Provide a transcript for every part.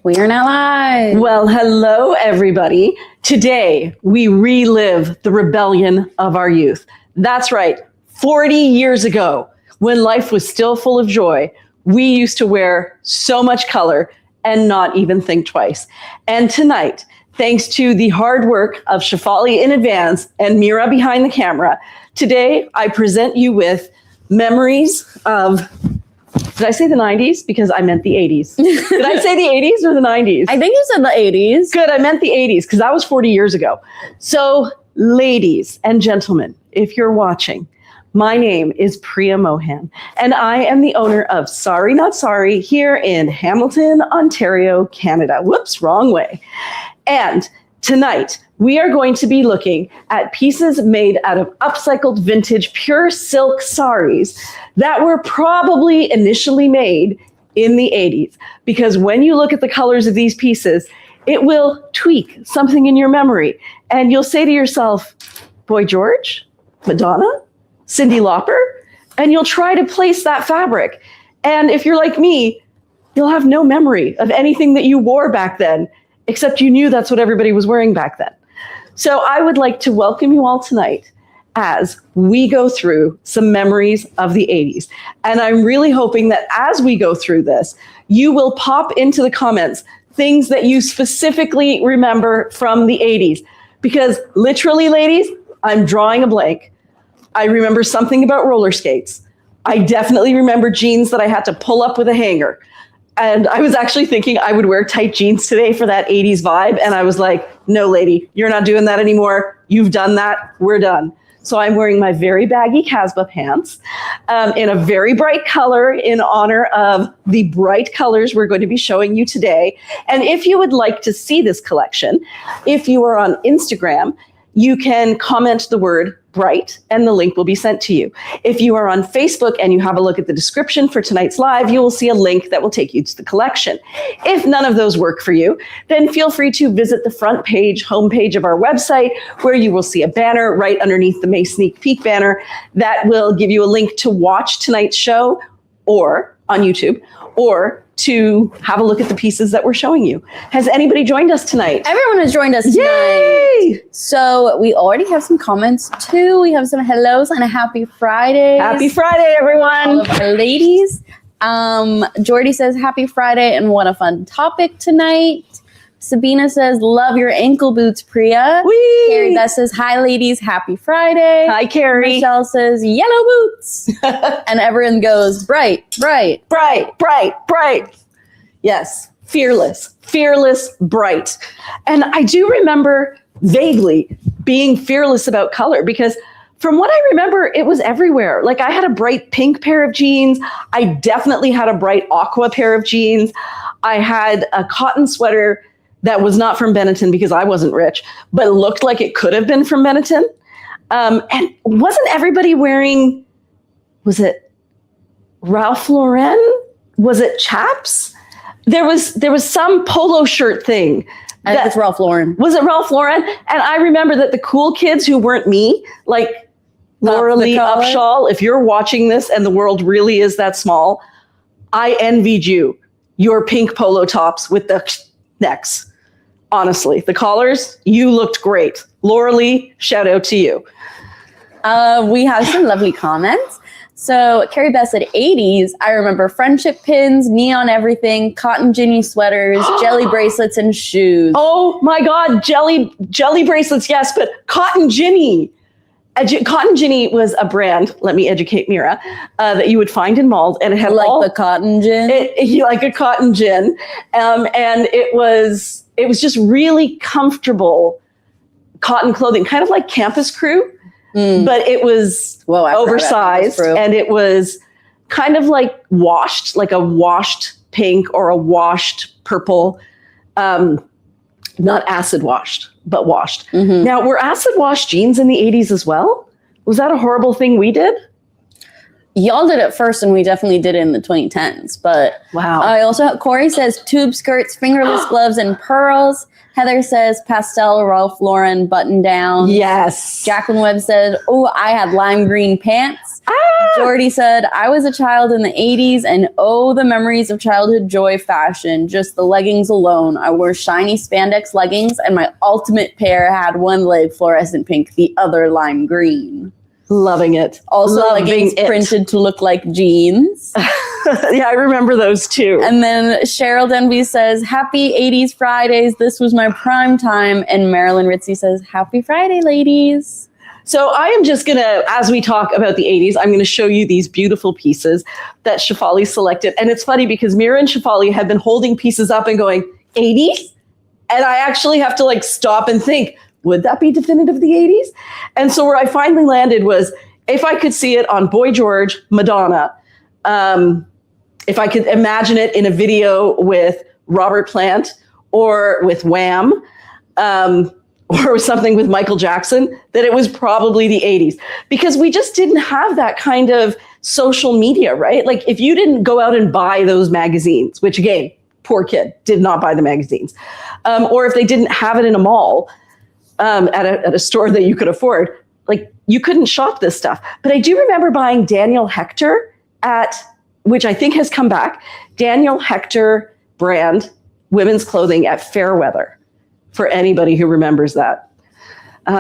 We are not live. Well, hello, everybody. Today, we relive the rebellion of our youth. That's right. 40 years ago, when life was still full of joy, we used to wear so much color and not even think twice. And tonight, thanks to the hard work of Shafali in advance and Mira behind the camera, today I present you with memories of... Did I say the 90s? Because I meant the 80s. Did I say the 80s or the 90s? I think you said the 80s. Good, I meant the 80s because that was 40 years ago. So, ladies and gentlemen, if you're watching, my name is Priya Mohan, and I am the owner of Sorry Not Sorry here in Hamilton, Ontario, Canada. Whoops, wrong way. And tonight, we are going to be looking at pieces made out of upcycled vintage pure silk saris that were probably initially made in the 80s. Because when you look at the colors of these pieces, it will tweak something in your memory. And you'll say to yourself, Boy George, Madonna, Cyndi Lauper, and you'll try to place that fabric. And if you're like me, you'll have no memory of anything that you wore back then, except you knew that's what everybody was wearing back then. So I would like to welcome you all tonight as we go through some memories of the 80s. And I'm really hoping that as we go through this, you will pop into the comments things that you specifically remember from the 80s. Because literally, ladies, I'm drawing a blank. I remember something about roller skates. I definitely remember jeans that I had to pull up with a hanger. And I was actually thinking I would wear tight jeans today for that 80s vibe. And I was like, no, lady, you're not doing that anymore. You've done that. We're done. So I'm wearing my very baggy Casbah pants in a very bright color in honor of the bright colors we're going to be showing you today. And if you would like to see this collection, if you are on Instagram, you can comment the word bright and the link will be sent to you. If you are on Facebook and you have a look at the description for tonight's live, you will see a link that will take you to the collection. If none of those work for you, then feel free to visit the front page, homepage of our website, where you will see a banner right underneath the May Sneak Peek banner that will give you a link to watch tonight's show or on YouTube, or to have a look at the pieces that we're showing you. Has anybody joined us tonight? Everyone has joined us tonight. Yay! So we already have some comments too. We have some hellos and a happy Friday. Happy Friday, everyone. All of our ladies. Jordy says happy Friday and what a fun topic tonight. Sabina says, love your ankle boots, Priya. Whee! Carrie Beth says, hi, ladies. Happy Friday. Hi, Carrie. Michelle says, yellow boots. And everyone goes, bright, bright. Bright, bright, bright. Yes, fearless, fearless, bright. And I do remember vaguely being fearless about color because from what I remember, it was everywhere. Like I had a bright pink pair of jeans. I definitely had a bright aqua pair of jeans. I had a cotton sweater that was not from Benetton because I wasn't rich, but looked like it could have been from Benetton. And wasn't everybody wearing, was it Ralph Lauren? Was it Chaps? There was some polo shirt thing. I think it's Ralph Lauren. Was it Ralph Lauren? And I remember that the cool kids who weren't me, like Laura Lee Upshaw, if you're watching this and the world really is that small, I envied you. Your pink polo tops with the necks. Honestly, the collars, you looked great. Laura Lee, shout out to you. We have some lovely comments. So Carrie Beth said 80s. I remember friendship pins, neon everything, cotton ginny sweaters, jelly bracelets, and shoes. Oh my God, jelly bracelets, yes, but cotton ginny. Cotton Ginny was a brand, let me educate Mira, that you would find in malls. And it had like the cotton gin? Like a cotton gin. And it was just really comfortable cotton clothing, kind of like Campus Crew, but it was oversized and it was kind of like washed, like a washed pink or a washed purple, not acid washed, but washed. Mm-hmm. Now, were acid wash jeans in the 80s as well? Was that a horrible thing we did? Y'all did it first, and we definitely did it in the 2010s. But Wow. I also, Corey says tube skirts, fingerless gloves, and pearls. Heather says pastel Ralph Lauren button down. Yes. Jacqueline Webb said, oh, I had lime green pants. Jordy said, I was a child in the 80s, and oh, the memories of childhood joy fashion. Just the leggings alone. I wore shiny spandex leggings, and my ultimate pair had one leg fluorescent pink, the other lime green. Loving it. Also, Loving leggings it. printed to look like jeans. Yeah, I remember those too. And then Cheryl Denby says, happy 80s Fridays. This was my prime time. And Marilyn Ritzy says, happy Friday, ladies. So I am just going to, as we talk about the 80s, I'm going to show you these beautiful pieces that Shefali selected. And it's funny because Mira and Shefali have been holding pieces up and going, 80s? And I actually have to like stop and think, would that be definitive of the 80s? And so where I finally landed was, if I could see it on Boy George, Madonna, if I could imagine it in a video with Robert Plant or with Wham, or something with Michael Jackson, that it was probably the 80s. Because we just didn't have that kind of social media, right? Like if you didn't go out and buy those magazines, which again, poor kid, did not buy the magazines, or if they didn't have it in a mall, at a store that you could afford, like you couldn't shop this stuff. But I do remember buying Daniel Hector which I think has come back, Daniel Hector brand women's clothing at Fairweather, for anybody who remembers that.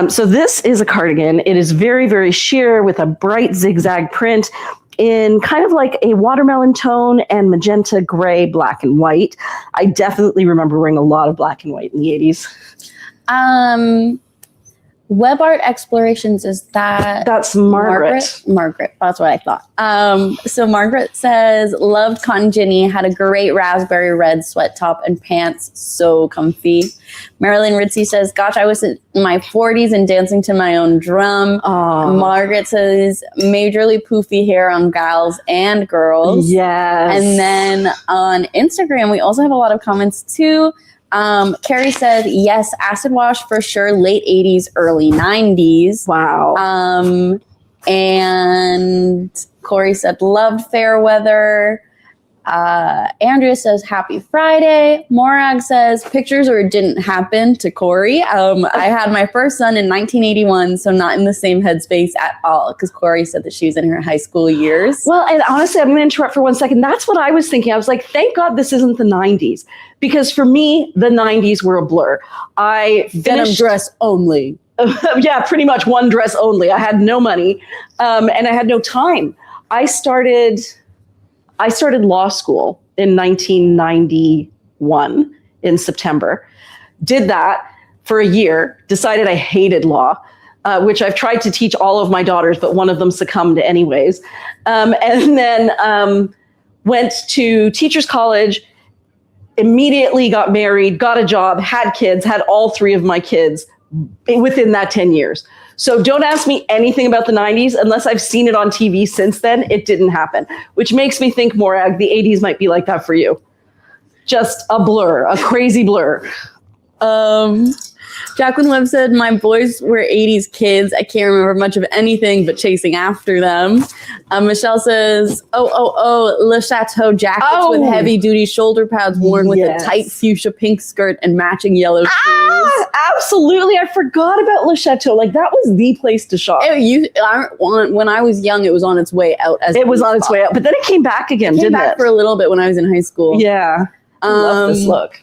So this is a cardigan. It is very, very sheer with a bright zigzag print in kind of like a watermelon tone and magenta, gray, black, and white. I definitely remember wearing a lot of black and white in the 80s. Web Art Explorations, is that? That's Margaret. Margaret, that's what I thought. So Margaret says, loved Cotton Ginny, had a great raspberry red sweat top and pants, so comfy. Marilyn Ritzy says, gosh, I was in my 40s and dancing to my own drum. Aww. Margaret says, majorly poofy hair on gals and girls. Yes. And then on Instagram, we also have a lot of comments too. Carrie said, yes, acid wash for sure, late 80s, early 90s. Wow. And Corey said, loved Fairweather. Andrea says, happy Friday. Morag says, pictures or it didn't happen to Corey. I had my first son in 1981, so not in the same headspace at all, because Corey said that she was in her high school years. Well, and honestly, I'm going to interrupt for 1 second. That's what I was thinking. I was like, thank God this isn't the 90s. Because for me, the 90s were a blur. I Denim dress only. Yeah, pretty much one dress only. I had no money, and I had no time. I started law school in 1991 in September. Did that for a year. Decided I hated law, which I've tried to teach all of my daughters, but one of them succumbed anyways. And then went to teachers college. Immediately got married, got a job, had kids, had all three of my kids within that 10 years. So don't ask me anything about the 90s unless I've seen it on TV since then. It didn't happen, which makes me think, Morag, the 80s might be like that for you. Just a blur, a crazy blur. Jacqueline Webb said, my boys were 80s kids. I can't remember much of anything but chasing after them. Michelle says, Le Chateau jackets with heavy-duty shoulder pads worn with a tight fuchsia pink skirt and matching yellow shoes. Absolutely. I forgot about Le Chateau. Like, that was the place to shop. When I was young, it was on its way out. It was on its way out, but then it came back again, didn't it? It came back for a little bit when I was in high school. Yeah. I love this look.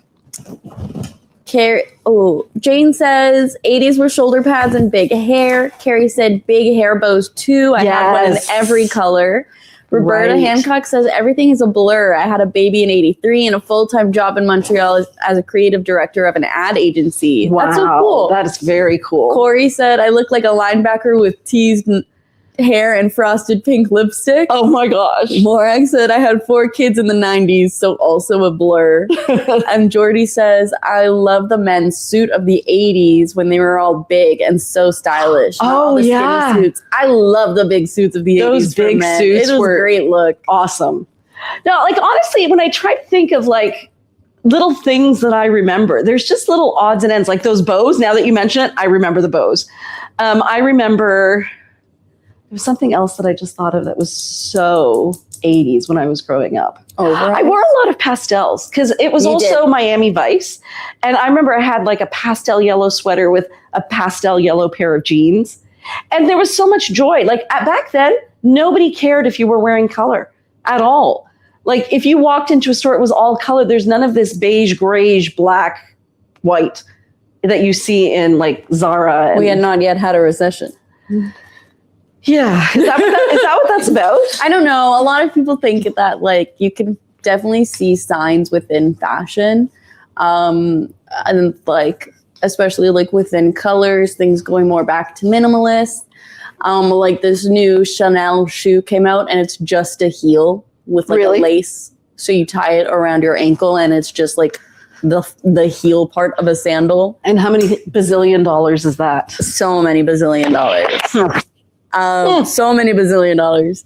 Jane says 80s were shoulder pads and big hair. Carrie said big hair bows too. I had one in every color. Roberta Hancock says everything is a blur. I had a baby in 83 and a full-time job in Montreal as a creative director of an ad agency. Wow. That's so cool. That is very cool. Corey said I look like a linebacker with teased hair and frosted pink lipstick. Oh my gosh. Morag said I had 4 kids in the 90s, so also a blur. And Jordy says I love the men's suit of the 80s when they were all big and so stylish. Oh yeah. Suits. I love the big suits of the 80s. Those big suits were a great look. Awesome. No, like honestly, when I try to think of like little things that I remember, there's just little odds and ends, like those bows. Now that you mention it, I remember the bows. I remember was something else that I just thought of that was so 80s when I was growing up. Oh, right. I wore a lot of pastels because it was also Miami Vice. And I remember I had like a pastel yellow sweater with a pastel yellow pair of jeans. And there was so much joy. Like back then, nobody cared if you were wearing color at all. Like if you walked into a store, it was all color. There's none of this beige, grayish, black, white that you see in like Zara. We had not yet had a recession. Yeah. Is that what that's about? I don't know. A lot of people think that like you can definitely see signs within fashion. And like, especially like within colors, things going more back to minimalist. Like this new Chanel shoe came out and it's just a heel with like a lace. So you tie it around your ankle and it's just like the heel part of a sandal. And how many bazillion dollars is that? So many bazillion dollars. So many bazillion dollars.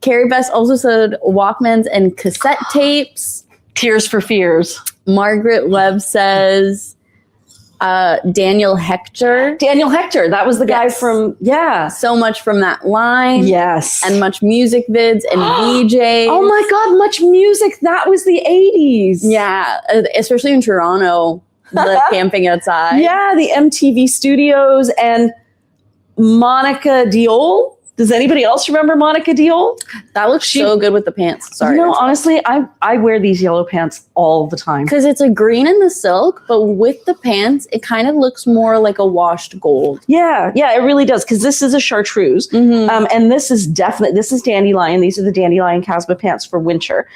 Carrie Best also said Walkmans and cassette tapes. Tears for Fears. Margaret Webb says Daniel Hector. Daniel Hector. That was the guy from, So much from that line. Yes. And much music vids and VJs. Oh my God, much music. That was the 80s. Yeah, especially in Toronto, the camping outside. Yeah, the MTV studios and Monica Diol. Does anybody else remember Monica Diol? That looks so good with the pants. Sorry. You know, honestly, I wear these yellow pants all the time. Because it's a green in the silk, but with the pants, it kind of looks more like a washed gold. Yeah, it really does. Because this is a chartreuse. Mm-hmm. And this is dandelion. These are the dandelion Casbah pants for winter.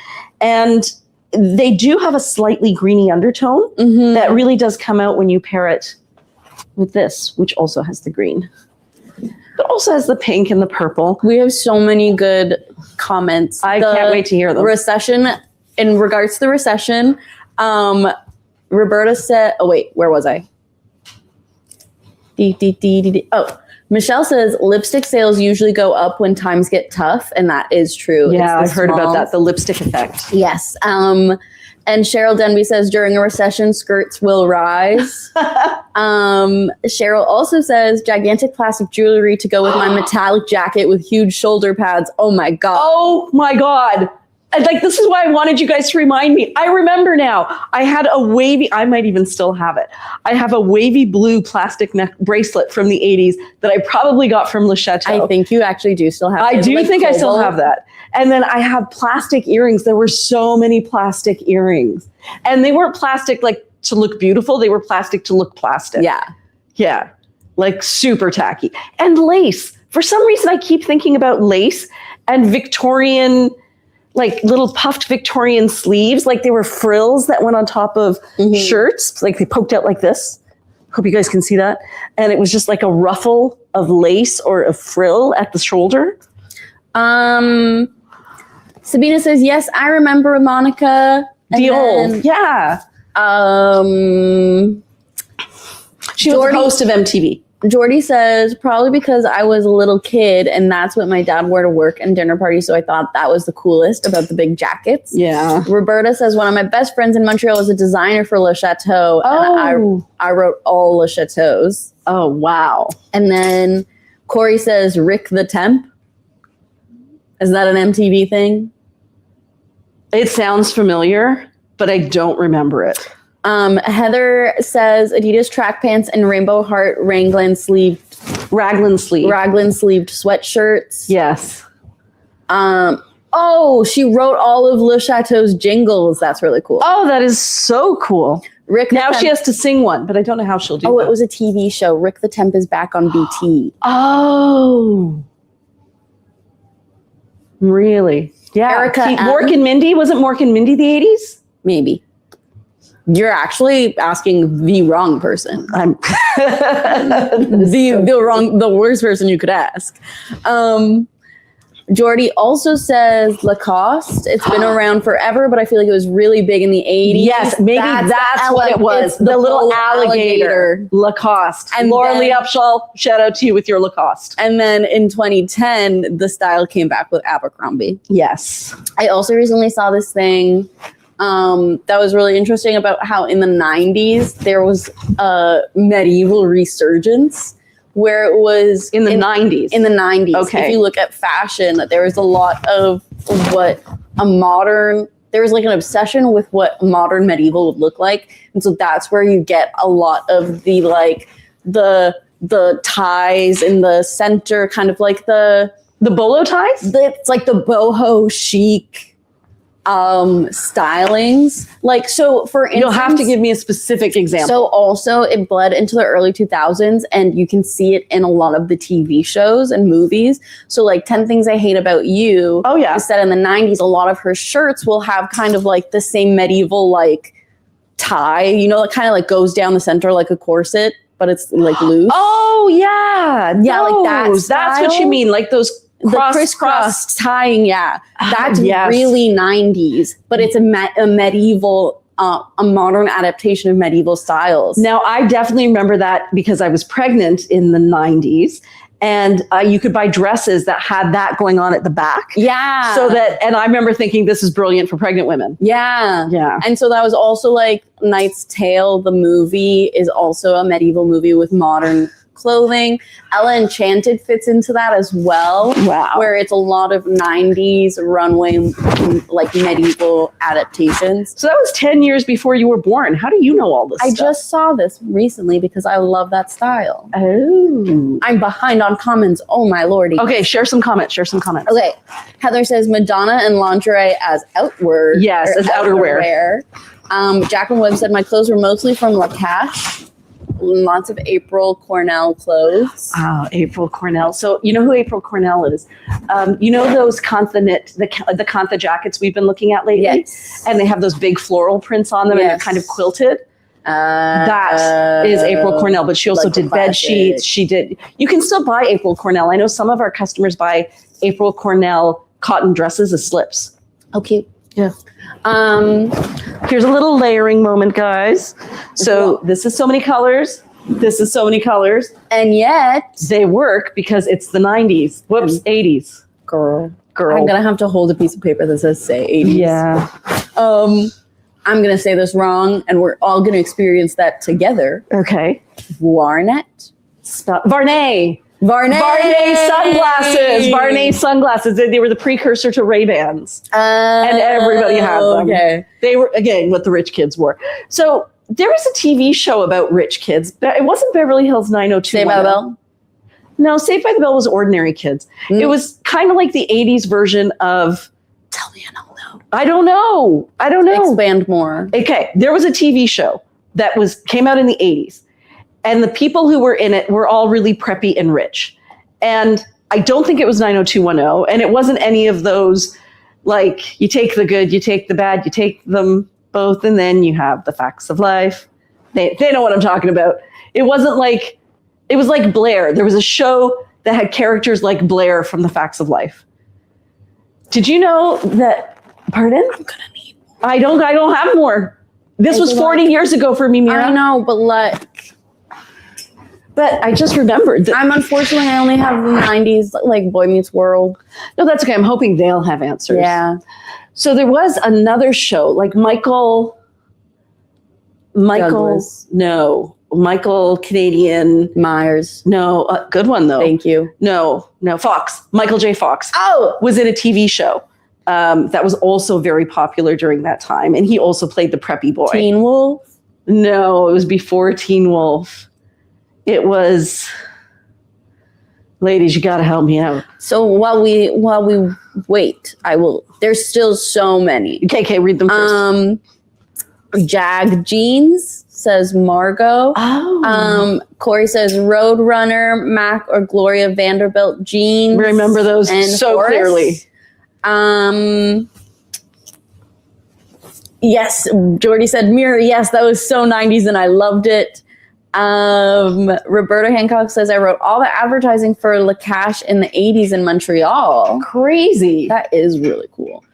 And they do have a slightly greeny undertone that really does come out when you pair it with this, which also has the green. But also has the pink and the purple. We have so many good comments. I can't wait to hear them. Recession, in regards to the recession, Roberta said, oh wait, where was I? Oh, Michelle says lipstick sales usually go up when times get tough, and that is true. Yeah, I've heard about that, the lipstick effect. Yes. And Cheryl Denby says during a recession, skirts will rise. Cheryl also says gigantic plastic jewelry to go with my metallic jacket with huge shoulder pads. Oh my God. Oh my God. Like, this is why I wanted you guys to remind me. I remember now. I had a wavy, I might even still have it. I have a wavy blue plastic neck bracelet from the 80s that I probably got from Le Chateau. I think you actually do still have it. I do think I still have that. And then I have plastic earrings. There were so many plastic earrings. And they weren't plastic like to look beautiful. They were plastic to look plastic. Yeah. Yeah. Like super tacky. And lace. For some reason, I keep thinking about lace and Victorian, like little puffed Victorian sleeves. Like they were frills that went on top of shirts. Like they poked out like this. Hope you guys can see that. And it was just like a ruffle of lace or a frill at the shoulder. Sabina says, yes, I remember Monica. Diol. Yeah. She was the host of MTV. Jordy says, probably because I was a little kid and that's what my dad wore to work and dinner parties. So I thought that was the coolest about the big jackets. Yeah. Roberta says, one of my best friends in Montreal was a designer for Le Chateau. And I wrote all Le Chateaus. Oh, wow. And then Corey says, Rick the Temp. Is that an MTV thing? It sounds familiar, but I don't remember it. Heather says Adidas track pants and rainbow heart raglan sleeved sweatshirts. Yes. She wrote all of Le Chateau's jingles. That's really cool. Oh, that is so cool. Rick now she has to sing one, but I don't know how she'll do that. It was a TV show. Rick the Temp is back on BT. Oh. Really? Yeah. Erica Mork and Mindy. Wasn't Mork and Mindy the 80s? Maybe. You're actually asking the wrong person. I'm the worst person you could ask. Jordy also says Lacoste. It's been around forever, but I feel like it was really big in the 80s. Yes, maybe that's what it was. The little alligator. Lacoste. And Laura Lee Upshaw, shout out to you with your Lacoste. And then in 2010, the style came back with Abercrombie. Yes. I also recently saw this thing that was really interesting about how in the 90s there was a medieval resurgence where it was In the 90s. In the 90s. Okay. If you look at fashion, there was a lot of what there was like an obsession with what modern medieval would look like. And so that's where you get a lot of the like the ties in the center, kind of like the bolo ties? It's like the boho chic stylings. Like, so for instance, You'll have to give me a specific example. so also it bled into the early 2000s, and you can see it in a lot of the TV shows and movies. So like 10 Things I Hate About You. Oh, yeah. Instead in the 90s, a lot of her shirts will have kind of like the same medieval like tie, you know, it kind of like goes down the center like a corset, but it's like loose. Oh, yeah. Yeah, like that Those. That's what you style. mean. Like those The crisscross tying, yeah. That's yes. really 90s, but it's a medieval, a modern adaptation of medieval styles. Now, I definitely remember that because I was pregnant in the 90s, and you could buy dresses that had that going on at the back. Yeah. And I remember thinking this is brilliant for pregnant women. Yeah. Yeah. And so that was also like Knight's Tale, the movie, is also a medieval movie with modern clothing. Ella Enchanted fits into that as well. Wow. Where it's a lot of 90s runway, like medieval adaptations. So that was 10 years before you were born. How do you know all this I stuff? just saw this recently because I love that style. Oh. I'm behind on comments. Oh my lordy. Okay, share some comments. Okay. Heather says Madonna and lingerie as outward. Yes, or as outerwear. Jacqueline Webb said my clothes were mostly from La Cache. Lots of April Cornell clothes. Oh, April Cornell. So you know who April Cornell is? You know those Kantha knit, the Kantha jackets we've been looking at lately? Yes. And they have those big floral prints on them and they're kind of quilted. That is April Cornell, but she also like the did bed sheets. You can still buy April Cornell. I know some of our customers buy April Cornell cotton dresses as slips. Okay. Yeah. Here's a little layering moment, guys. So this is so many colors. This is so many colors. And yet, They work because it's the 90s. Whoops, 80s. girl. Girl. I'm gonna have to hold a piece of paper that says say 80s. Yeah. I'm gonna say this wrong, and we're all gonna experience that together. Okay. Varnet. Varney. Varney. Varney sunglasses. Varney sunglasses. They were the precursor to Ray-Bans. And everybody had them. Okay. They were, again, what the rich kids wore. So there was a TV show about rich kids. But it wasn't Beverly Hills 90210. Saved by the Bell. No, Saved by the Bell was ordinary kids. It was kind of like the 80s version of... Tell me and I'll know. I don't know. Expand more. Okay, there was a TV show that came out in the 80s. And the people who were in it were all really preppy and rich. And I don't think it was 90210. And it wasn't any of those, like, you take the good, you take the bad, you take them both, and then you have the facts of life. They know what I'm talking about. It wasn't like, it was like Blair. There was a show that had characters like Blair from the Facts of Life. Did you know that, pardon? I'm gonna need more. I don't have more. This was 40 years ago for me, Mira. I know, but But I just remembered that. unfortunately I only have the 90s, like Boy Meets World. No, that's okay. I'm hoping they'll have answers. Yeah. So there was another show, like Michael Douglas. No, Michael Canadian. Myers. No, good one though. Thank you. No, Fox. Michael J. Fox. Oh, Was in a TV show that was also very popular during that time. And he also played the preppy boy. Teen Wolf. No, it was before Teen Wolf. It was, ladies, you got to help me out. So while we wait, I will. There's still so many. Okay, read them first. Jag Jeans says Margot. Corey says Roadrunner, Mac or Gloria Vanderbilt jeans. Remember those and so Horace. clearly. Yes, Jordy said Mirror. Yes, that was so 90s and I loved it. Roberta Hancock says I wrote all the advertising for La Cache in the 80s in Montreal. Crazy. That is really cool.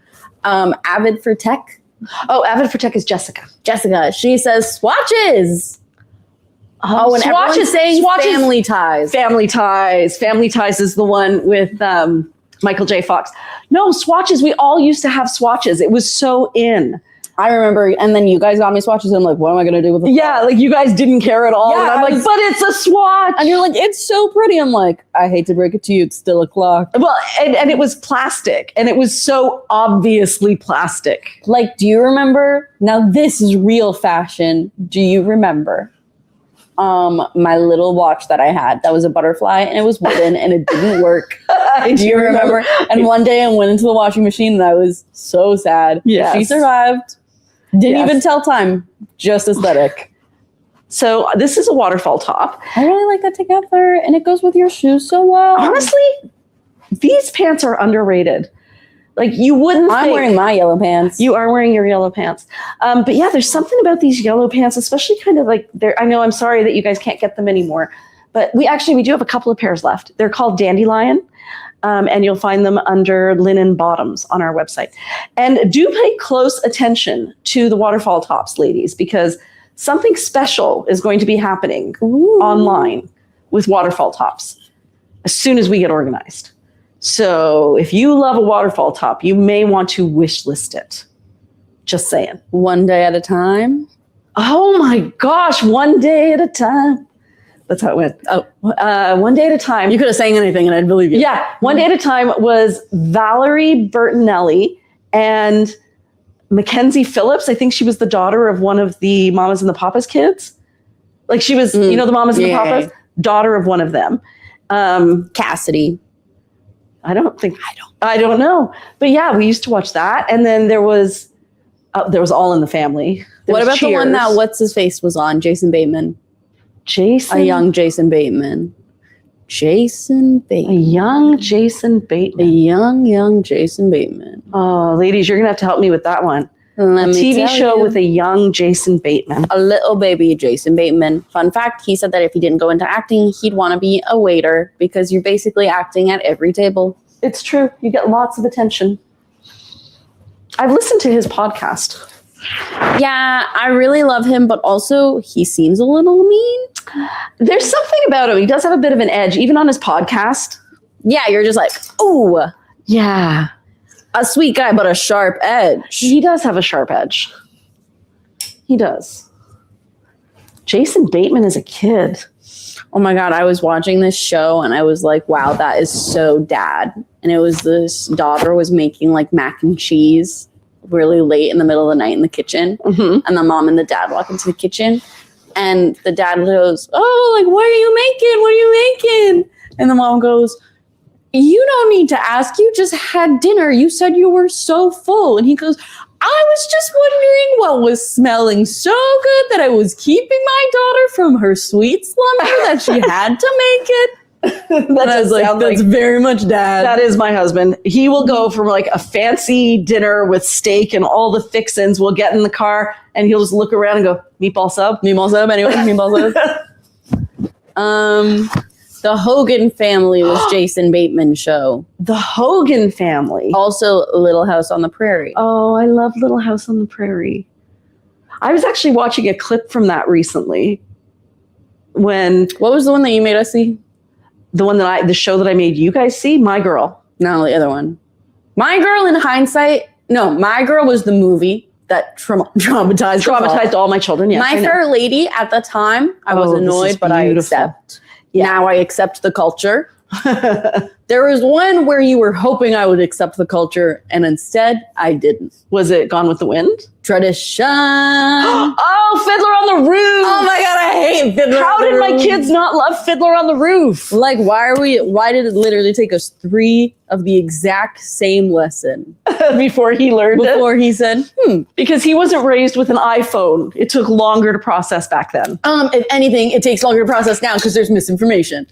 Avid for Tech. Oh, Avid for Tech is Jessica. Jessica, she says swatches. And Swatches everyone's saying Family Ties. Family Ties. Family Ties is the one with Michael J. Fox. No, swatches. We all used to have swatches. It was so in. I remember, and then you guys got me swatches, and I'm like, what am I going to do with it? Yeah, like you guys didn't care at all. Yeah, and I'm like, but it's a swatch. And you're like, it's so pretty. I'm like, I hate to break it to you, it's still a clock. Well, and it was plastic, and it was so obviously plastic. Like, do you remember? Now, this is real fashion. Do you remember? My little watch that I had that was a butterfly and it was wooden and it didn't work. Do you remember? And one day I went into the washing machine and I was so sad. Yes. She survived. Didn't even tell time. Just aesthetic. So this is a waterfall top. I really like that together and it goes with your shoes so well. Honestly, these pants are underrated. Like you wouldn't I'm think. wearing my yellow pants. You are wearing your yellow pants. But yeah, there's something about these yellow pants, especially kind of like I know I'm sorry that you guys can't get them anymore, but we do have a couple of pairs left. They're called Dandelion. And you'll find them under linen bottoms on our website. And do pay close attention to the waterfall tops, ladies, because something special is going to be happening online with waterfall tops as soon as we get organized. So if you love a waterfall top, you may want to wish list it. Just saying. One day at a time. Oh my gosh, one day at a time. That's how it went. Oh, one day at a time. You could have sang anything and I'd believe you. Yeah, one day at a time was Valerie Bertinelli and Mackenzie Phillips. I think she was the daughter of one of the Mamas and the Papas kids. Like she was, the Mamas and the Papas, daughter of one of them. Cassidy. I don't know. But yeah, we used to watch that. And then there was All in the Family. What about the one that what's his face was on? Jason Bateman. A young Jason Bateman. A young Jason Bateman. A young Jason Bateman. Oh, ladies, you're going to have to help me with that one. A TV show with a young Jason Bateman. A little baby Jason Bateman. Fun fact, he said that if he didn't go into acting, he'd want to be a waiter because you're basically acting at every table. It's true. You get lots of attention. I've listened to his podcast. Yeah, I really love him, but also he seems a little mean. There's something about him. He does have a bit of an edge, even on his podcast. Yeah, you're just like, ooh. Yeah. A sweet guy, but a sharp edge. He does have a sharp edge. He does. Jason Bateman is a kid. Oh my God, I was watching this show and I was like, wow, that is so dad. And it was this daughter was making like mac and cheese really late in the middle of the night in the kitchen. Mm-hmm. And the mom and the dad walk into the kitchen and the dad goes, oh, like, what are you making? What are you making? And the mom goes, you don't need to ask. You just had dinner. You said you were so full. And he goes, I was just wondering what was smelling so good that I was keeping my daughter from her sweet slumber that she had to make it. That's very much dad. That is my husband. He will go from like a fancy dinner with steak and all the fixins. We'll get in the car and he'll just look around and go, meatball sub? Meatball sub, anyway, meatball sub. The Hogan Family was Jason Bateman's show. The Hogan Family. Also Little House on the Prairie. Oh, I love Little House on the Prairie. I was actually watching a clip from that recently. What was the one that you made us see? The show that I made you guys see? My Girl. No, the other one. My Girl in hindsight. No, My Girl was the movie that traumatized all my children. Yes, My Fair Lady at the time, I was annoyed, but I accept. Yeah. Now I accept the culture. There was one where you were hoping I would accept the culture, and instead I didn't. Was it Gone with the Wind? Tradition. Oh, Fiddler on the Roof. Oh my God, I hate Fiddler How on the Roof. How did my kids not love Fiddler on the Roof? Like, why did it literally take us 3 of the exact same lesson before he learned it? Before he said, Because he wasn't raised with an iPhone. It took longer to process back then. If anything, it takes longer to process now because there's misinformation.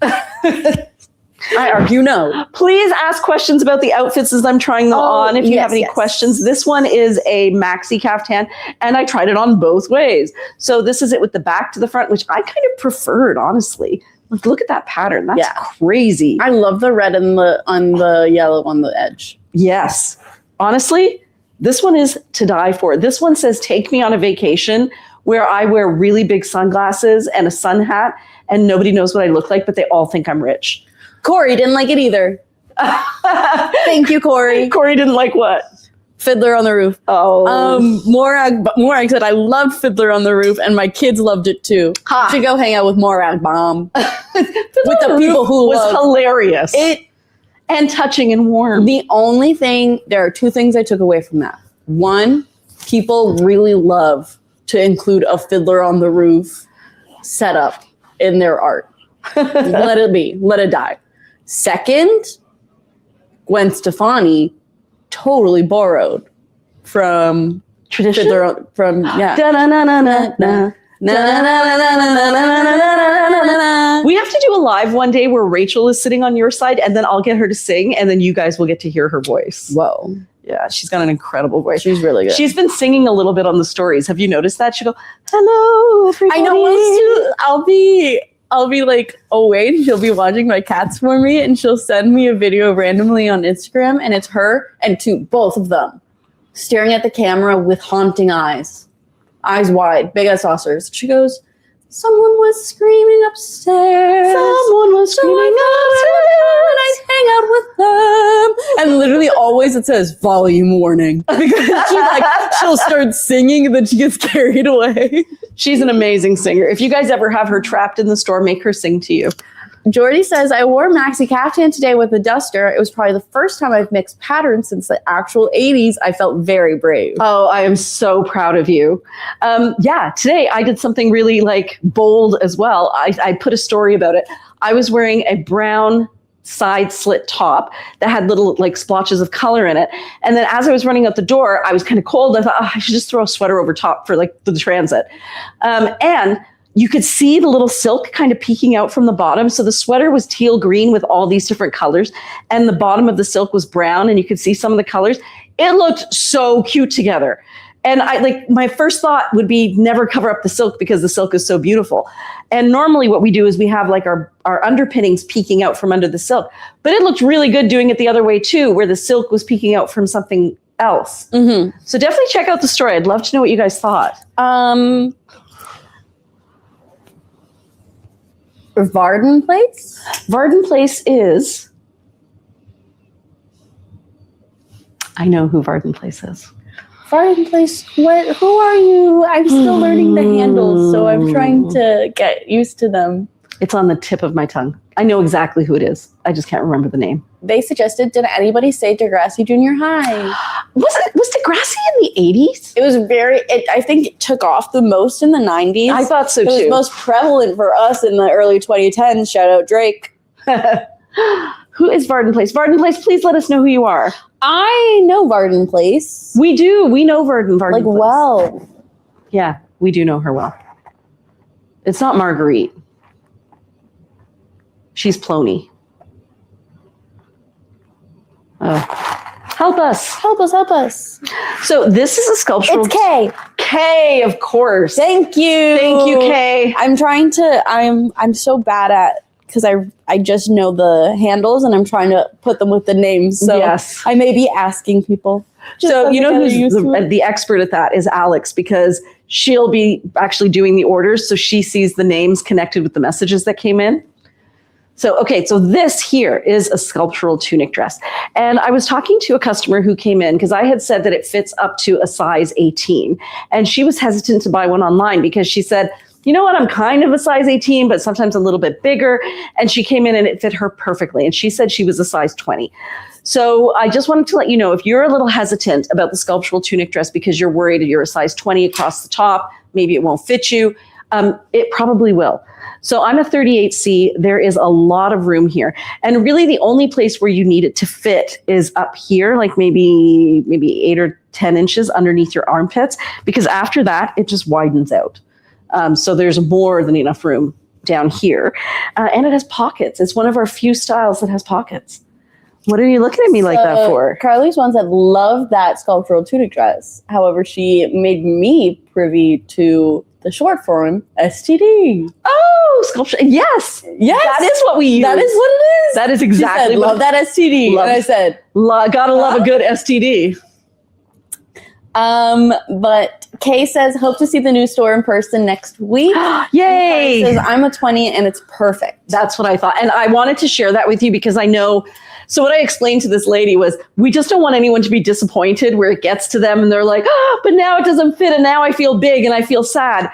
I argue no. Please ask questions about the outfits as I'm trying them on if you have any questions. This one is a maxi caftan, and I tried it on both ways. So this is it with the back to the front, which I kind of preferred, honestly. Like, look at that pattern. That's crazy. I love the red and on the yellow on the edge. Yes. Honestly, this one is to die for. This one says, take me on a vacation where I wear really big sunglasses and a sun hat, and nobody knows what I look like, but they all think I'm rich. Corey didn't like it either. Thank you, Corey. Corey didn't like what? Fiddler on the Roof. Oh. Morag said, I loved Fiddler on the Roof, and my kids loved it too. Ha. You should go hang out with Morag, Mom. With the people who was love hilarious. And touching and warm. There are two things I took away from that. One, people really love to include a Fiddler on the Roof setup in their art. Let it be. Let it die. Second, Gwen Stefani totally borrowed from tradition. Fiddler from We have to do a live one day where Rachel is sitting on your side, and then I'll get her to sing, and then you guys will get to hear her voice. Whoa. Yeah, she's got an incredible voice. She's really good. She's been singing a little bit on the stories. Have you noticed that? She'll go, hello, everybody. I know. I'll be like away, and she'll be watching my cats for me, and she'll send me a video randomly on Instagram, and it's her and both of them staring at the camera with haunting eyes wide, big as saucers. She goes, someone was screaming upstairs. Someone was screaming upstairs. And I hang out with them. And literally always it says volume warning. Because she'll start singing and then she gets carried away. She's an amazing singer. If you guys ever have her trapped in the store, make her sing to you. Jordy says, I wore a maxi caftan today with a duster. It was probably the first time I've mixed patterns since the actual 80s. I felt very brave. Oh, I am so proud of you. Today I did something really bold as well. I put a story about it. I was wearing a brown side slit top that had little splotches of color in it. And then as I was running out the door, I was kind of cold. I thought, I should just throw a sweater over top for the transit. And you could see the little silk kind of peeking out from the bottom. So the sweater was teal green with all these different colors. And the bottom of the silk was brown and you could see some of the colors. It looked so cute together. And my first thought would be never cover up the silk because the silk is so beautiful. And normally what we do is we have our underpinnings peeking out from under the silk. But it looked really good doing it the other way too, where the silk was peeking out from something else. Mm-hmm. So definitely check out the story. I'd love to know what you guys thought. Varden Place? Varden Place is... I know who Varden Place is. Varden Place, who are you? I'm still learning the handles, so I'm trying to get used to them. It's on the tip of my tongue. I know exactly who it is. I just can't remember the name. They suggested, did anybody say Degrassi Junior High? Was Degrassi in the 80s? It was I think it took off the most in the 90s. I thought so too. It was most prevalent for us in the early 2010s. Shout out Drake. Who is Varden Place? Varden Place, please let us know who you are. I know Varden Place. We do. We know Varden Place. Well. Yeah, we do know her well. It's not Marguerite. She's Plony. Help us. Help us, help us. So this is a sculptural... It's Kay. Kay, of course. Thank you. Thank you, Kay. I'm so bad at... Because I just know the handles and I'm trying to put them with the names. So yes. I may be asking people. So you know who's the expert at that is Alex, because she'll be actually doing the orders. So she sees the names connected with the messages that came in. So, okay, so this here is a sculptural tunic dress. And I was talking to a customer who came in because I had said that it fits up to a size 18. And she was hesitant to buy one online because she said, you know what, I'm kind of a size 18, but sometimes a little bit bigger. And she came in and it fit her perfectly. And she said she was a size 20. So I just wanted to let you know, if you're a little hesitant about the sculptural tunic dress because you're worried you're a size 20 across the top, maybe it won't fit you, it probably will. So I'm a 38C. There is a lot of room here. And really the only place where you need it to fit is up here, like maybe 8 or 10 inches underneath your armpits, because after that, it just widens out. So there's more than enough room down here. And it has pockets. It's one of our few styles that has pockets. What are you looking at me like that for? Carly's one said, love that sculptural tunic dress. However, she made me privy to the short form, STD. Oh, sculpture. Yes. Yes. That is what we use. That is what it is. That is exactly she said, love that STD. And I said, gotta love a good STD. But Kay says, hope to see the new store in person next week. Yay! Says, I'm a 20 and it's perfect. That's what I thought. And I wanted to share that with you because I know. So what I explained to this lady was, we just don't want anyone to be disappointed where it gets to them and they're like, but now it doesn't fit and now I feel big and I feel sad.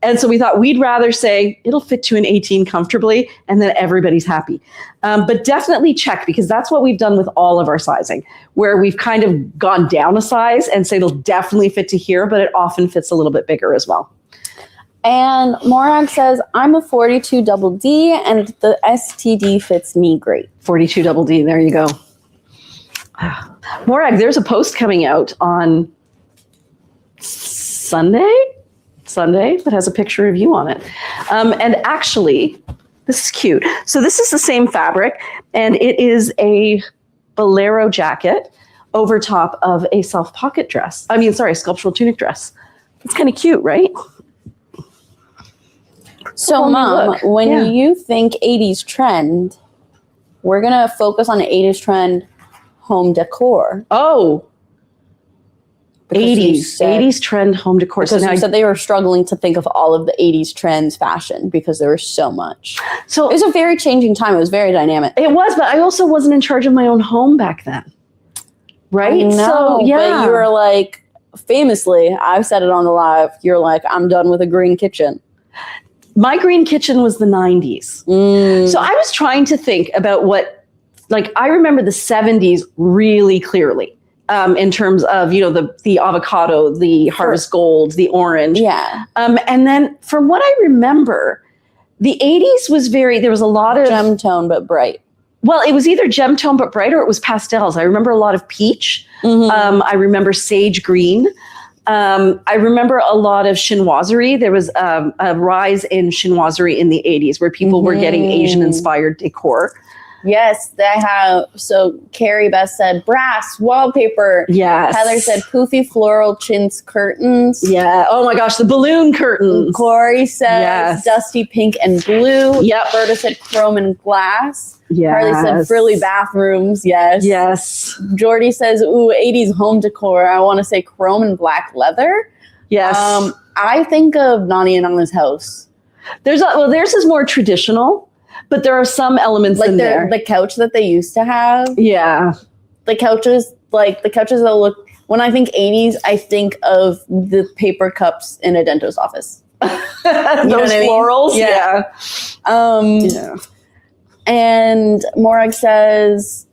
And so we thought we'd rather say it'll fit to an 18 comfortably and then everybody's happy. But definitely check, because that's what we've done with all of our sizing, where we've kind of gone down a size and say they'll definitely fit to here, but it often fits a little bit bigger as well. And Morag says, I'm a 42 double D and the STD fits me great. 42 double D, there you go. Morag, there's a post coming out on Sunday that has a picture of you on it. And actually, this is cute. So this is the same fabric, and it is a bolero jacket over top of a self-pocket dress. Sculptural tunic dress. It's kind of cute, right? So, Mom, when you think 80s trend, we're going to focus on the 80s trend home decor. Oh, 80s trend home decor. Because you said they were struggling to think of all of the 80s trends fashion because there was so much. So it was a very changing time. It was very dynamic. It was, but I also wasn't in charge of my own home back then. Right? No, but you were like, famously, I've said it on the live, you're like, I'm done with a green kitchen. My green kitchen was the 90s. So I was trying to think about I remember the 70s really clearly. In terms of, the avocado, the harvest gold, the orange. Yeah. And then from what I remember, the 80s was there was a lot of gem tone, but bright. Well, it was either gem tone, but bright, or it was pastels. I remember a lot of peach. I remember sage green. I remember a lot of chinoiserie. There was a rise in chinoiserie in the 80s where people were getting Asian inspired decor. Yes, they have. So Carrie Beth said brass wallpaper. Yes. Heather said poofy floral chintz curtains. Yeah. Oh my gosh, the balloon curtains. Corey says dusty pink and blue. Yep. Berta said chrome and glass. Yes. Harley said frilly bathrooms. Yes. Yes. Jordy says, ooh, 80s home decor. I want to say chrome and black leather. Yes. I think of Nani and Anna's house. Theirs is more traditional. But there are some elements in there. The couch that they used to have. Yeah. The couches that look, when I think 80s, I think of the paper cups in a dentist's office. Those florals? Yeah. And Morag says,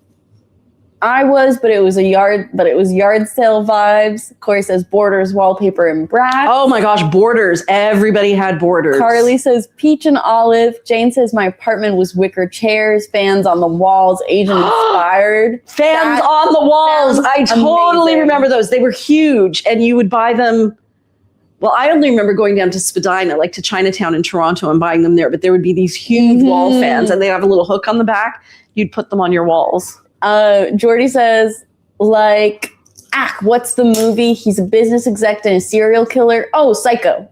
but it was yard sale vibes. Corey says borders, wallpaper, and brass. Oh my gosh, borders. Everybody had borders. Carly says peach and olive. Jane says my apartment was wicker chairs, fans on the walls, Asian inspired. Fans on the walls. I totally remember those. They were huge and you would buy them. Well, I only remember going down to Spadina, like to Chinatown in Toronto and buying them there, but there would be these huge wall fans and they have a little hook on the back. You'd put them on your walls. Jordy says, what's the movie? He's a business exec and a serial killer. Oh, Psycho.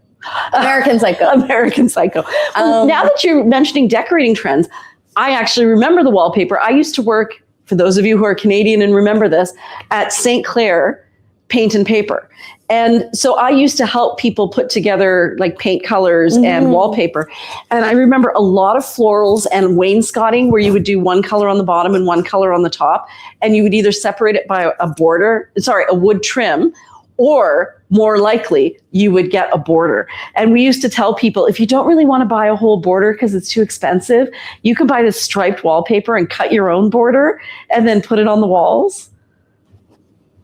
American Psycho. American Psycho. Now that you're mentioning decorating trends, I actually remember the wallpaper. I used to work, for those of you who are Canadian and remember this, at St. Clair Paint and Paper. And so I used to help people put together like paint colors and wallpaper. And I remember a lot of florals and wainscoting where you would do one color on the bottom and one color on the top. And you would either separate it by a wood trim, or more likely you would get a border. And we used to tell people, if you don't really want to buy a whole border because it's too expensive, you can buy this striped wallpaper and cut your own border and then put it on the walls.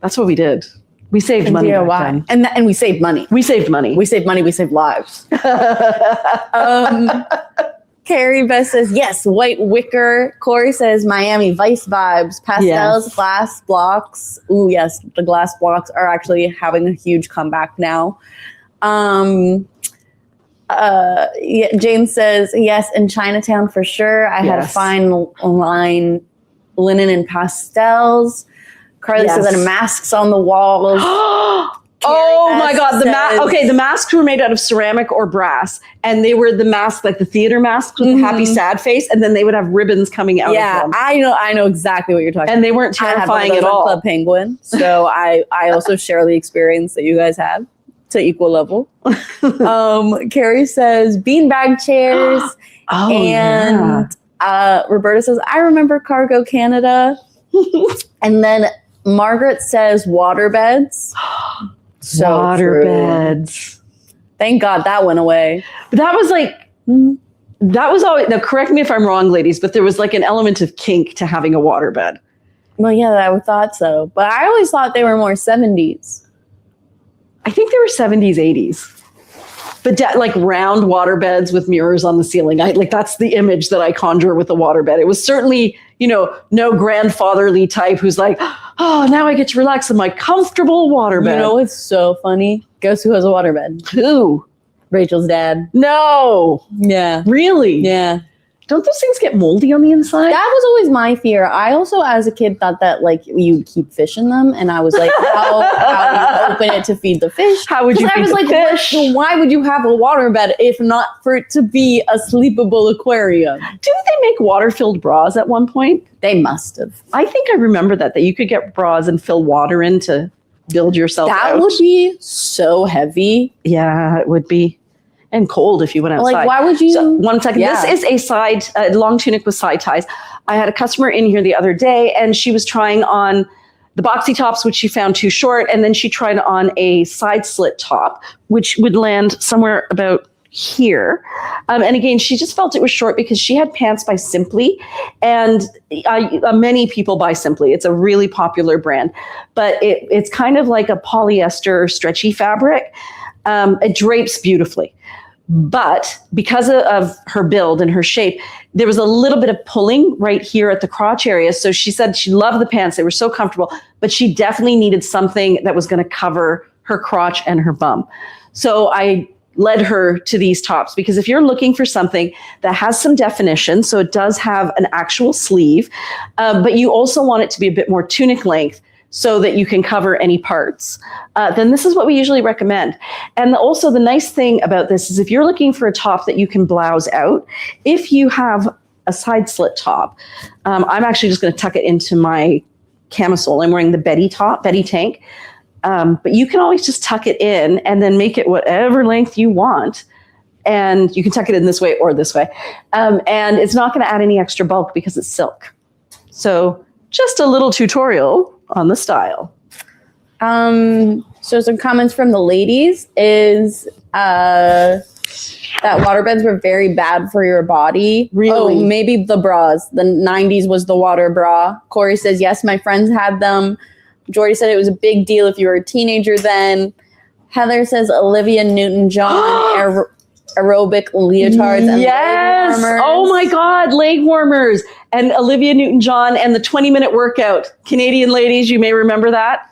That's what we did. We saved money back then. And we saved money. We saved money. We saved money. We saved lives. Carrie Beth says, yes, white wicker. Corey says, Miami Vice vibes. Pastels, glass blocks. Ooh, yes, the glass blocks are actually having a huge comeback now. Jane says, yes, in Chinatown for sure. I had a fine line linen and pastels. Carly says that masks on the walls. Oh my God. The masks were made out of ceramic or brass. And they were the masks, like the theater masks with the happy, sad face. And then they would have ribbons coming out of them. I know exactly what you're talking about. And they weren't terrifying at all. Club Penguin. So I also share the experience that you guys had. to equal level. Carrie says beanbag chairs. And Roberta says, I remember Cargo Canada. And then Margaret says water beds. So water true. Beds. Thank God that went away. But that was like, that was always, now correct me if I'm wrong, ladies, but there was like an element of kink to having a water bed. Well, yeah, I thought so. But I always thought they were more 70s. I think they were 70s, 80s. But like round water beds with mirrors on the ceiling. That's the image that I conjure with a water bed. It was certainly, no grandfatherly type who's like, oh, now I get to relax in my comfortable water bed. You know what's so funny? Guess who has a water bed? Who? Rachel's dad. No. Yeah. Really? Yeah. Don't those things get moldy on the inside? That was always my fear. I also, as a kid, thought that you keep fish in them, and I was like, how do you open it to feed the fish? How would you feed the fish? Why would you have a water bed if not for it to be a sleepable aquarium? Didn't they make water-filled bras at one point? They must have. I think I remember that you could get bras and fill water in to build yourself out. That would be so heavy. Yeah, it would be. And cold if you went outside. Why would you? So, 1 second. Yeah. This is a long tunic with side ties. I had a customer in here the other day, and she was trying on the boxy tops, which she found too short, and then she tried on a side slit top, which would land somewhere about here. And again, she just felt it was short because she had pants by Simply, and many people buy Simply. It's a really popular brand, but it's kind of like a polyester stretchy fabric. It drapes beautifully. But because of her build and her shape, there was a little bit of pulling right here at the crotch area. So she said she loved the pants. They were so comfortable, but she definitely needed something that was going to cover her crotch and her bum. So I led her to these tops, because if you're looking for something that has some definition, so it does have an actual sleeve, but you also want it to be a bit more tunic length, so that you can cover any parts, then this is what we usually recommend. And also the nice thing about this is if you're looking for a top that you can blouse out, if you have a side slit top, I'm actually just gonna tuck it into my camisole. I'm wearing the Betty tank, but you can always just tuck it in and then make it whatever length you want. And you can tuck it in this way or this way. And it's not gonna add any extra bulk because it's silk. So just a little tutorial on the style. So some comments from the ladies is that waterbeds were very bad for your body. Really? Oh, maybe the bras. The 90s was the water bra. Corey says, yes, my friends had them. Jordy said it was a big deal if you were a teenager then. Heather says Olivia Newton-John aerobic leotards and yes. leg warmers. Oh my God, leg warmers. And Olivia Newton-John and the 20-minute workout. Canadian ladies, you may remember that.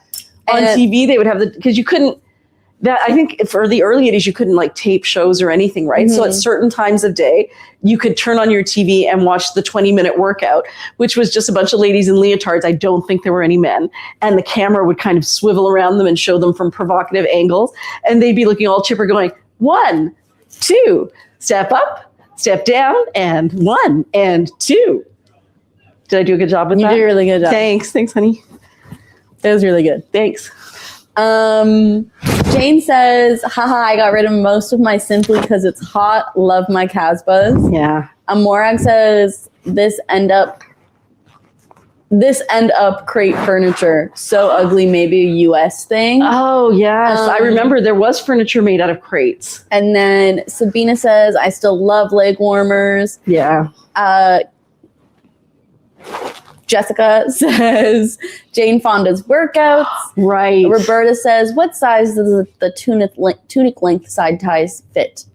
On TV, they would have because you couldn't, I think for the early 80s, you couldn't tape shows or anything, right? Mm-hmm. So at certain times of day, you could turn on your TV and watch the 20-minute workout, which was just a bunch of ladies in leotards. I don't think there were any men. And the camera would kind of swivel around them and show them from provocative angles. And they'd be looking all chipper going, 1, 2, step up, step down, and 1 and 2. Did I do a good job with that? You did a really good job. Thanks, honey. That was really good. Thanks. Jane says, haha, I got rid of most of my Simply because it's hot. Love my Casbahs. Yeah. Morag says, this end up crate furniture. So ugly, maybe a US thing. Oh, yes. I remember there was furniture made out of crates. And then Sabina says, I still love leg warmers. Yeah. Jessica says Jane Fonda's workouts. Right. Roberta says, what size does the tunic length side ties fit?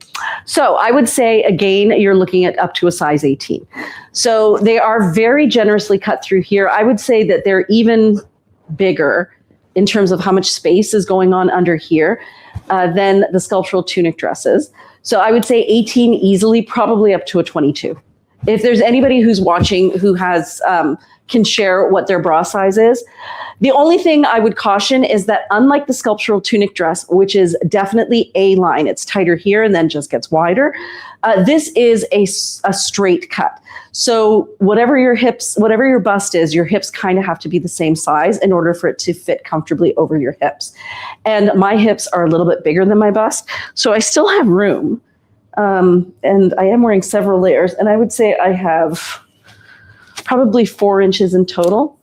So I would say, again, you're looking at up to a size 18. So they are very generously cut through here. I would say that they're even bigger in terms of how much space is going on under here than the sculptural tunic dresses. So I would say 18 easily, probably up to a 22. If there's anybody who's watching who has can share what their bra size is. The only thing I would caution is that unlike the sculptural tunic dress, which is definitely A-line, it's tighter here and then just gets wider, this is a straight cut. So whatever your hips, whatever your bust is, your hips kind of have to be the same size in order for it to fit comfortably over your hips. And my hips are a little bit bigger than my bust, so I still have room. And I am wearing several layers, and I would say I have probably 4 inches in total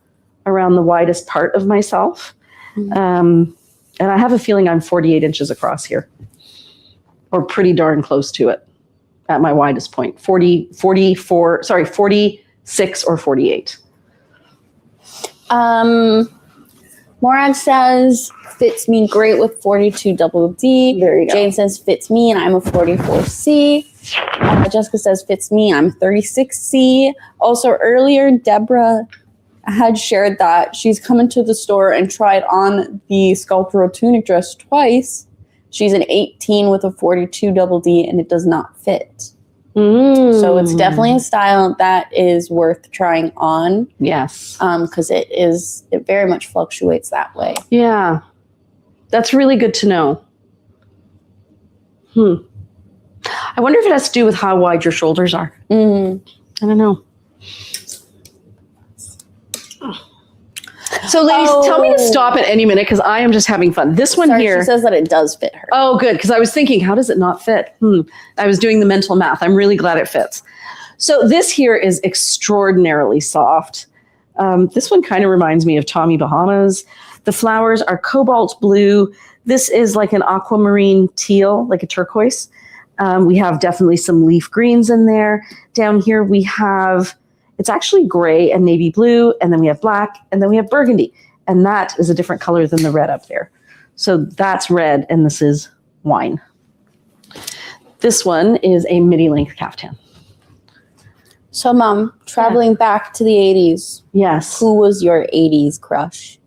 around the widest part of myself. And I have a feeling I'm 48 inches across here, or pretty darn close to it at my widest point, 46 or 48. Morag says, fits me great with 42 double D. There you go. Jane says, fits me, and I'm a 44C. Jessica says, fits me, I'm 36C. Also, earlier, Deborah had shared that she's come into the store and tried on the sculptural tunic dress twice. She's an 18 with a 42 double D, and it does not fit. So it's definitely a style that is worth trying on. Yes. Because it very much fluctuates that way. Yeah. That's really good to know. I wonder if it has to do with how wide your shoulders are. I don't know. So ladies, tell me to stop at any minute because I am just having fun. This one here. She says that it does fit her. Oh, good. Because I was thinking, how does it not fit? I was doing the mental math. I'm really glad it fits. So this here is extraordinarily soft. This one kind of reminds me of Tommy Bahama's. The flowers are cobalt blue. This is like an aquamarine teal, like a turquoise. We have definitely some leaf greens in there. Down here we have, it's actually gray and navy blue, and then we have black, and then we have burgundy. And that is a different color than the red up there. So that's red, and this is wine. This one is a midi-length caftan. So, Mom, traveling back to the 80s. Yes. Who was your 80s crush?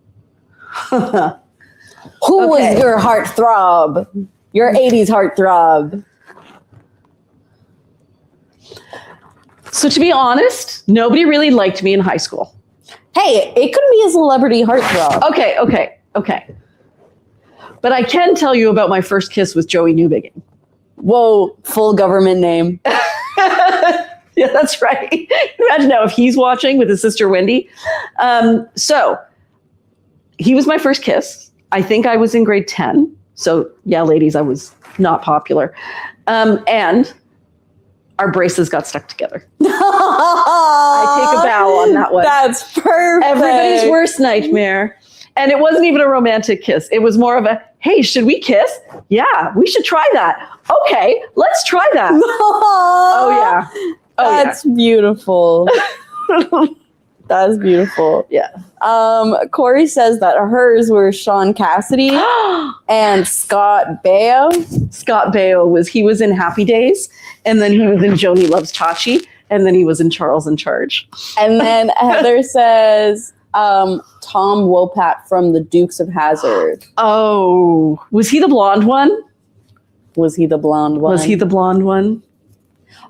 Who was your heartthrob? Your 80s heartthrob? So to be honest, nobody really liked me in high school. Hey, it could be a celebrity heartthrob. Okay. But I can tell you about my first kiss with Joey Newbigin. Whoa, full government name. Yeah, that's right. Imagine now if he's watching with his sister Wendy. So he was my first kiss. I think I was in grade 10. So yeah, ladies, I was not popular. And our braces got stuck together. I take a bow on that one. That's perfect. Everybody's worst nightmare. And it wasn't even a romantic kiss. It was more of a, hey, should we kiss? Yeah, we should try that. Okay, let's try that. Oh, yeah. That's beautiful. That's beautiful. Yeah. Corey says that hers were Sean Cassidy and Scott Baio. Scott Baio he was in Happy Days, and then he was in Joni Loves Chachi, and then he was in Charles in Charge. And then Heather says Tom Wopat from the Dukes of Hazzard. Oh, was he the blonde one? Was he the blonde one? Was he the blonde one?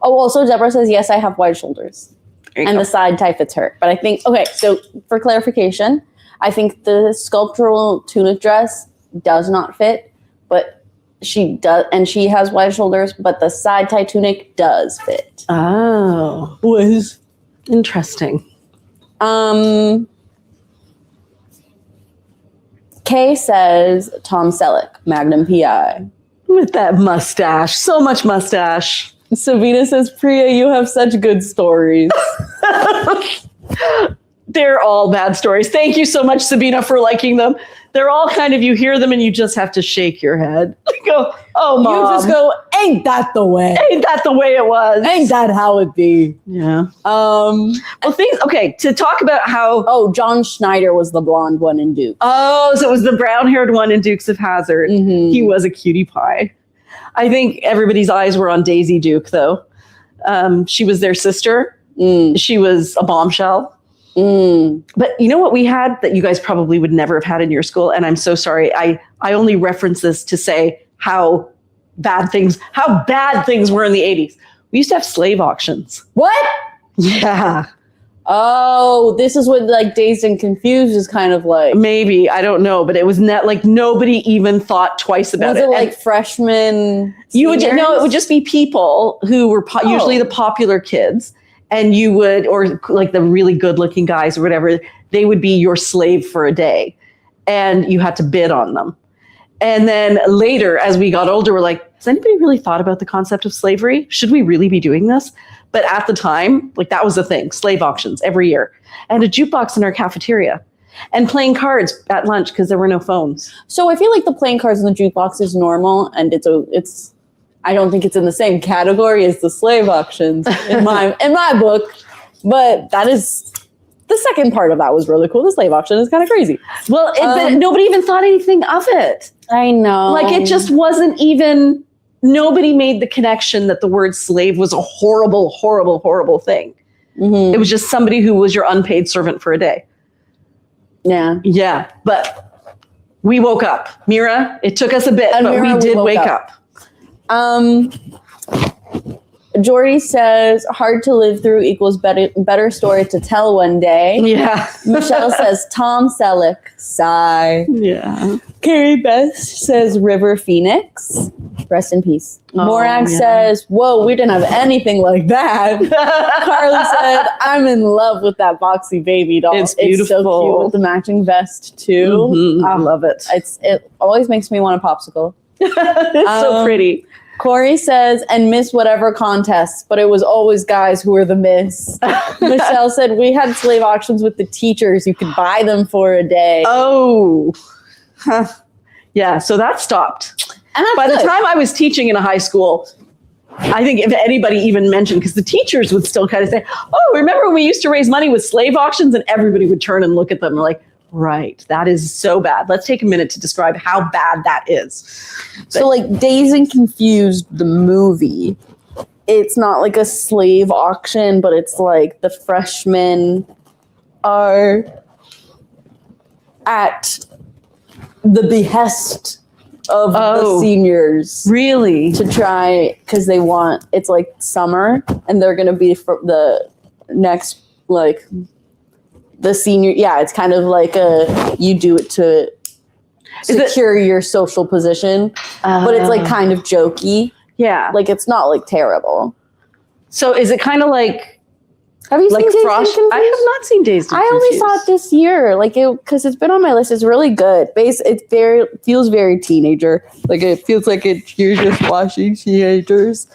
Oh, also Deborah says, yes, I have wide shoulders. And the side tie fits her. But I think, okay, so for clarification, I think the sculptural tunic dress does not fit, but she does, and she has wide shoulders, but the side tie tunic does fit. Oh. Was interesting. Kay says Tom Selleck, Magnum PI. With that mustache. So much mustache. Savita says, Priya, you have such good stories. They're all bad stories. Thank you so much, Sabina, for liking them. They're all kind of, you hear them and you just have to shake your head. Go, oh, Mom. You just go, ain't that the way? Ain't that the way it was? Ain't that how it be? Yeah. Well, to talk about how... Oh, John Schneider was the blonde one in Duke. Oh, so it was the brown-haired one in Dukes of Hazzard. Mm-hmm. He was a cutie pie. I think everybody's eyes were on Daisy Duke, though. She was their sister. She was a bombshell. But you know what we had that you guys probably would never have had in your school? And I'm so sorry. I only reference this to say how bad things were in the 80s. We used to have slave auctions. What? Yeah. Oh, this is what like Dazed and Confused is kind of like. Maybe, I don't know, but it was not like nobody even thought twice about Was it. it like freshmen? You would no, it would just be people who were usually the popular kids, and you would, or like the really good-looking guys or whatever. They would be your slave for a day, and you had to bid on them. And then later, as we got older, we're like, has anybody really thought about the concept of slavery? Should we really be doing this? But at the time, like that was the thing, slave auctions every year, and a jukebox in our cafeteria, and playing cards at lunch because there were no phones. So I feel like the playing cards in the jukebox is normal, and it's. I don't think it's in the same category as the slave auctions in my book, but that is the second part of that was really cool. The slave auction is kind of crazy. Well, but nobody even thought anything of it. I know, like it just wasn't even. Nobody made the connection that the word slave was a horrible, horrible, horrible thing. Mm-hmm. It was just somebody who was your unpaid servant for a day. Yeah. Yeah. But we woke up. Mira, it took us a bit, but we did wake up. Jordy says, hard to live through equals better story to tell one day. Yeah. Michelle says, Tom Selleck. Sigh. Yeah. Carrie Best says, River Phoenix. Rest in peace. Oh, Morag says, whoa, we didn't have anything like that. Carly said, I'm in love with that boxy baby doll. It's beautiful. It's so cute with the matching vest, too. Mm-hmm. I love it. It always makes me want a popsicle. It's so pretty. Corey says, and miss whatever contests, but it was always guys who were the miss. Michelle said, we had slave auctions with the teachers. You could buy them for a day. Oh. Huh. Yeah, so that stopped. And by the time I was teaching in a high school, I think if anybody even mentioned, because the teachers would still kind of say, oh, remember when we used to raise money with slave auctions? And everybody would turn and look at them and like, right, that is so bad. Let's take a minute to describe how bad that is. So like Dazed and Confused, the movie, it's not like a slave auction, but it's like the freshmen are at the behest of the seniors. Really? To try, because they want, it's like summer, and they're going to be for the next, like, the senior, yeah, it's kind of like you do it to secure your social position, but it's like kind of jokey. Yeah. Like it's not like terrible. So is it kind of like, have you like seen Dazed Frost? and Confused? I have not seen Dazed and I Confused. only saw it this year, like because it's been on my list. It's really good. It feels very teenager. Like it feels like you're just watching teenagers.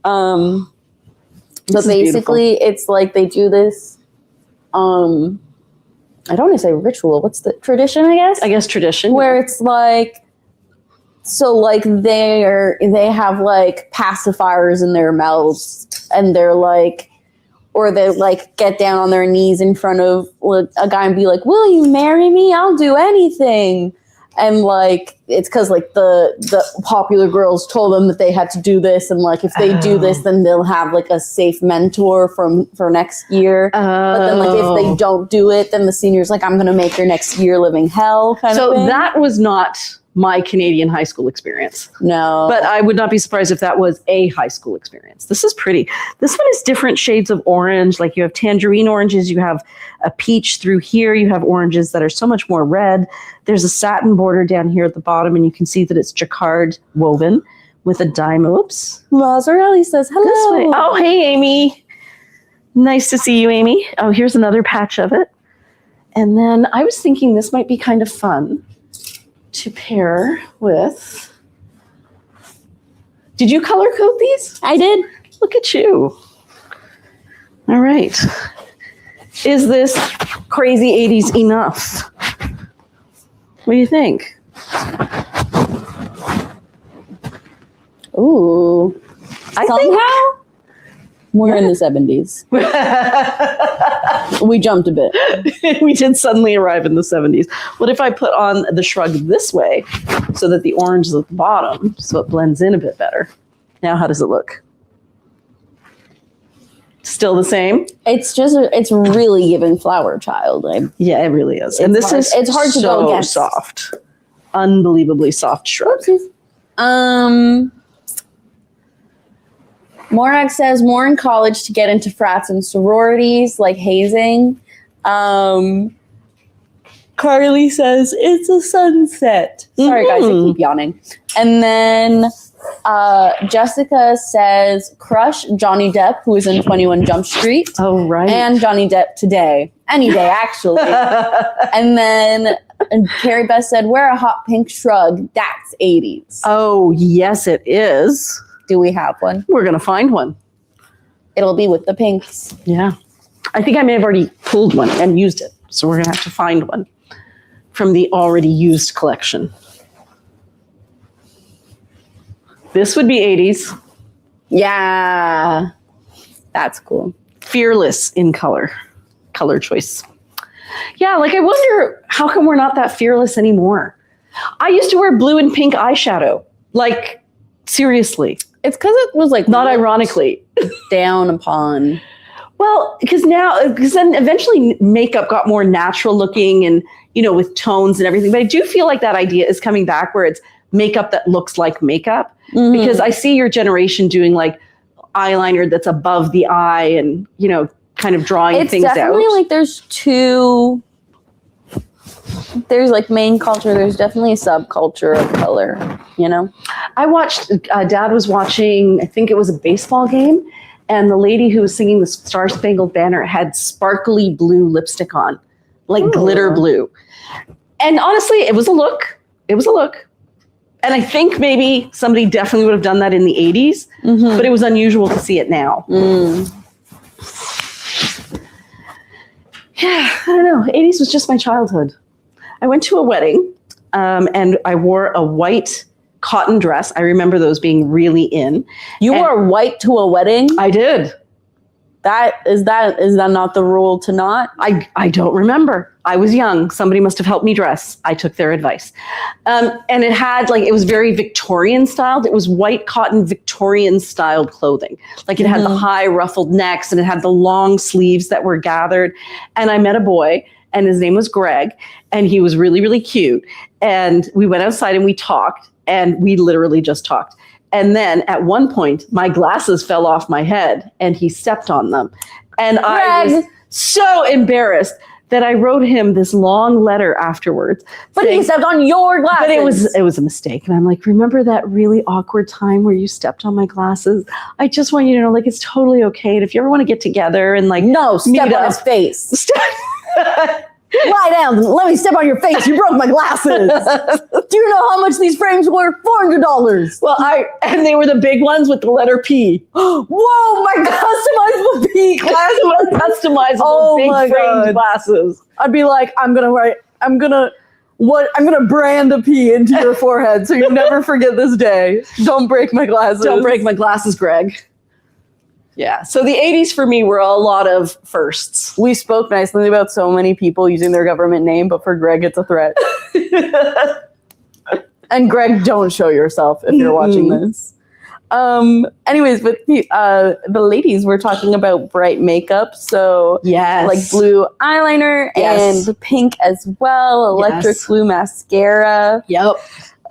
But basically, it's like they do this. I don't want to say ritual. What's the tradition? I guess tradition. Where it's like, so like they have like pacifiers in their mouths, and they're like, or they like get down on their knees in front of a guy and be like, "Will you marry me? I'll do anything." And like it's because like the popular girls told them that they had to do this, and like if they do this, then they'll have like a safe mentor for next year. But then like if they don't do it, then the senior's like, I'm gonna make your next year living hell kind of thing. So that was not my Canadian high school experience. No. But I would not be surprised if that was a high school experience. This is pretty. This one is different shades of orange. Like you have tangerine oranges, you have a peach through here, you have oranges that are so much more red. There's a satin border down here at the bottom, and you can see that it's jacquard woven with a dime. Oops. Mazzarelli says hello. This way. Oh, hey, Amy. Nice to see you, Amy. Oh, here's another patch of it. And then I was thinking this might be kind of fun to pair with. Did you color code these? I did. Look at you. All right. Is this crazy 80s enough? What do you think? Ooh. Somehow we're in the 70s. We jumped a bit. We did suddenly arrive in the 70s. What if I put on the shrug this way so that the orange is at the bottom so it blends in a bit better? Now, how does it look? Still the same? It's really giving flower child. Yeah, it really is. And this is it's hard to go against. Soft. Unbelievably soft shrug. Oopsies. Morag says more in college to get into frats and sororities like hazing. Carly says it's a sunset. Sorry guys, I keep yawning. And then Jessica says crush Johnny Depp, who is in 21 Jump Street. Oh, right. And Johnny Depp today. Any day, actually. And then Carrie Beth said wear a hot pink shrug. That's 80s. Oh, yes, it is. Do we have one? We're going to find one. It'll be with the pinks. Yeah. I think I may have already pulled one and used it. So we're going to have to find one from the already used collection. This would be 80s. Yeah. That's cool. Fearless in color choice. Yeah, like I wonder how come we're not that fearless anymore? I used to wear blue and pink eyeshadow. Like, seriously. It's because it was like Not ironically. down upon. Well, because then eventually makeup got more natural looking and, you know, with tones and everything. But I do feel like that idea is coming back where it's makeup that looks like makeup. Mm-hmm. Because I see your generation doing like eyeliner that's above the eye and, you know, kind of drawing things out. It's definitely like there's like main culture. There's definitely a subculture of color, you know? I watched, Dad was watching, I think it was a baseball game. And the lady who was singing the Star Spangled Banner had sparkly blue lipstick on, like glitter blue. And honestly, it was a look. It was a look. And I think maybe somebody definitely would have done that in the 80s, but it was unusual to see it now. Yeah, I don't know. 80s was just my childhood. I went to a wedding and I wore a white cotton dress. I remember those being really in. You wore white to a wedding? I did. Is that not the rule to not? I don't remember. I was young. Somebody must have helped me dress. I took their advice. And it had it was very Victorian styled. It was white cotton Victorian styled clothing. Like it had the high ruffled necks and it had the long sleeves that were gathered. And I met a boy and his name was Greg and he was really, really cute. And we went outside and we talked and we literally just talked. And then at one point, my glasses fell off my head and he stepped on them. And I was so embarrassed that I wrote him this long letter afterwards. But he stepped on your glasses. But it was a mistake. And I'm like, remember that really awkward time where you stepped on my glasses? I just want you to know, it's totally okay. And if you ever want to get together and no, step on his face. Lie down. Let me step on your face. You broke my glasses. Do you know how much these frames were? $400. Well, and they were the big ones with the letter P. Whoa, my customizable P glasses. Customizable big framed glasses. I'd be like, I'm gonna brand a P into your forehead so you never forget this day. Don't break my glasses. Don't break my glasses, Greg. Yeah. So the 80s for me were a lot of firsts. We spoke nicely about so many people using their government name, but for Greg, it's a threat. And Greg, don't show yourself if you're watching this. Anyways, but the ladies were talking about bright makeup. So yes, like blue eyeliner and pink as well. Electric blue mascara. Yep.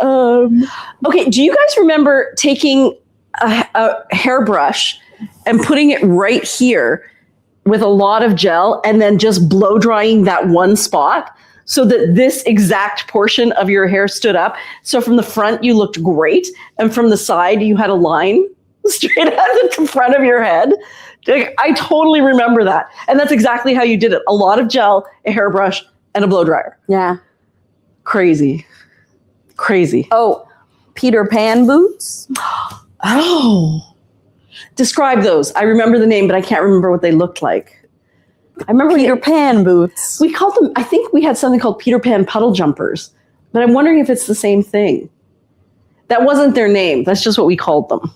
Okay. Do you guys remember taking a hairbrush and putting it right here with a lot of gel and then just blow drying that one spot so that this exact portion of your hair stood up? So from the front, you looked great. And from the side, you had a line straight out the front of your head. I totally remember that. And that's exactly how you did it. A lot of gel, a hairbrush, and a blow dryer. Yeah. Crazy. Oh, Peter Pan boots. Oh. Describe those. I remember the name, but I can't remember what they looked like. I remember Peter Pan boots. We called them, I think we had something called Peter Pan puddle jumpers, but I'm wondering if it's the same thing. That wasn't their name. That's just what we called them.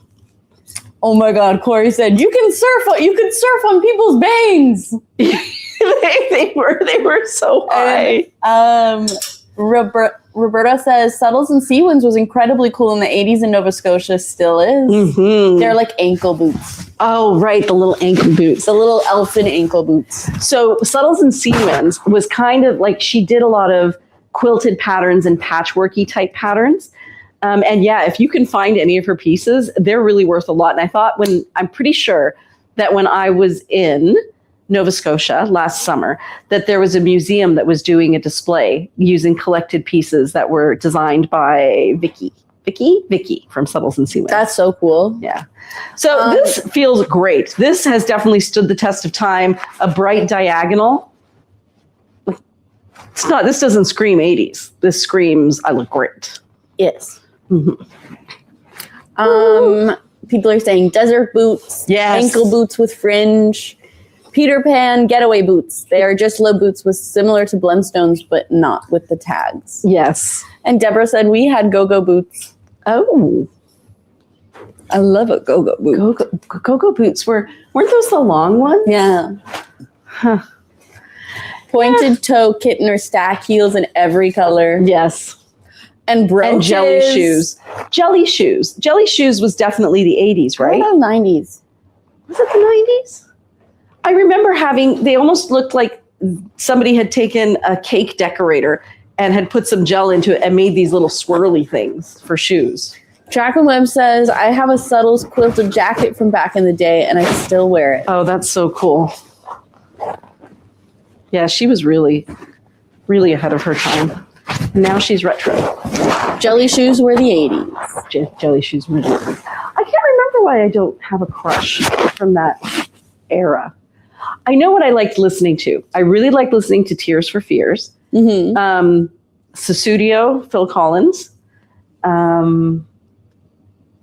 Oh my God, Corey said, you can surf on people's bangs. they were so high. And, Roberta says Suttles and Seawinds was incredibly cool in the 80s and Nova Scotia still is. Mm-hmm. They're like ankle boots. Oh, right. The little ankle boots. The little elfin ankle boots. So Suttles and Seawinds was kind of like she did a lot of quilted patterns and patchworky type patterns. And yeah, if you can find any of her pieces, they're really worth a lot. And I'm pretty sure that when I was in Nova Scotia last summer, that there was a museum that was doing a display using collected pieces that were designed by Vicky from Subtles and Seawind. That's so cool. Yeah. So this feels great. This has definitely stood the test of time. A bright diagonal. This doesn't scream 80s. This screams, I look great. Yes. People are saying desert boots, Yes. ankle boots with fringe, Peter Pan getaway boots. They are just low boots with similar to Blundstones, but not with the tags. Yes. And Deborah said we had go-go boots. Oh. I love a go-go boot. Go-go boots weren't those the long ones? Yeah. Huh. Pointed toe kitten or stack heels in every color. Yes. And brooches. And Jelly shoes. Jelly shoes was definitely the 80s, right? What about 90s? Was it the 90s? I remember they almost looked like somebody had taken a cake decorator and had put some gel into it and made these little swirly things for shoes. Jacqueline Webb says, I have a Subtles quilted jacket from back in the day and I still wear it. Oh, that's so cool. Yeah, she was really, really ahead of her time. Now she's retro. Jelly shoes were the 80s. Jelly shoes were the 80s. I can't remember why I don't have a crush from that era. I know what I liked listening to. I really liked listening to Tears for Fears. Mm-hmm. Susudio, Phil Collins. What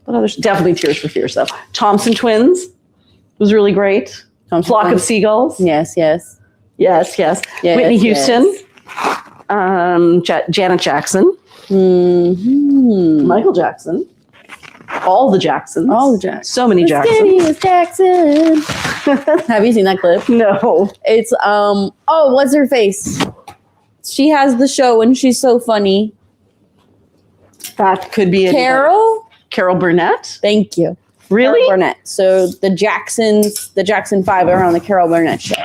others? Definitely Tears for Fears, though. Thompson Twins was really great. Flock of Seagulls. Yes. Whitney Houston. Janet Jackson. Mm-hmm. Michael Jackson. All the Jacksons. So many Jacksons. Skinny Jackson. Have you seen that clip? No. It's what's her face? She has the show and she's so funny. That could be Carol Burnett. Thank you. Really? Carol Burnett. So the Jackson 5 are on the Carol Burnett show.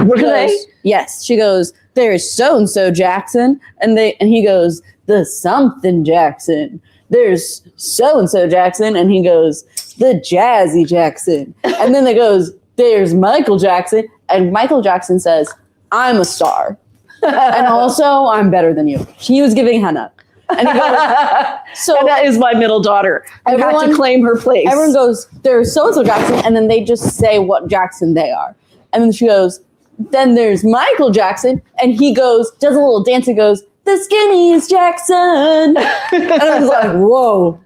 Were they? Yes. She goes, there's so-and-so Jackson. And he goes, the something Jackson. There's so-and-so Jackson. And he goes, the Jazzy Jackson. And then it goes, there's Michael Jackson. And Michael Jackson says, I'm a star. And also, I'm better than you. He was giving Hannah. And he goes, and that is my middle daughter. I had to claim her place. Everyone goes, there's so-and-so Jackson. And then they just say what Jackson they are. And then she goes, then there's Michael Jackson. And he goes, does a little dance and goes, the skinniest Jackson. And I was like, whoa.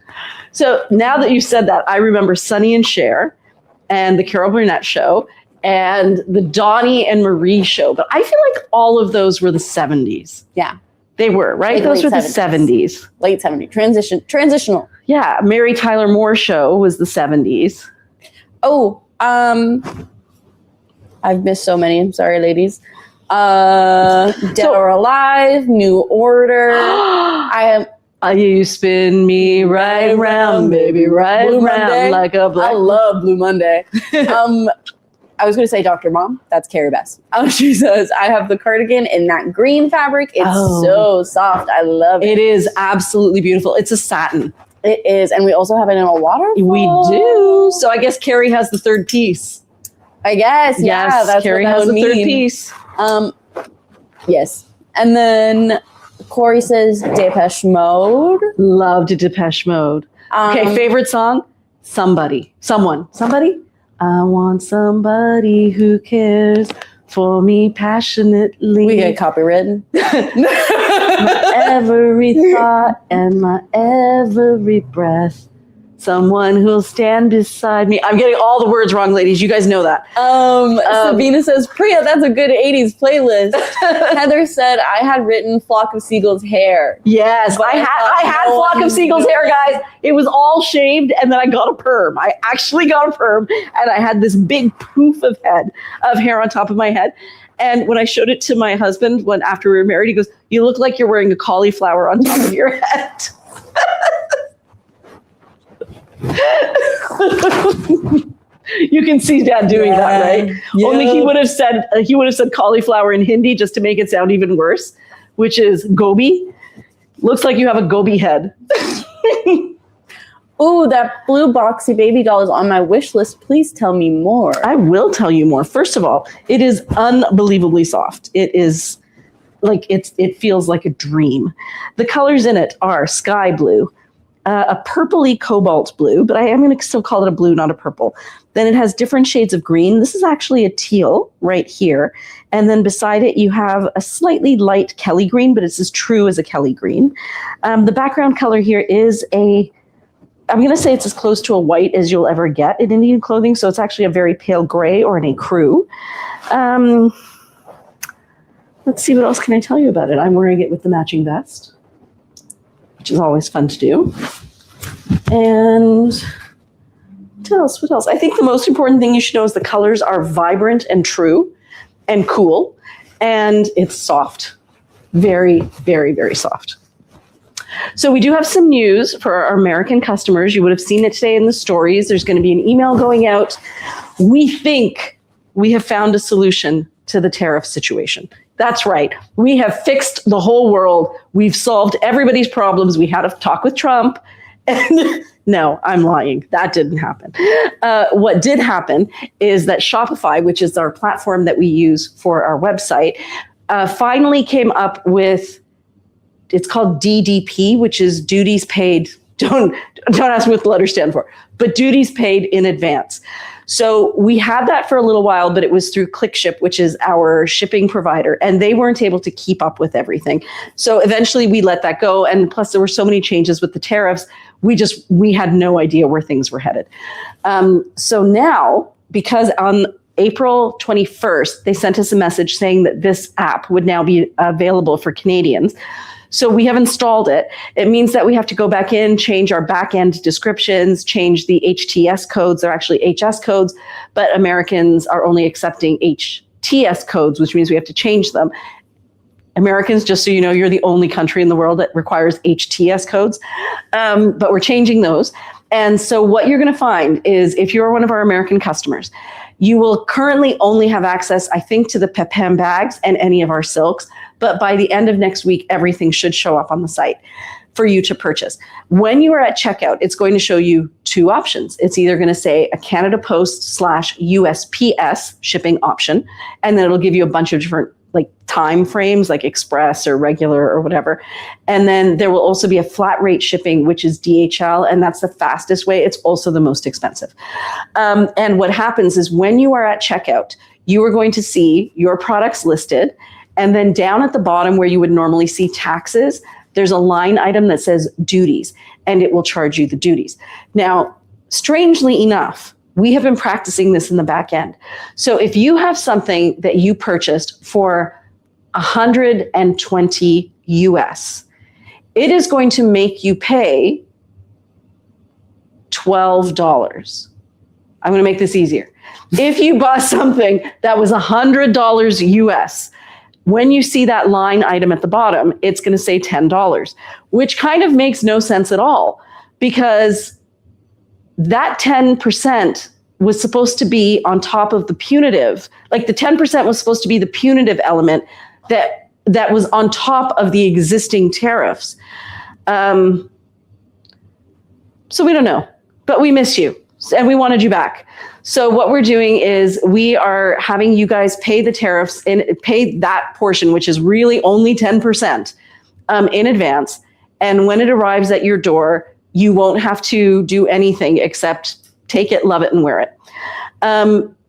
So now that you said that, I remember Sonny and Cher and the Carol Burnett show and the Donnie and Marie show. But I feel like all of those were the 70s. Yeah. They were, right? Like those were the 70s. 70s. Late 70s. Transitional. Yeah. Mary Tyler Moore show was the 70s. Oh, I've missed so many. I'm sorry, ladies. Dead or Alive, New Order. You spin me right round, baby, right Blue round Monday. like a black. I love Blue Monday. I was going to say Dr. Mom. That's Carrie Bess. She says, I have the cardigan in that green fabric. It's so soft. I love it. It is absolutely beautiful. It's a satin. It is. And we also have it in a waterfall. We do. So I guess Carrie has the third piece. I guess. Yeah, Yes, that's Carrie what that has would the third mean. piece. Yes. And then Corey says Depeche Mode. Loved Depeche Mode. Okay, favorite song? Somebody. Somebody? I want somebody who cares for me passionately. We get copywritten. My every thought and my every breath. Someone who'll stand beside me. I'm getting all the words wrong, ladies. You guys know that. Sabina says, Priya, that's a good 80s playlist. Heather said, I had written Flock of Seagulls' hair. Yes, I had Flock of Seagulls' hair, guys. It was all shaved, and then I got a perm. I actually got a perm, and I had this big poof of hair on top of my head. And when I showed it to my husband after we were married, he goes, you look like you're wearing a cauliflower on top of your head. You can see Dad doing that, right? Yeah. Only he would have said cauliflower in Hindi just to make it sound even worse, which is gobi. Looks like you have a gobi head. Ooh, that blue boxy baby doll is on my wish list. Please tell me more. I will tell you more. First of all, it is unbelievably soft. It is like it feels like a dream. The colors in it are sky blue, a purpley cobalt blue, but I am going to still call it a blue, not a purple. Then it has different shades of green. This is actually a teal right here. And then beside it, you have a slightly light Kelly green, but it's as true as a Kelly green. The background color here is I'm going to say it's as close to a white as you'll ever get in Indian clothing. So it's actually a very pale gray or an ecru. Let's see, what else can I tell you about it? I'm wearing it with the matching vest, which is always fun to do. And what else? I think the most important thing you should know is the colors are vibrant and true and cool. And it's soft. Very, very, very soft. So we do have some news for our American customers. You would have seen it today in the stories. There's going to be an email going out. We think we have found a solution to the tariff situation. That's right. We have fixed the whole world. We've solved everybody's problems. We had a talk with Trump. And no, I'm lying. That didn't happen. What did happen is that Shopify, which is our platform that we use for our website, finally came up with, it's called DDP, which is duties paid. Don't ask me what the letters stand for, but duties paid in advance. So we had that for a little while, but it was through ClickShip, which is our shipping provider, and they weren't able to keep up with everything. So eventually we let that go. And plus there were so many changes with the tariffs. We had no idea where things were headed. So now, because on April 21st, they sent us a message saying that this app would now be available for Canadians. So we have installed it. It means that we have to go back in, change our back-end descriptions, change the HTS codes. They're actually HS codes, but Americans are only accepting HTS codes, which means we have to change them. Americans, just so you know, you're the only country in the world that requires HTS codes, but we're changing those. And so what you're going to find is if you're one of our American customers, you will currently only have access, I think, to the Pepin bags and any of our silks. But by the end of next week, everything should show up on the site for you to purchase. When you are at checkout, it's going to show you two options. It's either going to say a Canada Post /USPS shipping option, and then it'll give you a bunch of different time frames, like express or regular or whatever. And then there will also be a flat rate shipping, which is DHL, and that's the fastest way. It's also the most expensive. And what happens is when you are at checkout, you are going to see your products listed, and then down at the bottom where you would normally see taxes, there's a line item that says duties, and it will charge you the duties. Now, strangely enough, we have been practicing this in the back end. So if you have something that you purchased for $120 US, it is going to make you pay $12. I'm going to make this easier. If you bought something that was $100 US, when you see that line item at the bottom, it's going to say $10, which kind of makes no sense at all, because that 10% was supposed to be on top of the punitive, like the 10% was supposed to be the punitive element that was on top of the existing tariffs. So we don't know, but we miss you and we wanted you back. So what we're doing is we are having you guys pay the tariffs and pay that portion, which is really only 10% in advance. And when it arrives at your door, you won't have to do anything except take it, love it, and wear it.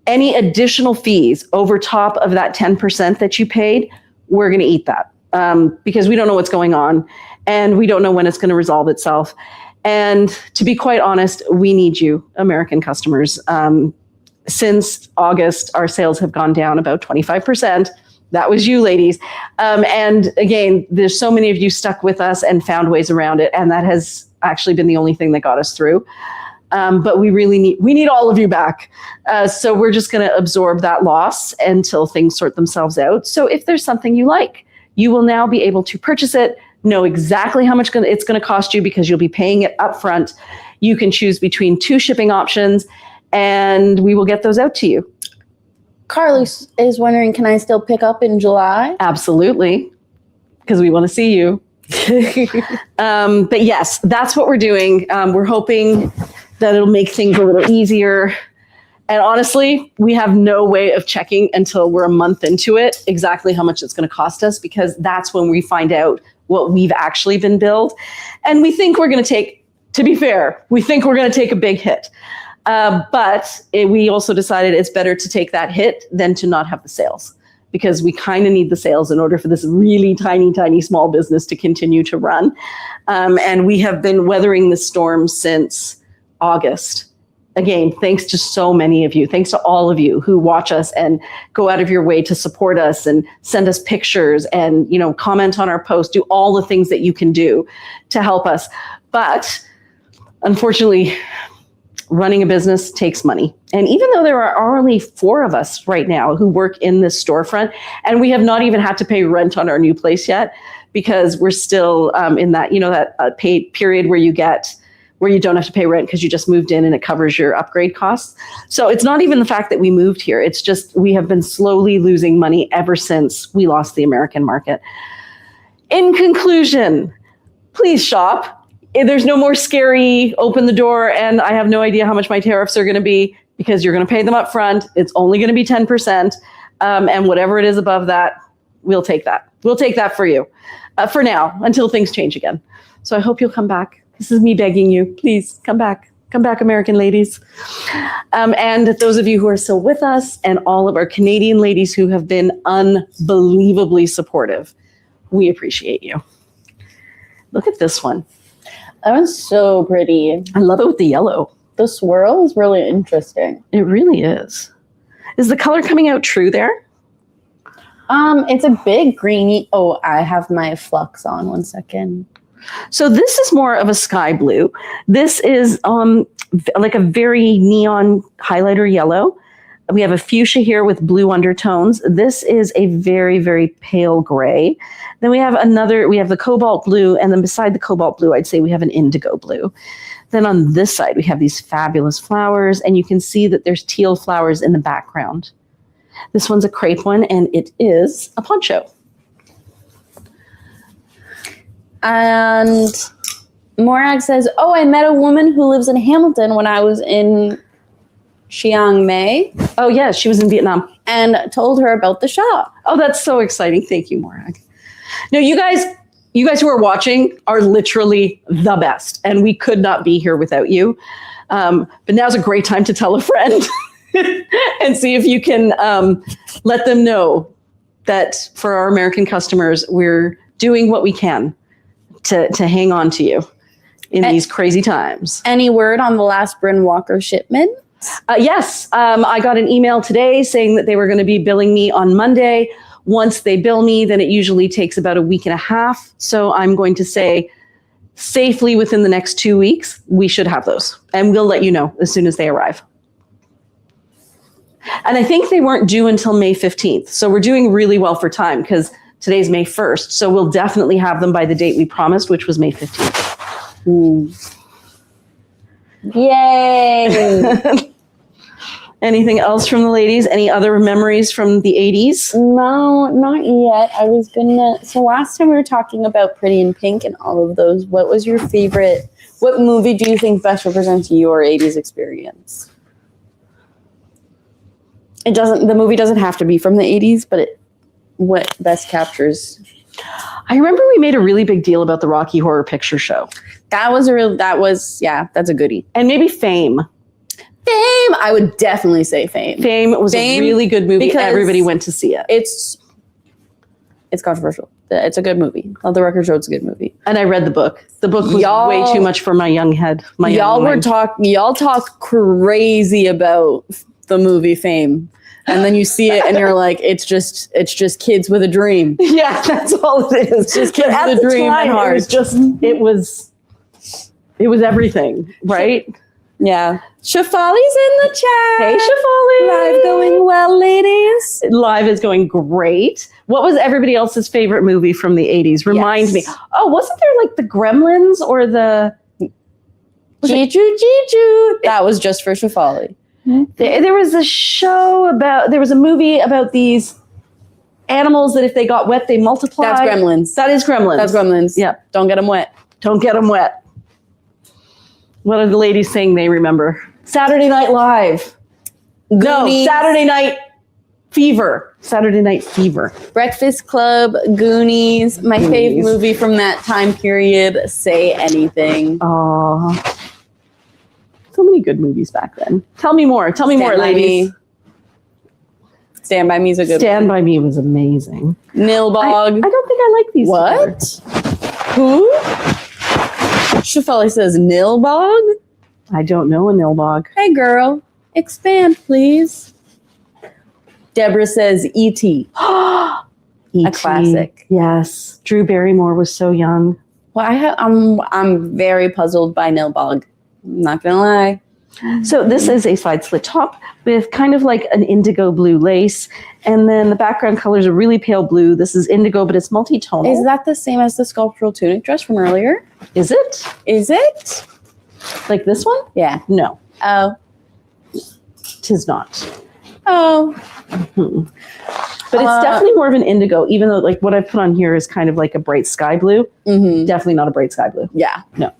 Any additional fees over top of that 10% that you paid, we're going to eat that because we don't know what's going on and we don't know when it's going to resolve itself. And to be quite honest, we need you, American customers. Since August, our sales have gone down about 25%. That was you, ladies. And again, there's so many of you stuck with us and found ways around it. And that has actually been the only thing that got us through. But we need all of you back. So we're just going to absorb that loss until things sort themselves out. So if there's something you like, you will now be able to purchase it, know exactly how much it's going to cost you because you'll be paying it up front. You can choose between 2 shipping options and we will get those out to you. Carly is wondering, can I still pick up in July? Absolutely, because we want to see you. But yes, that's what we're doing. We're hoping that it'll make things a little easier. And honestly, we have no way of checking until we're a month into it exactly how much it's going to cost us, because that's when we find out what we've actually been billed. And we think we're going to take, to be fair, we think we're going to take a big hit. We also decided it's better to take that hit than to not have the sales, because we kind of need the sales in order for this really tiny, tiny small business to continue to run. And we have been weathering the storm since August. Again, thanks to so many of you. Thanks to all of you who watch us and go out of your way to support us and send us pictures and, comment on our post, do all the things that you can do to help us. But unfortunately, running a business takes money. And even though there are only 4 of us right now who work in this storefront, and we have not even had to pay rent on our new place yet, because we're still in that, that paid period where you don't have to pay rent because you just moved in and it covers your upgrade costs. So it's not even the fact that we moved here. It's just we have been slowly losing money ever since we lost the American market. In conclusion, please shop. There's no more scary open the door and I have no idea how much my tariffs are going to be, because you're going to pay them up front. It's only going to be 10%. And whatever it is above that, we'll take that. We'll take that for you for now until things change again. So I hope you'll come back. This is me begging you. Please come back. Come back, American ladies. And those of you who are still with us and all of our Canadian ladies who have been unbelievably supportive, we appreciate you. Look at this one. That one's so pretty. I love it with the yellow. The swirl is really interesting. It really is. Is the color coming out true there? It's a big greeny. Oh, I have my flux on. 1 second. So this is more of a sky blue. This is like a very neon highlighter yellow. We have a fuchsia here with blue undertones. This is a very, very pale gray. Then we have the cobalt blue, and then beside the cobalt blue, I'd say we have an indigo blue. Then on this side, we have these fabulous flowers, and you can see that there's teal flowers in the background. This one's a crepe one, and it is a poncho. And Morag says, oh, I met a woman who lives in Hamilton when I was in Chiang Mai. Oh, yeah, she was in Vietnam. And told her about the shop. Oh, that's so exciting. Thank you, Morag. No, you guys who are watching are literally the best. And we could not be here without you. But now's a great time to tell a friend and see if you can let them know that for our American customers, we're doing what we can to hang on to you in these crazy times. Any word on the last Bryn Walker shipment? Yes. I got an email today saying that they were going to be billing me on Monday. Once they bill me, then it usually takes about a week and a half. So I'm going to say safely within the next 2 weeks, we should have those. And we'll let you know as soon as they arrive. And I think they weren't due until May 15th. So we're doing really well for time because today's May 1st. So we'll definitely have them by the date we promised, which was May 15th. Ooh. Yay! Anything else from the ladies? Any other memories from the 80s? No, not yet. So last time we were talking about Pretty in Pink and all of those. What was your favorite? What movie do you think best represents your 80s experience? The movie doesn't have to be from the 80s, but what best captures? I remember we made a really big deal about the Rocky Horror Picture Show. That's a goodie. And maybe Fame. Fame, I would definitely say Fame. Fame was a really good movie. Everybody went to see it. It's controversial. It's a good movie. On the record show, it's a good movie. And I read the book. The book was way too much for my young head. Y'all talk crazy about the movie Fame. And then you see it and you're like, it's just kids with a dream. Yeah, that's all it is. Just kids with a dream and heart. It was everything, right? Yeah. Shafali's in the chat. Hey, Shafali. Live going well, ladies. Live is going great. What was everybody else's favorite movie from the 80s? Remind me. Oh, wasn't there like the Gremlins or the... Jiju. That was just for Shafali. There was a movie about these animals that if they got wet, they multiply. That's Gremlins. That is Gremlins. That's Gremlins. Yeah. Don't get them wet. Don't get them wet. What are the ladies saying they remember? Saturday Night Live. No, Goonies. Saturday Night Fever. Saturday Night Fever. Breakfast Club, Goonies. My fave movie from that time period, Say Anything. Oh, so many good movies back then. Tell me more. Tell me more, ladies. Stand By Me is a good Stand By Me was amazing. Nilbog. I don't think I like these. What? together. Who? Shafali says Nilbog? I don't know a Nilbog. Hey, girl. Expand, please. Deborah says E.T. E.T. A classic. Yes. Drew Barrymore was so young. Well, I'm very puzzled by Nilbog. I'm not gonna lie. So this is a side slit top with kind of like an indigo blue lace. And then the background colors are really pale blue. This is indigo, but it's multi-tonal. Is that the same as the sculptural tunic dress from earlier? Is it? Is it? Like this one? Yeah. No, Oh. tis not. Oh. But it's definitely more of an indigo, even though like what I put on here is kind of like a bright sky blue. Mm-hmm. Definitely not a bright sky blue. Yeah. No.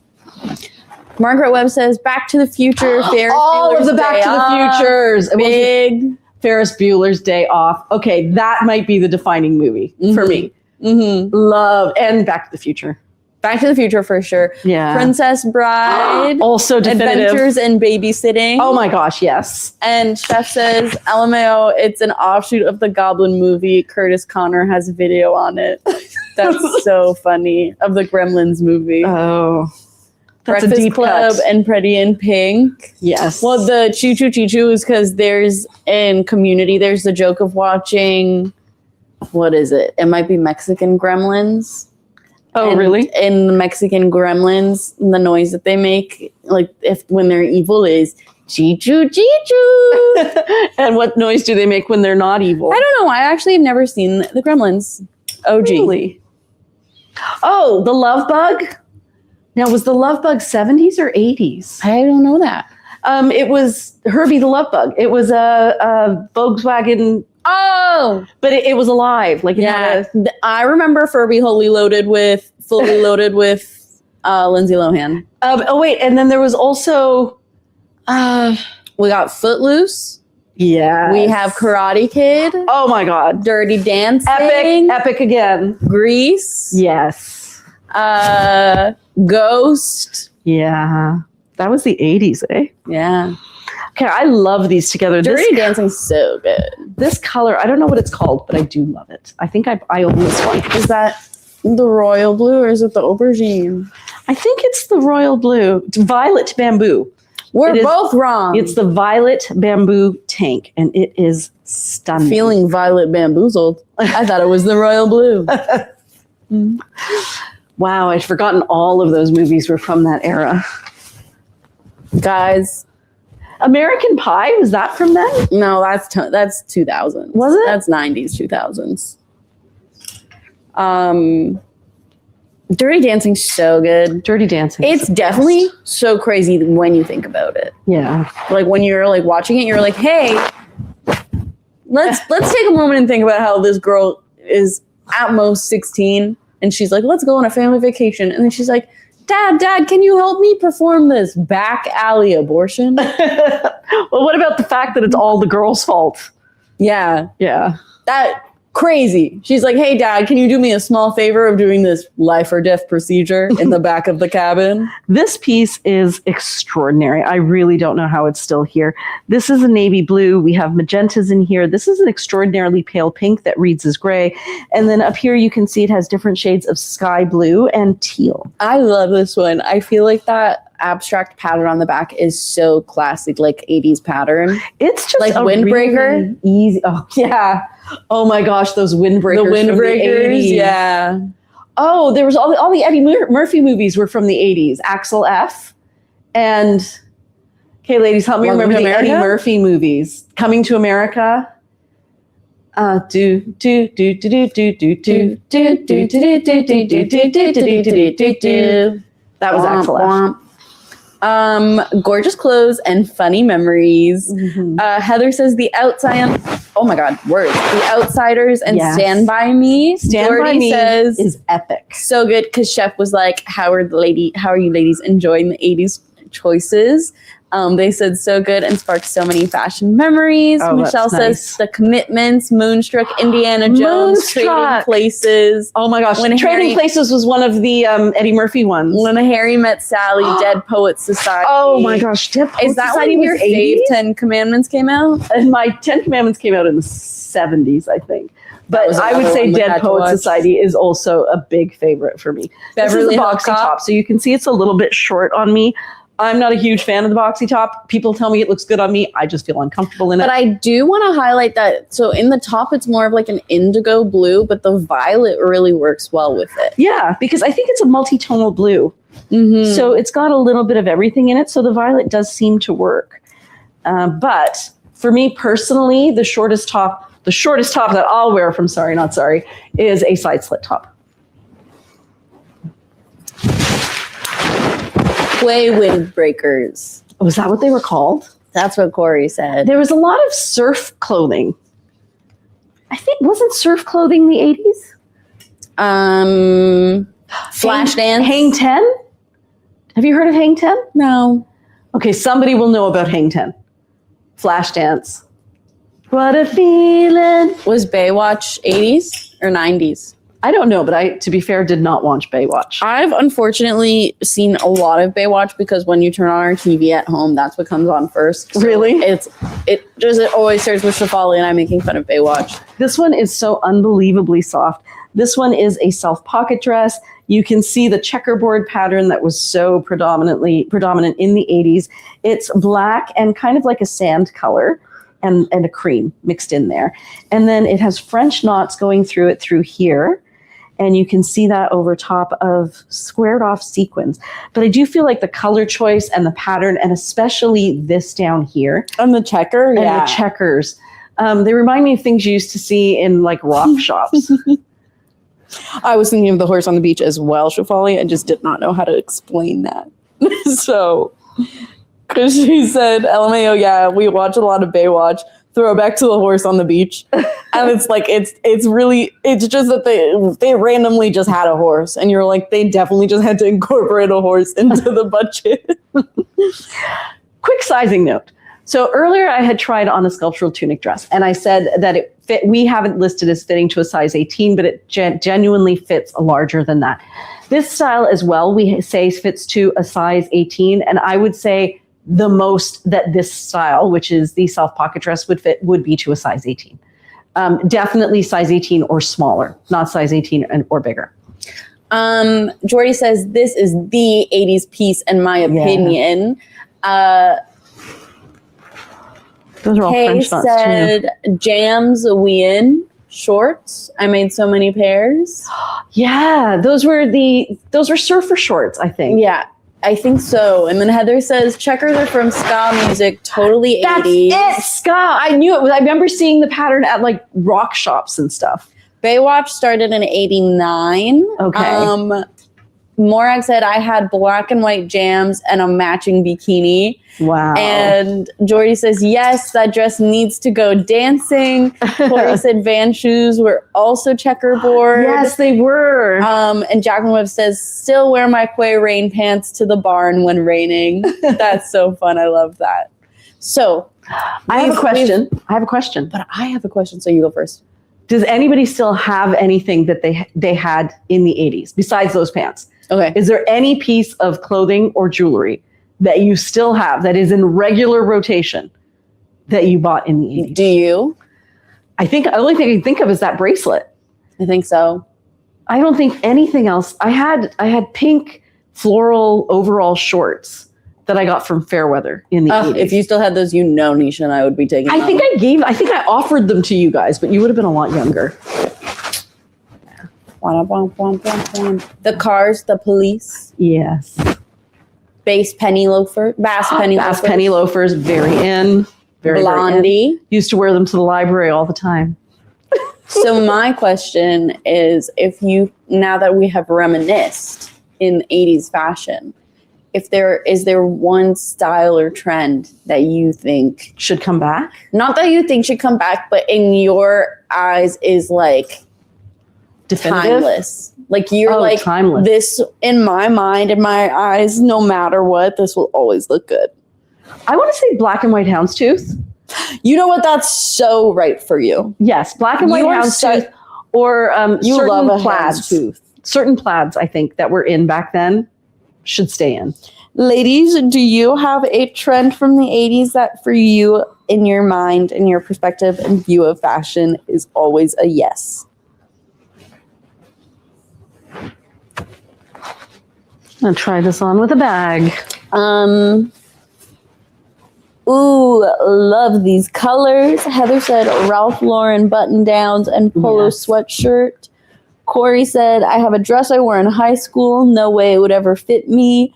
Margaret Webb says Back to the Future. Ferris All of Bueller's the Back Day to the Off, Futures. Big. Ferris Bueller's Day Off. Okay, that might be the defining movie for me. Mm-hmm. Love and Back to the Future. Back to the Future for sure. Yeah. Princess Bride. Also definitive. Adventures in Babysitting. Oh my gosh, yes. And Chef says, LMAO, it's an offshoot of the Goblin movie. Curtis Connor has a video on it. That's so funny. Of the Gremlins movie. Oh. That's Breakfast a deep Club cut. and Pretty in Pink. Yes. Well, the Choo Choo Choo Choo is because there's in Community, there's the joke of watching, what is it? It might be Mexican Gremlins. Oh, And really? in the Mexican Gremlins, the noise that they make, like if when they're evil, is chee choo chee choo. And what noise do they make when they're not evil? I don't know. I actually have never seen the Gremlins. OG. Really? Oh, the Love Bug. Now, was the Love Bug 70s or 80s? I don't know that. It was Herbie the Love Bug. It was a Volkswagen, Oh, but it was alive. Like it had yeah. I remember Furby fully loaded with Lindsay Lohan. oh wait, and then there was also We got Footloose. yeah. We have Karate Kid. Oh my God. Dirty Dancing. Epic again. Grease. Yes. Ghost. Yeah. That was the 80s, eh? Yeah. Okay, I love these together. Dirty Dancing's so good. This color, I don't know what it's called, but I do love it. I think I own this one. Is that the royal blue or is it the aubergine? I think it's the royal blue. It's violet bamboo. We're It is- both wrong. It's the violet bamboo tank, and it is stunning. Feeling violet bamboozled. I thought it was the royal blue. Wow, I'd forgotten all of those movies were from that era. Guys, American Pie, was that from then? no, that's 2000s. Was it? That's 90s, 2000s. Dirty Dancing's so good. Dirty Dancing. It's definitely so crazy when you think about it. Yeah. Like when you're like watching it, you're like, hey, let's take a moment and think about how this girl is at most 16 and she's like, let's go on a family vacation. And then she's like, Dad, can you help me perform this back alley abortion? Well, what about the fact that it's all the girl's fault? Yeah, Yeah. that crazy. She's like, hey, Dad, can you do me a small favor of doing this life or death procedure in the back of the cabin? This piece is extraordinary. I really don't know how it's still here. This is a navy blue. We have magentas in here. This is an extraordinarily pale pink that reads as gray. And then up here you can see it has different shades of sky blue and teal. I love this one. I feel like that abstract pattern on the back is so classic, like 80s pattern. It's just Like a Windbreaker? really easy. Oh, yeah. Oh my gosh, those windbreakers. The from Windbreakers, 80s. yeah. Oh, there was all the Eddie Murphy movies were from the 80s. Axel F. And okay, ladies, help me Welcome remember to the Eddie America? Murphy movies. Coming to America. Do do do do do do do do do do do do do do do do do do. That was Axel F. Gorgeous clothes and funny memories. Heather says the outside. Oh my God, words. The Outsiders and Yes. Stand By Me. Stand Jordy By Me says is epic. so good because Chef was like, how are you ladies enjoying the 80s choices? They said so good and sparked so many fashion memories. Oh, Michelle that's nice. says The Commitments, Moonstruck, Indiana Jones, Trading Moonstruck. Places. Oh my gosh. When Trading Harry- Places was one of the Eddie Murphy ones. When Harry Met Sally, Dead Poets Society. Oh my gosh. Dead Poets Is that Society when your was 80s? fave 10 Commandments came out? And my 10 Commandments came out in the 70s, I think. But was I would another say one we Dead had to Poets watch. Society is also a big favorite for me. This is Beverly a Hills boxy Cop. top, so you can see it's a little bit short on me. I'm not a huge fan of the boxy top. People tell me it looks good on me. I just feel uncomfortable in it. But I do want to highlight that. So in the top, it's more of like an indigo blue, but the violet really works well with it. Yeah, because I think it's a multi-tonal blue. Mm-hmm. So it's got a little bit of everything in it. So the violet does seem to work. But for me personally, the shortest top that I'll wear from Sorry Not Sorry is a side slit top. Play windbreakers. Was that what they were called? That's what Corey said. There was a lot of surf clothing. I think, wasn't surf clothing the 80s? Flash dance. Hang 10? Have you heard of Hang 10? No. Okay, somebody will know about Hang 10. Flash dance. What a feeling. Was Baywatch 80s or 90s? I don't know, but I, to be fair, did not watch Baywatch. I've unfortunately seen a lot of Baywatch because when you turn on our TV at home, that's what comes on first. So Really? It always starts with Shafali and I'm making fun of Baywatch. This one is so unbelievably soft. This one is a self pocket dress. You can see the checkerboard pattern that was so predominant in the 80s. It's black and kind of like a sand color and a cream mixed in there. And then it has French knots going through it through here. And you can see that over top of squared off sequins. But I do feel like the color choice and the pattern, and especially this down here. And the checker? And the checkers. They remind me of things you used to see in like rock shops. I was thinking of the horse on the beach as well, Shafali. I just did not know how to explain that. So, because she said, LMAO, yeah, we watch a lot of Baywatch. Throwback to the horse on the beach. And it's like, it's just that they randomly just had a horse. And you're like, they definitely just had to incorporate a horse into the budget. Quick sizing note. So earlier I had tried on a sculptural tunic dress and I said that it fit, we have it listed as fitting to a size 18, but it genuinely fits larger than that. This style as well, we say fits to a size 18. And I would say the most that this style, which is the self pocket dress, would fit would be to a size 18. Definitely size 18 or smaller, not size 18 or bigger. Jordy says, this is the 80s piece in my opinion. Those are all Kay French knots said, jams win shorts. I made so many pairs. Yeah, those were surfer shorts, I think. Yeah, I think so. And then Heather says, checkers are from ska music, totally 80s. That's it, ska. I knew it was. I remember seeing the pattern at like rock shops and stuff. Baywatch started in 89. Okay. Morag said, I had black and white jams and a matching bikini. Wow. And Jordy says, yes, that dress needs to go dancing. Corey said Van shoes were also checkerboard. Yes, they were. And Jacqueline Webb says, still wear my Quay rain pants to the barn when raining. That's so fun. I love that. So I have a question. But I have a question. So you go first. Does anybody still have anything that they had in the 80s besides those pants? Okay. Is there any piece of clothing or jewelry that you still have that is in regular rotation that you bought in the 80s? Do you? I think the only thing I can think of is that bracelet. I think so. I don't think anything else. I had pink floral overall shorts that I got from Fairweather in the 80s. If you still had those, Nisha and I would be taking them. I think I offered them to you guys, but you would have been a lot younger. The Cars, the Police. Yes. Bass penny loafers. Penny loafers, very in. Blondie. Very in. Used to wear them to the library all the time. So my question is, now that we have reminisced in 80s fashion, if there is one style or trend that you think Should come back? not that you think should come back, but in your eyes is like Definitive? timeless. Like you're like timeless. this in my mind, in my eyes, no matter what, this will always look good. I want to say black and white houndstooth. You know what? That's so right for you. Yes, black and white You are houndstooth, or You certain love a plaids. houndstooth. Certain plaids, I think, that were in back then should stay in. Ladies, do you have a trend from the 80s that for you, in your mind, in your perspective and view of fashion, is always a yes? I'm gonna try this on with a bag. Ooh, love these colors. Heather said Ralph Lauren button downs and polo Yes. sweatshirt. Corey said, I have a dress I wore in high school. No way it would ever fit me.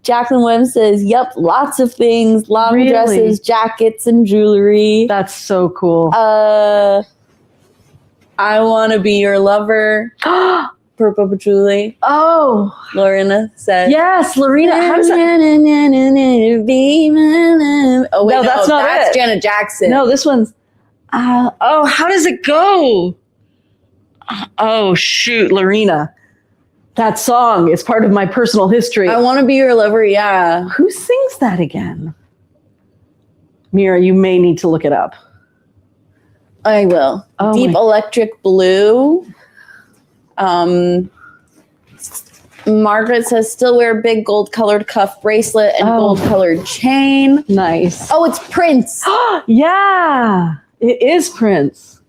Jacqueline Webb says, yep, lots of things. Long Really? dresses, jackets, and jewelry. That's so cool. I want to be your lover. Purple Patchouli. Oh, Lorena said. yes, Lorena. How does that? Oh, wait, No, that's not that's it. Janet Jackson. No, this one's. Oh, how does it go? Oh, shoot, Lorena. That song is part of my personal history. I want to be your lover, yeah. Who sings that again? Mira, you may need to look it up. I will. Oh Deep my- Electric Blue. Margaret says, still wear big gold colored cuff bracelet and Oh. gold colored chain. Nice. Oh, it's Prince. Yeah, it is Prince.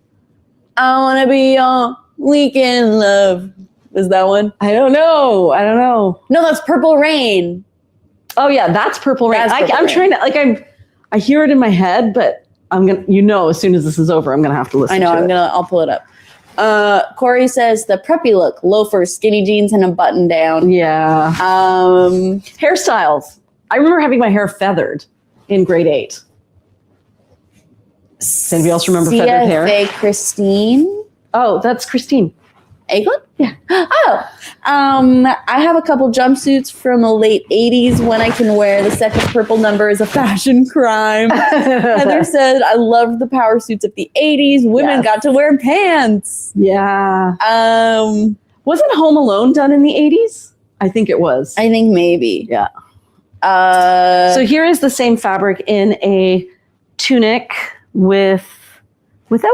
I want to be your weekend love. Is that one? I don't know. No, that's Purple Rain. Oh yeah, that's Purple Rain. That's Purple I'm Rain. trying to I hear it in my head, but I'm gonna. As soon as this is over, I'm gonna have to listen. I know. to it. I'll pull it up. Corey says the preppy look: loafers, skinny jeans, and a button down. Yeah. Hairstyles. I remember having my hair feathered in grade 8. Does anybody else remember feathered hair? CFA Christine. Oh, that's Christine. Eglin? Yeah. Oh. I have a couple jumpsuits from the late 80s. When I can wear the second purple number is a fashion crime. Heather said, I loved the power suits of the 80s. Women Yes. got to wear pants. Yeah. I Wasn't Home Alone done in the 80s? I think it was. think maybe. Yeah. So So here is the same fabric in a tunic without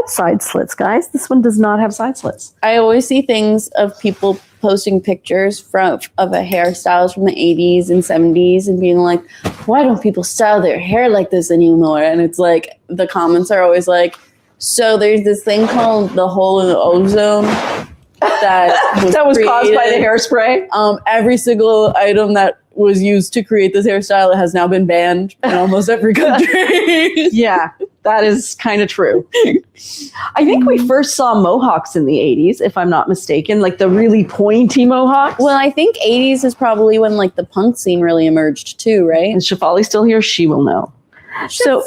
side slits, guys. This one does not have side slits. I always see things of people posting pictures of a hairstyles from the 80s and 70s and being like, why don't people style their hair like this anymore? And it's like, the comments are always like, so there's this thing called the hole in the ozone that was caused by the created. hairspray. Every single item that was used to create this hairstyle has now been banned in almost every country. Yeah, that is kind of true. I think we first saw mohawks in the 80s, if I'm not mistaken, like the really pointy mohawks. Well, I think 80s is probably when like the punk scene really emerged too, right? Is Shefali still here? She will know. So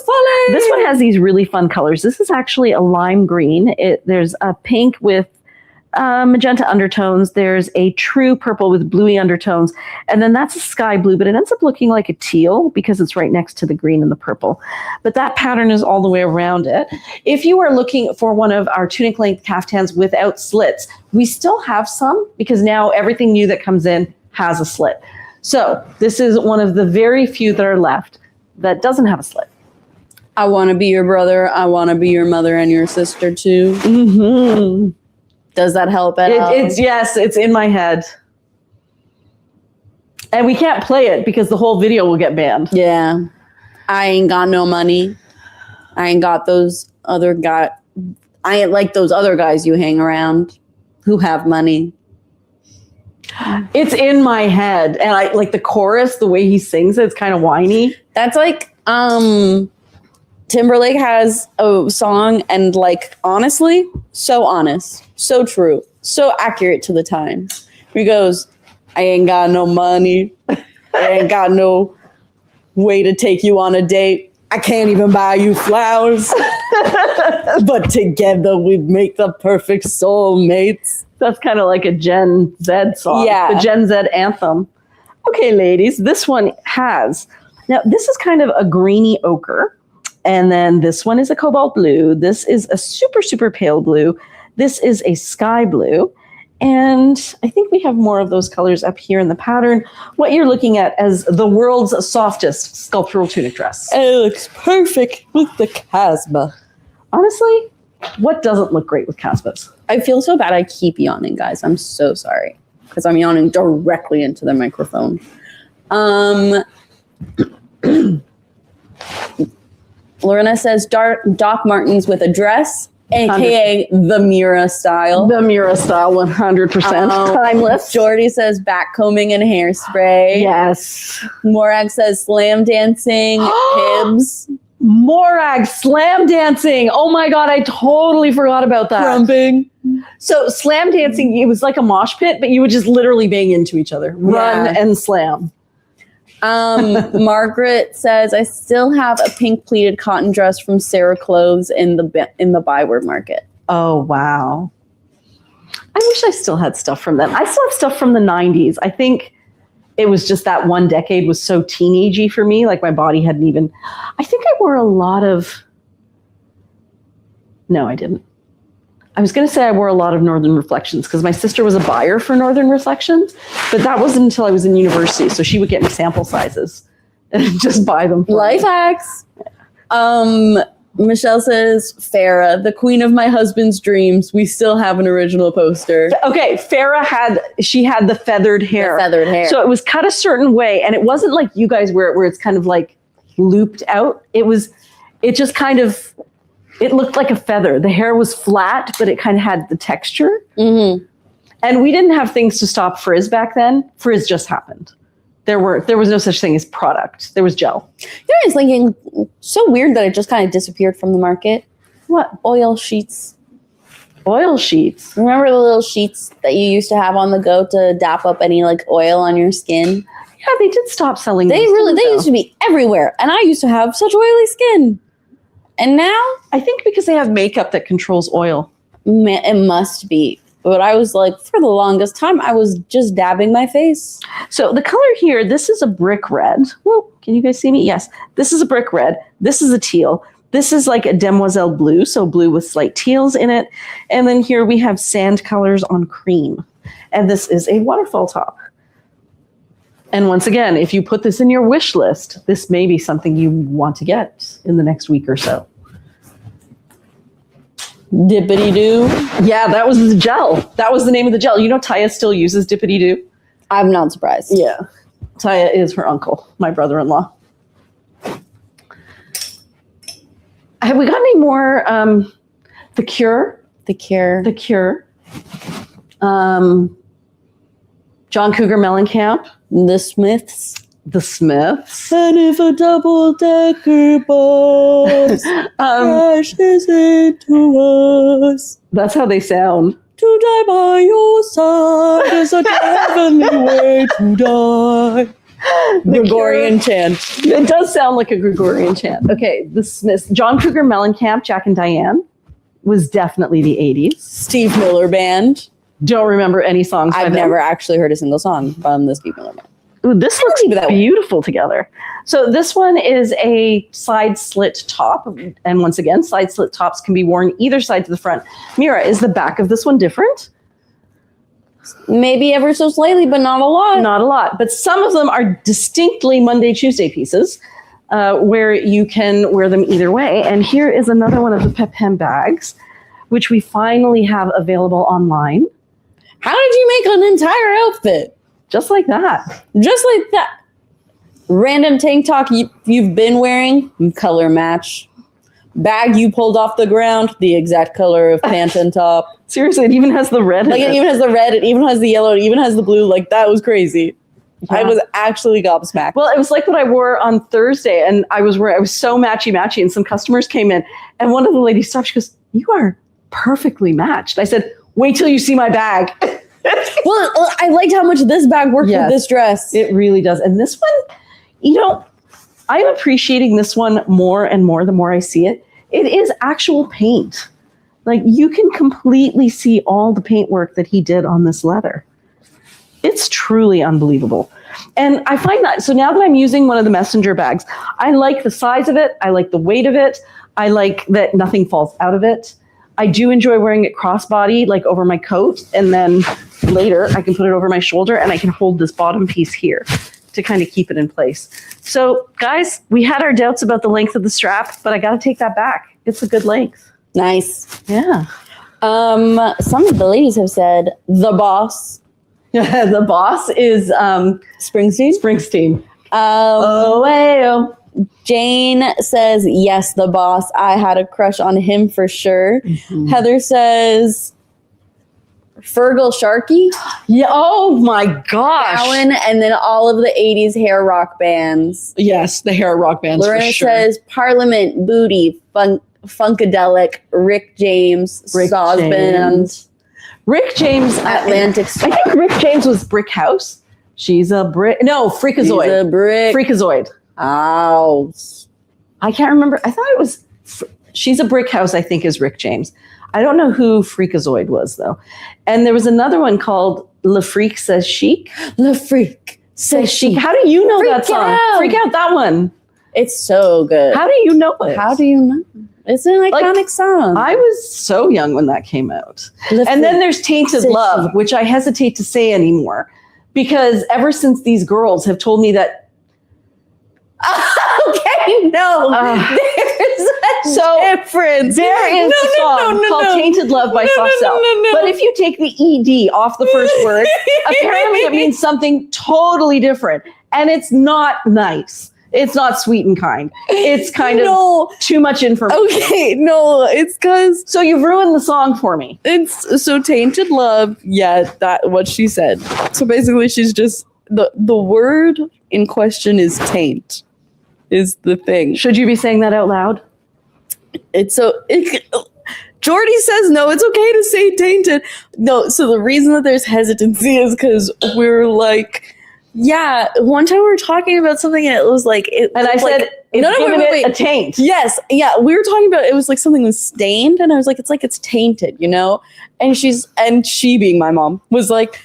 this one has these really fun colors. This is actually a lime green. There's a pink with magenta undertones. There's a true purple with bluey undertones. And then that's a sky blue, but it ends up looking like a teal because it's right next to the green and the purple. But that pattern is all the way around it. If you are looking for one of our tunic length caftans without slits, we still have some because now everything new that comes in has a slit. So this is one of the very few that are left that doesn't have a slit. I want to be your brother. I want to be your mother and your sister too. Mm-hmm. Does that help at all? It's in my head. And we can't play it because the whole video will get banned. Yeah. I ain't got no money. I ain't got those other guys. I ain't like those other guys you hang around who have money. It's in my head. And I like the chorus, the way he sings it, it's kind of whiny. That's like, Timberlake has a song and like, honestly, so honest, so true, so accurate to the time. He goes, I ain't got no money. I ain't got no way to take you on a date. I can't even buy you flowers. But together we'd make the perfect soulmates. That's kind of like a Gen Z song. Yeah. The Gen Z anthem. Okay, ladies, this one has, now this is kind of a greeny ochre. And then this one is a cobalt blue. This is a super, super pale blue. This is a sky blue. And I think we have more of those colors up here in the pattern. What you're looking at as the world's softest sculptural tunic dress. It looks perfect with the Casbah. Honestly, what doesn't look great with Casbahs? I feel so bad I keep yawning, guys. I'm so sorry. Because I'm yawning directly into the microphone. Lorena says Doc Martens with a dress, aka the Mira style. The Mira style, 100% timeless. Jordy says backcombing and hairspray. Yes. Morag says slam dancing, hibs. Morag slam dancing. Oh my God, I totally forgot about that. Crumping. So slam dancing, it was like a mosh pit, but you would just literally bang into each other. Run and slam. Margaret says, I still have a pink pleated cotton dress from Sarah Clothes in the Byward Market. Oh, wow. I wish I still had stuff from then. I still have stuff from the 90s. I think it was just that one decade was so teenagey for me. Like my body hadn't even, I think I wore a lot of, no, I didn't. I was going to say I wore a lot of Northern Reflections because my sister was a buyer for Northern Reflections, but that wasn't until I was in university. So she would get me sample sizes and just buy them. Life hacks. Michelle says, Farah, the queen of my husband's dreams. We still have an original poster. Okay, Farah had the feathered hair. The feathered hair. So it was cut a certain way, and it wasn't like you guys wear it where it's kind of like looped out. It just kind of, it looked like a feather. The hair was flat, but it kind of had the texture. Mm-hmm. And we didn't have things to stop frizz back then. Frizz just happened. There was no such thing as product. There was gel. You know, I was thinking, so weird that it just kind of disappeared from the market. What? Oil sheets. Oil sheets? Remember the little sheets that you used to have on the go to dap up any like oil on your skin? Yeah, they did stop selling. They used to be everywhere. And I used to have such oily skin. And now? I think because they have makeup that controls oil. It must be. But I was like, for the longest time, I was just dabbing my face. So the color here, this is a brick red. Well, can you guys see me? Yes. This is a brick red. This is a teal. This is like a demoiselle blue, so blue with slight teals in it. And then here we have sand colors on cream. And this is a waterfall top. And once again, if you put this in your wish list, this may be something you want to get in the next week or so. Dippity doo. Yeah, that was the gel. That was the name of the gel. You know, Taya still uses Dippity doo. I'm not surprised. Yeah. Taya is her uncle, my brother-in-law. Have we got any more? The Cure. The Cure. The Cure. John Cougar Mellencamp. The Smiths. The Smiths. And if a double-decker bus crashes into us. That's how they sound. To die by your side is a heavenly way to die. Gregorian chant. It does sound like a Gregorian chant. Okay, the Smiths. John Cougar Mellencamp, Jack and Diane was definitely the 80s. Steve Miller Band. Don't remember any songs by I've them. never actually heard a single song from the Steve Miller Band. Ooh, this looks beautiful together. So this one is a side slit top. And once again, side slit tops can be worn either side to the front. Mira, is the back of this one different? Maybe ever so slightly, but not a lot. Not a lot. But some of them are distinctly Monday, Tuesday pieces where you can wear them either way. And here is another one of the Pepin bags, which we finally have available online. How did you make an entire outfit? Just like that. Just like that. Random tank top you've been wearing, color match. Bag you pulled off the ground, the exact color of pant and top. Seriously, it even has the red. Like it even has the red, it even has the yellow, it even has the blue. Like that was crazy. Yeah. I was actually gobsmacked. Well, it was like what I wore on Thursday, and I was so matchy, and some customers came in, and one of the ladies stopped. She goes, "You are perfectly matched." I said, "Wait till you see my bag." Well, I liked how much this bag worked with this dress. It really does. And this one, you know, I'm appreciating this one more and more the more I see it. It is actual paint. Like you can completely see all the paint work that he did on this leather. It's truly unbelievable. And I find that, so now that I'm using one of the messenger bags, I like the size of it. I like the weight of it. I like that nothing falls out of it. I do enjoy wearing it crossbody, like over my coat. And then later I can put it over my shoulder and I can hold this bottom piece here to kind of keep it in place. So guys, we had our doubts about the length of the strap, but I got to take that back. It's a good length. Nice. Yeah. Some of the ladies have said the boss. The boss is Springsteen. Springsteen. Oh. Jane says, yes, the boss. I had a crush on him for sure. Mm-hmm. Heather says, Fergal Sharkey. Yeah. Oh my gosh. Alan, and then all of the 80s hair rock bands. Yes, the hair rock bands. Lorena for sure. says, Parliament, Booty, Funkadelic, Rick James, Sauce Band. Rick James. Atlantic Star. I think Rick James was Brick House. She's a brick. No, Freakazoid. She's a brick. Freakazoid. Ow. I can't remember. I thought it was She's a Brick House, I think, is Rick James. I don't know who Freakazoid was, though. And there was another one called Le Freak Says Chic. Le Freak Says Chic. How do you know Freak that song? out. Freak Out, that one. It's so good. How do you know it? How do you know? It's an iconic song. I was so young when that came out. Le And then Freak there's Tainted Says Love, Chic. which I hesitate to say anymore. Because ever since these girls have told me that okay, no. There's a difference. There is a song called Tainted Love by Soft Cell. But if you take the ED off the first word, apparently it means something totally different. And it's not nice. It's not sweet and kind. It's kind of too much information. Okay, no, it's because So you've ruined the song for me. it's so Tainted Love. Yeah, that what she said. So basically, she's just the word in question is taint. Is the thing. Should you be saying that out loud? It's so Jordy says no, it's okay to say tainted. No, so the reason that there's hesitancy is because we're like, yeah, one time we were talking about something and it was like And I said, it's giving it a taint. Yes, yeah, we were talking about it was like something was stained, and I was like, it's tainted, you know? And she being my mom was like,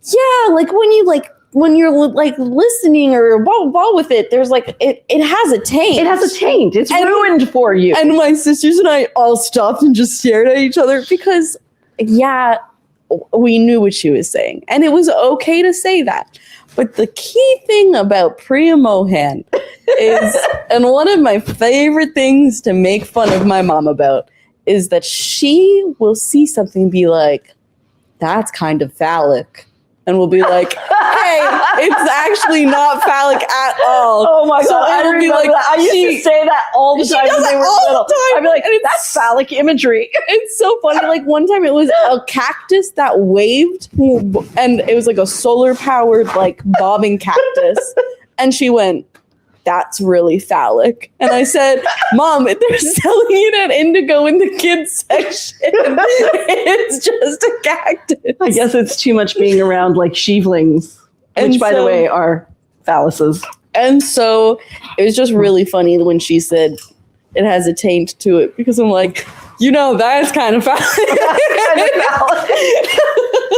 yeah, like when you're like listening or blah with it, there's like it has a taint. It has a taint. It's ruined for you. And my sisters and I all stopped and just stared at each other because, yeah, we knew what she was saying. And it was okay to say that. But the key thing about Priya Mohan is, and one of my favorite things to make fun of my mom about, is that she will see something and be like, that's kind of phallic. And we'll be like, hey, it's actually not phallic at all. Oh my so God, I it'll be remember like, that. I used to say that all the time when they were little. I'd be like, and that's phallic imagery. It's so funny. Like one time it was a cactus that waved and it was like a solar powered like bobbing cactus. And she went, that's really phallic. And I said, Mom, they're selling it at Indigo in the kids section. It's just a cactus. I guess it's too much being around like sheavlings, which by the way are phalluses. And so it was just really funny when she said it has a taint to it, because I'm like, that's kind of phallic.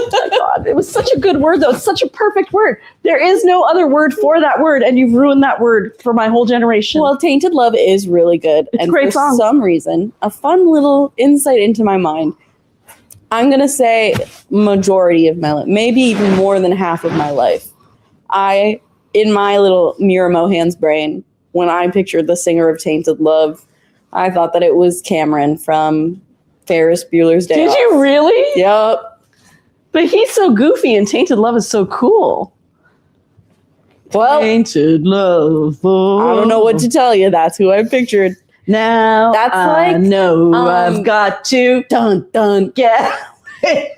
Oh my God, it was such a good word, though. It's such a perfect word. There is no other word for that word, and you've ruined that word for my whole generation. Well, Tainted Love is really good. It's and a great for song. some reason, a fun little insight into my mind, I'm going to say majority of my life, maybe even more than half of my life, in my little Mira Mohan's brain, when I pictured the singer of Tainted Love, I thought that it was Cameron from Ferris Bueller's Day Off. Did you really? Yep. But he's so goofy, and Tainted Love is so cool. Well, Tainted Love. I don't know what to tell you. That's who I pictured. Now That's I like, know I've got to Dun, dun. get.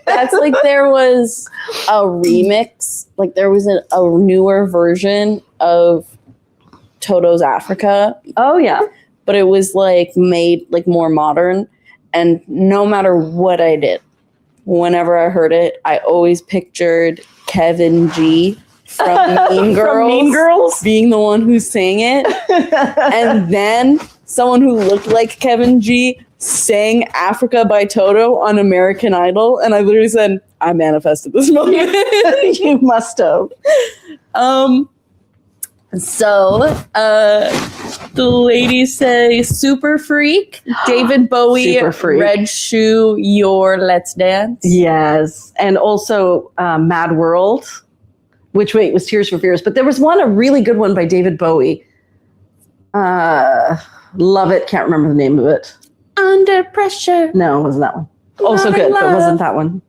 That's like there was a remix. Like there was a newer version of Toto's Africa. Oh, yeah. But it was like made like more modern. And no matter what I did, whenever I heard it, I always pictured Kevin G from Mean Girls, From Mean Girls? being the one who sang it. And then someone who looked like Kevin G sang Africa by Toto on American Idol. And I literally said, I manifested this moment. You must have. So, the ladies say Super Freak, David Bowie, Super Freak. Red Shoe, Your Let's Dance. Yes. And also Mad World, which was Tears for Fears. But there was a really good one by David Bowie. Love it. Can't remember the name of it. Under Pressure. No, it wasn't that one. Also Modern good, but Love. wasn't that one.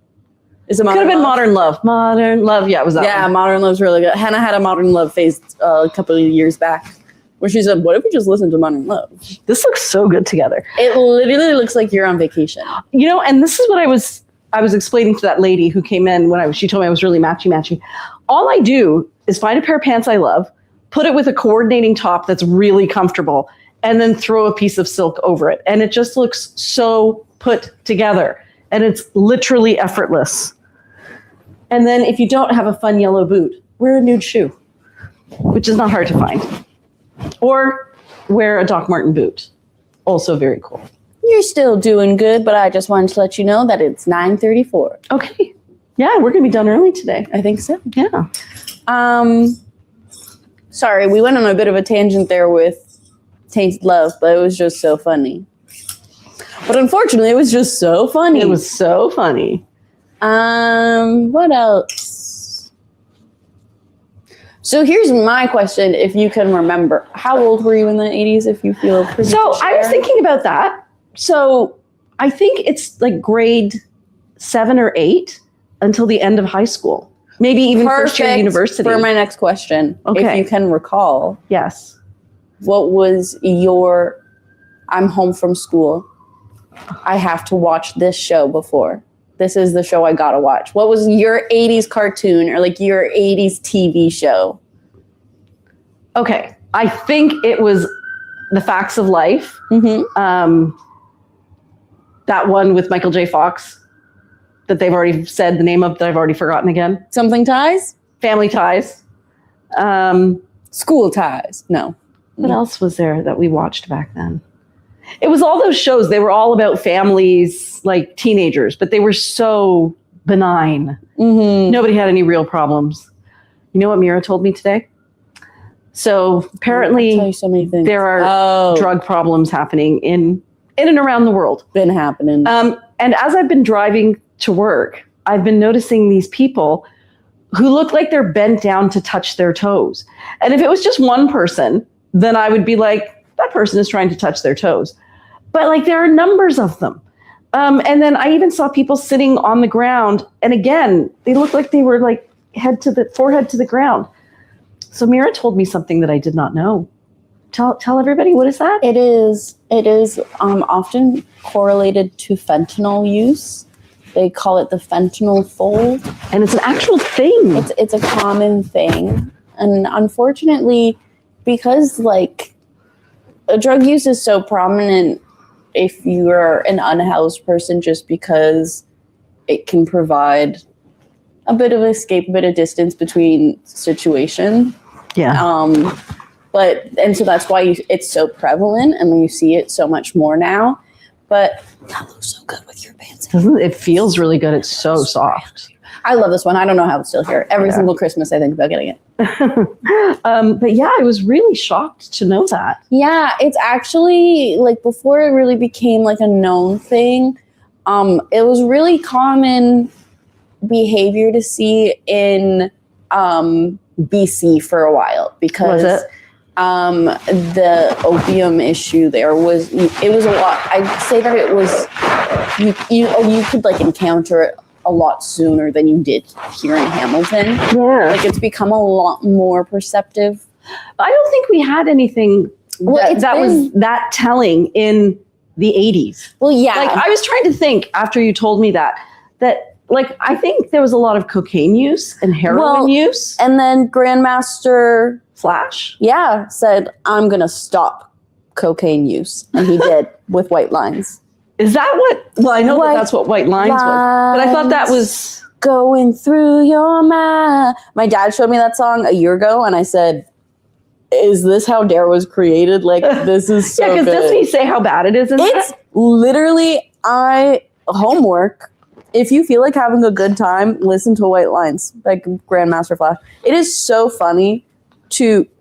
Is it Could Modern have been Love? Modern Love. Modern Love. Yeah, it was that Yeah, one. Modern Love's really good. Hannah had a Modern Love phase a couple of years back where she said, what if we just listen to Modern Love? This looks so good together. It literally looks like you're on vacation. You know, and this is what I was explaining to that lady who came in when she told me I was really matchy. All I do is find a pair of pants I love, put it with a coordinating top that's really comfortable, and then throw a piece of silk over it. And it just looks so put together. And it's literally effortless. And then if you don't have a fun yellow boot, wear a nude shoe, which is not hard to find. Or wear a Doc Marten boot. Also very cool. You're still doing good, but I just wanted to let you know that it's 9:34. Okay. Yeah, we're going to be done early today. I think so. Yeah. Sorry, we went on a bit of a tangent there with Tainted Love, but it was just so funny. But unfortunately, it was just so funny. It was so funny. What else? So here's my question, if you can remember. How old were you in the 80s, if you feel pretty So I was thinking about that. So I think it's like grade 7 or 8 until the end of high school. Maybe even first year university. For my next question, Okay. if you can recall, Yes. what was your, I'm home from school, I have to watch this show before. This is the show I gotta watch. What was your 80s cartoon or like your 80s TV show? Okay. I think it was The Facts of Life. Mm-hmm. That one with Michael J. Fox that they've already said the name of that I've already forgotten again. Something Ties? Family Ties. School Ties. No. What else was there that we watched back then? It was all those shows. They were all about families, like teenagers, but they were so benign. Mm-hmm. Nobody had any real problems. You know what Mira told me today? So I'll tell apparently you so many things. there are drug problems happening in and around the world. Been happening. And as I've been driving to work, I've been noticing these people who look like they're bent down to touch their toes. And if it was just one person, then I would be like, that person is trying to touch their toes. But like there are numbers of them. And then I even saw people sitting on the ground. And again, they looked like they were like forehead to the ground. So Mira told me something that I did not know. Tell everybody, what is that? It is often correlated to fentanyl use. They call it the fentanyl fold. And it's an actual thing. It's a common thing. And unfortunately, because like drug use is so prominent if you're an unhoused person, just because it can provide a bit of escape, a bit of distance between situation. Yeah. So that's why it's so prevalent and you see it so much more now. But that looks so good with your pants. Doesn't it? It feels really good. It's so soft. I love this one. I don't know how it's still here. Every single Christmas I think about getting it. But yeah, I was really shocked to know that. Yeah, it's actually like before it really became like a known thing. It was really common behavior to see in BC for a while because Was it? The opium issue there was a lot. I'd say that it was you could like encounter it a lot sooner than you did here in Hamilton. Yeah. Like it's become a lot more perceptive. I don't think we had anything that was that telling in the 80s. Well, yeah. Like I was trying to think after you told me that like I think there was a lot of cocaine use and heroin use. And then Grandmaster Flash? Yeah, said, I'm going to stop cocaine use. And he did with White Lines. Is that what? Well, I know that's what White Lines was. But I thought that was going through your mind. My dad showed me that song a year ago, and I said, is this how Dare was created? Like, this is so good. Yeah, because doesn't he say how bad it is in It's that? literally, homework, if you feel like having a good time, listen to White Lines by Grandmaster Flash. It is so funny.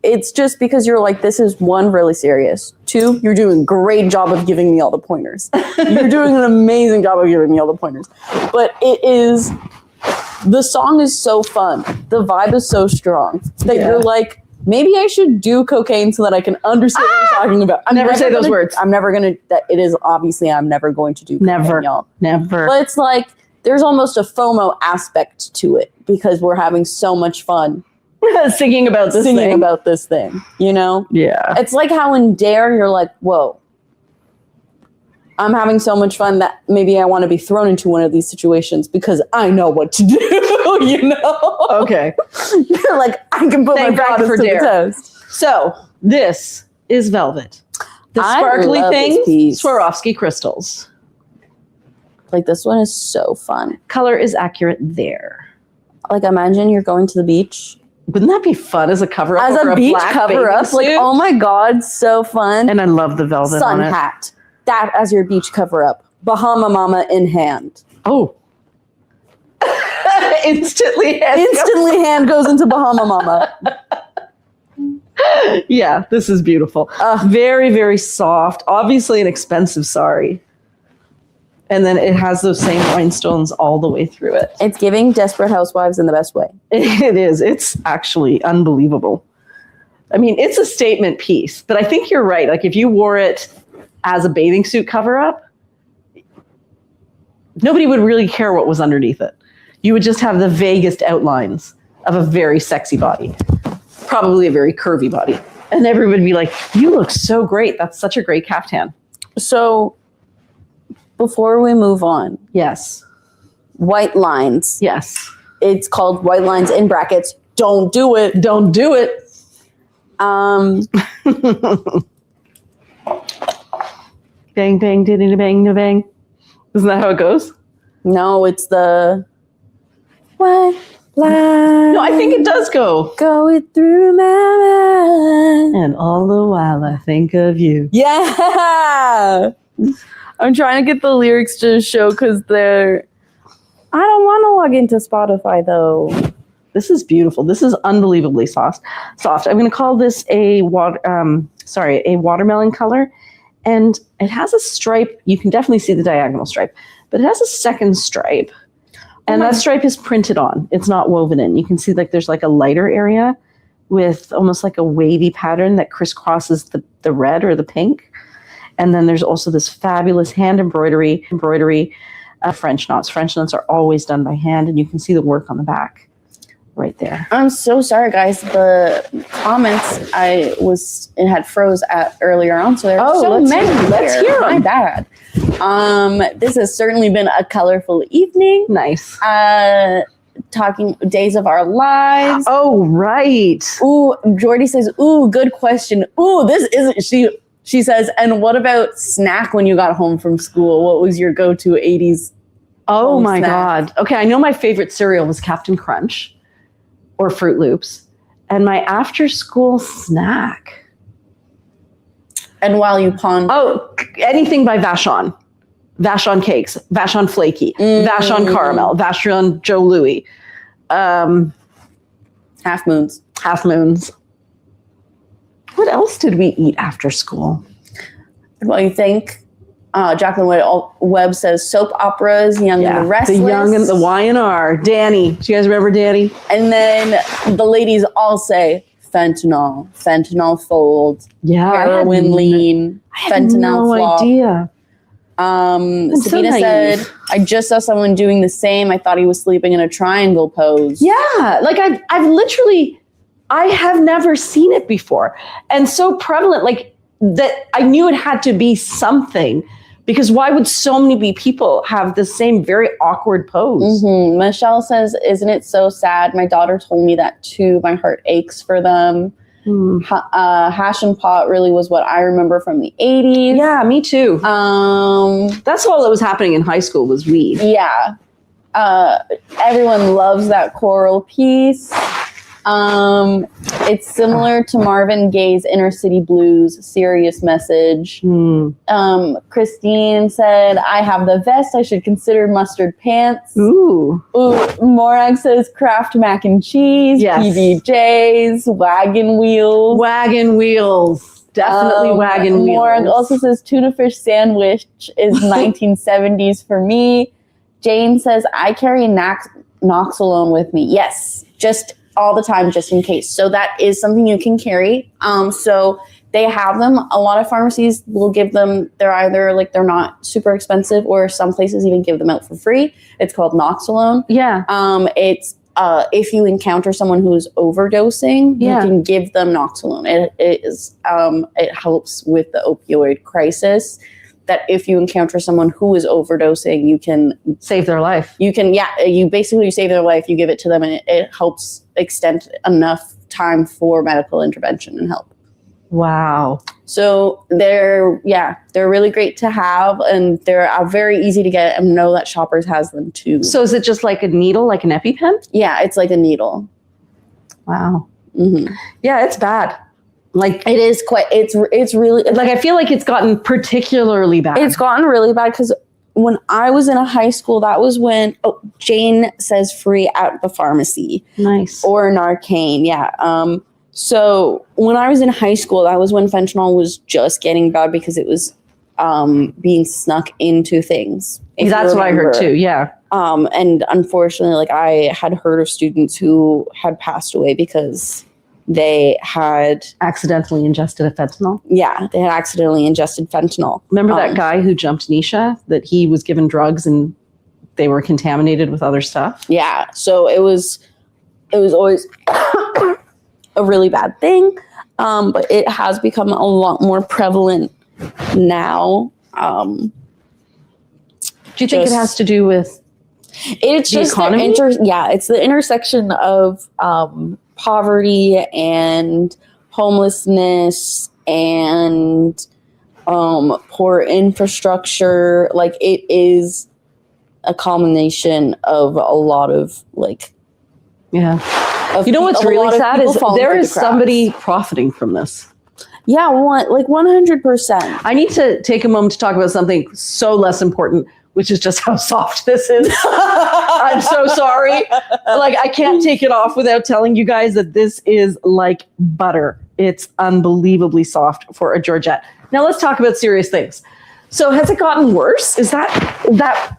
It's just because you're like, this is one, really serious. Two, you're doing a great job of giving me all the pointers. You're doing an amazing job of giving me all the pointers. But the song is so fun. The vibe is so strong that you're like, maybe I should do cocaine so that I can understand what you're talking about. I'm never say those words. I'm never going to, I'm never going to do cocaine, y'all. Never. But it's like, there's almost a FOMO aspect to it because we're having so much fun. Singing about this thing, you know? Yeah. It's like how in Dare, you're like, whoa, I'm having so much fun that maybe I want to be thrown into one of these situations because I know what to do, you know? Okay. You're like, I can put Thank my God body for to Dare. the test. So, this is Velvet. The I sparkly love this thing, piece. Swarovski crystals. Like, this one is so fun. Color is accurate there. Like, imagine you're going to the beach. Wouldn't that be fun as a cover-up? As a beach cover-up. Like, oh my God, so fun. And I love the velvet Sun on it. hat. That as your beach cover-up. Bahama Mama in hand. Oh. Instantly hand goes into Bahama Mama. Yeah, this is beautiful. Very, very soft. Obviously an expensive sari. And then it has those same rhinestones all the way through it. It's giving Desperate Housewives in the best way. It is. It's actually unbelievable. I mean, it's a statement piece, but I think you're right. Like if you wore it as a bathing suit cover-up, nobody would really care what was underneath it. You would just have the vaguest outlines of a very sexy body, probably a very curvy body. And everybody would be like, you look so great. That's such a great caftan. So before we move on. Yes. White Lines. Yes. It's called White Lines in brackets. Don't do it. Don't do it. Bang, bang, diddy, bang, no bang. Isn't that how it goes? No, it's the White Line. No, I think it does go. Going through my mind. And all the while I think of you. Yeah. I'm trying to get the lyrics to show because I don't want to log into Spotify though. This is beautiful. This is unbelievably soft. I'm going to call this a watermelon color. And it has a stripe. You can definitely see the diagonal stripe, but it has a second stripe. And that stripe is printed on. It's not woven in. You can see like there's like a lighter area with almost like a wavy pattern that crisscrosses the red or the pink. And then there's also this fabulous hand embroidery French knots. French knots are always done by hand, and you can see the work on the back right there. I'm so sorry, guys. The comments it had froze at earlier on, so there are so many. Let's hear them. My bad. This has certainly been a colorful evening. Nice. Talking Days of Our Lives. Oh, right. Ooh, Jordy says, ooh, good question. Ooh, this isn't she says, and what about snack when you got home from school? What was your go-to 80s? Oh my snack? God. Okay, I know my favorite cereal was Captain Crunch or Fruit Loops. And my after-school snack. And while you pond. Oh, anything by Vachon. Vachon Cakes, Vachon Flaky, Vachon Caramel, Vachon Joe Louis. Half Moons. Half Moons. What else did we eat after school? Well, you think Jacqueline Webb says soap operas, Young and the Restless. The Young and the Y&R. Danny. Do you guys remember Danny? And then the ladies all say fentanyl fold, heroin lean, fentanyl no idea. Sabina said, I just saw someone doing the same. I thought he was sleeping in a triangle pose. Yeah, like I have never seen it before. And so prevalent, like that I knew it had to be something, because why would so many people have the same very awkward pose? Mm-hmm. Michelle says, isn't it so sad? My daughter told me that too. My heart aches for them. Hash and pot really was what I remember from the 80s. Yeah, me too. That's all that was happening in high school was weed. Yeah. Everyone loves that choral piece. It's similar to Marvin Gaye's Inner City Blues serious message. Christine said, I have the vest. I should consider mustard pants. Ooh. Morag says Kraft mac and cheese. Yes. PBJs. Wagon wheels. Wagon wheels. Definitely wagon wheels. Morag also says tuna fish sandwich is 1970s for me. Jane says, I carry Noxalone with me. Yes, just all the time, just in case. So that is something you can carry. So they have them. A lot of pharmacies will give them. They're either like they're not super expensive, or some places even give them out for free. It's called Noxalone. Yeah. It's if you encounter someone who's overdosing, you can give them Noxalone. It helps with the opioid crisis. That if you encounter someone who is overdosing, you can save their life. You basically save their life. You give it to them, and it helps extend enough time for medical intervention and help. Wow. So they're really great to have, and they're very easy to get. And know that Shoppers has them too. So is it just like a needle, like an EpiPen? Yeah, it's like a needle. Wow. Mm-hmm. Yeah, it's bad. Like it is quite. It's really like I feel like it's gotten particularly bad. It's gotten really bad because when I was in a high school, that was when Jane says free at the pharmacy. Nice. Or Narcan. Yeah. So when I was in high school, that was when fentanyl was just getting bad because it was being snuck into things. That's what I heard too. Yeah. And unfortunately, like I had heard of students who had passed away because they had accidentally ingested a fentanyl. Yeah, they had accidentally ingested fentanyl. Remember that guy who jumped Nisha, that he was given drugs and they were contaminated with other stuff? Yeah, so it was always a really bad thing, but it has become a lot more prevalent now. Do you think it has to do with it's the just economy? It's the intersection of poverty and homelessness and poor infrastructure. Like it is a combination of a lot of like you know what's really sad is there is somebody profiting from this. Yeah, 100%. I need to take a moment to talk about something so less important, which is just how soft this is. I'm so sorry. Like, I can't take it off without telling you guys that this is like butter. It's unbelievably soft for a Georgette. Now let's talk about serious things. So has it gotten worse? Is that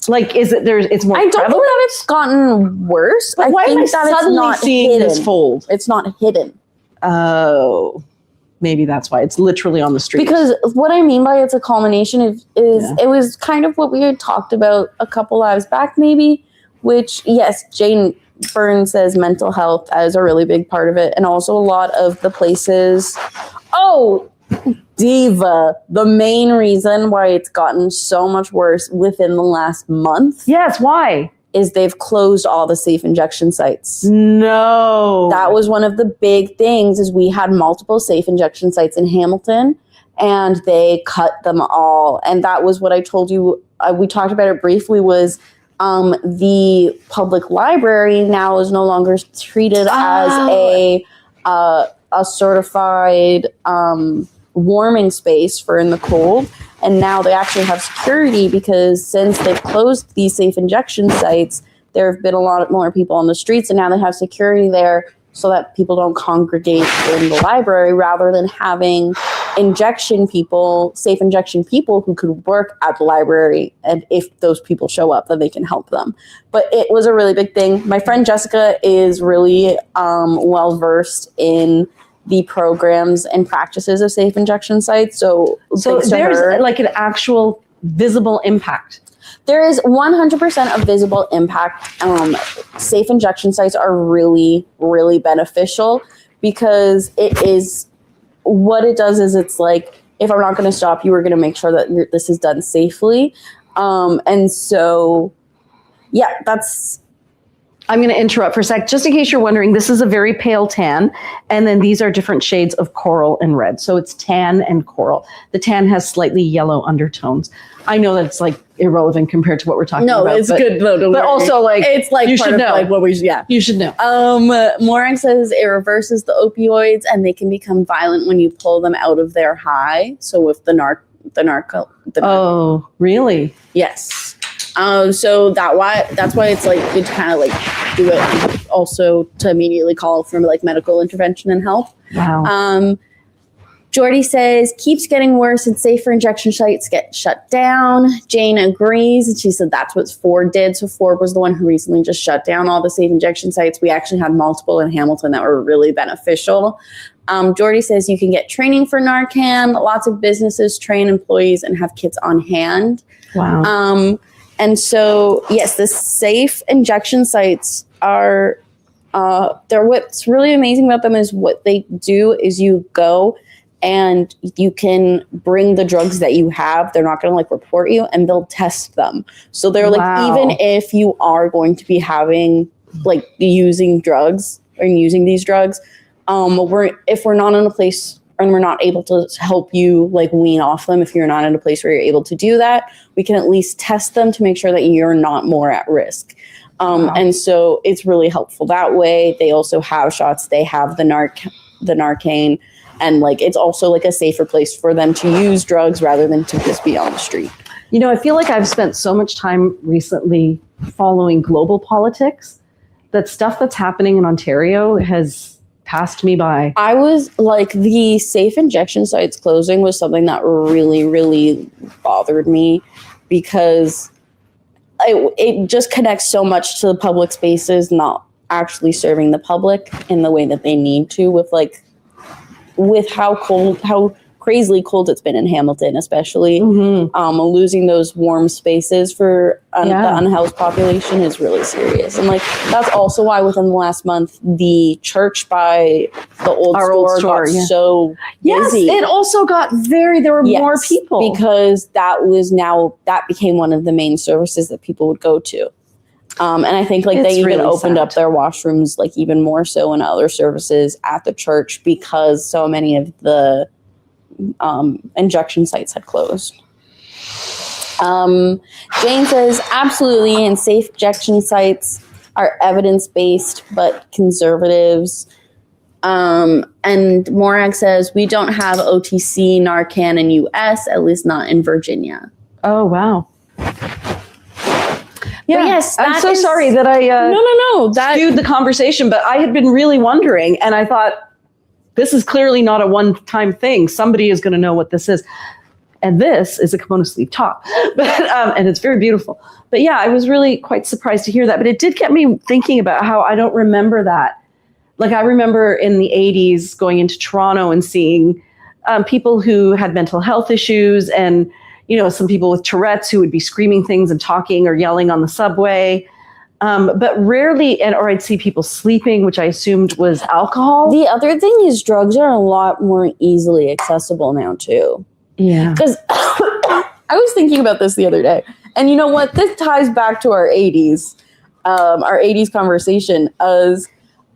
like, is it it's more I don't think that it's gotten worse. But why am I that suddenly seeing this fold? It's not hidden. Oh, maybe that's why. It's literally on the street. Because what I mean by it's a culmination it was kind of what we had talked about a couple lives back maybe, which, yes, Jane Byrne says mental health is a really big part of it. And also a lot of the places. Oh, Diva, the main reason why it's gotten so much worse within the last month. Yes, why? Is they've closed all the safe injection sites. No. That was one of the big things is we had multiple safe injection sites in Hamilton and they cut them all. And that was what I told you. We talked about it briefly was the public library now is no longer treated as a certified warming space for in the cold. And now they actually have security because since they've closed these safe injection sites, there have been a lot more people on the streets, and now they have security there so that people don't congregate in the library rather than having safe injection people who could work at the library. And if those people show up, then they can help them. But it was a really big thing. My friend Jessica is really well-versed in the programs and practices of safe injection sites. So there's like an actual visible impact. There is 100% of visible impact. Safe injection sites are really, really beneficial because it is what it does is it's like, if I'm not going to stop you, we're going to make sure that this is done safely. And so, yeah, I'm going to interrupt for a sec. Just in case you're wondering, this is a very pale tan. And then these are different shades of coral and red. So it's tan and coral. The tan has slightly yellow undertones. I know that it's like irrelevant compared to what we're talking No, about. it's good though. Don't But worry. also, like, it's like you part should of know. like what we You should know. Morag says it reverses the opioids and they can become violent when you pull them out of their high. So with the narco. Oh, really? Yes. So that's why it's like good to kind of like do it also to immediately call for like medical intervention and help. Wow. Jordy says, keeps getting worse and safer injection sites get shut down. Jane agrees. And she said that's what Ford did. So Ford was the one who recently just shut down all the safe injection sites. We actually had multiple in Hamilton that were really beneficial. Jordy says you can get training for Narcan. Lots of businesses train employees and have kits on hand. Wow. And so, yes, the safe injection sites are, what's really amazing about them is what they do is you go and you can bring the drugs that you have. They're not going to like report you and they'll test them. So they're like, even if you are going to be having like using drugs or using these drugs, if we're not in a place and we're not able to help you like wean off them, if you're not in a place where you're able to do that, we can at least test them to make sure that you're not more at risk. And so it's really helpful that way. They also have shots. They have the Narcan. And like it's also like a safer place for them to use drugs rather than to just be on the street. You know, I feel like I've spent so much time recently following global politics that stuff that's happening in Ontario has passed me by. I was like, the safe injection sites closing was something that really, really bothered me because it just connects so much to the public spaces, not actually serving the public in the way that they need to with how crazily cold it's been in Hamilton, especially. Losing those warm spaces for the unhoused population is really serious. And like that's also why within the last month, the church by the old store got so busy. Yes, it also got there were more people. Because that became one of the main services that people would go to. And I think like they even opened up their washrooms like even more so in other services at the church because so many of the injection sites had closed. Jane says absolutely, and safe injection sites are evidence-based but conservatives. And Morag says we don't have OTC Narcan in US, at least not in Virginia. Oh wow. Yeah, yes, I'm so sorry that I skewed the conversation, but I had been really wondering, and I thought, this is clearly not a one-time thing. Somebody is going to know what this is. And this is a kimono sleeve top, and it's very beautiful. But yeah, I was really quite surprised to hear that. But it did get me thinking about how I don't remember that. Like I remember in the 80s going into Toronto and seeing people who had mental health issues and some people with Tourette's who would be screaming things and talking or yelling on the subway. But rarely, or I'd see people sleeping, which I assumed was alcohol. The other thing is drugs are a lot more easily accessible now too. Yeah. Because I was thinking about this the other day. And you know what? This ties back to our 80s conversation. As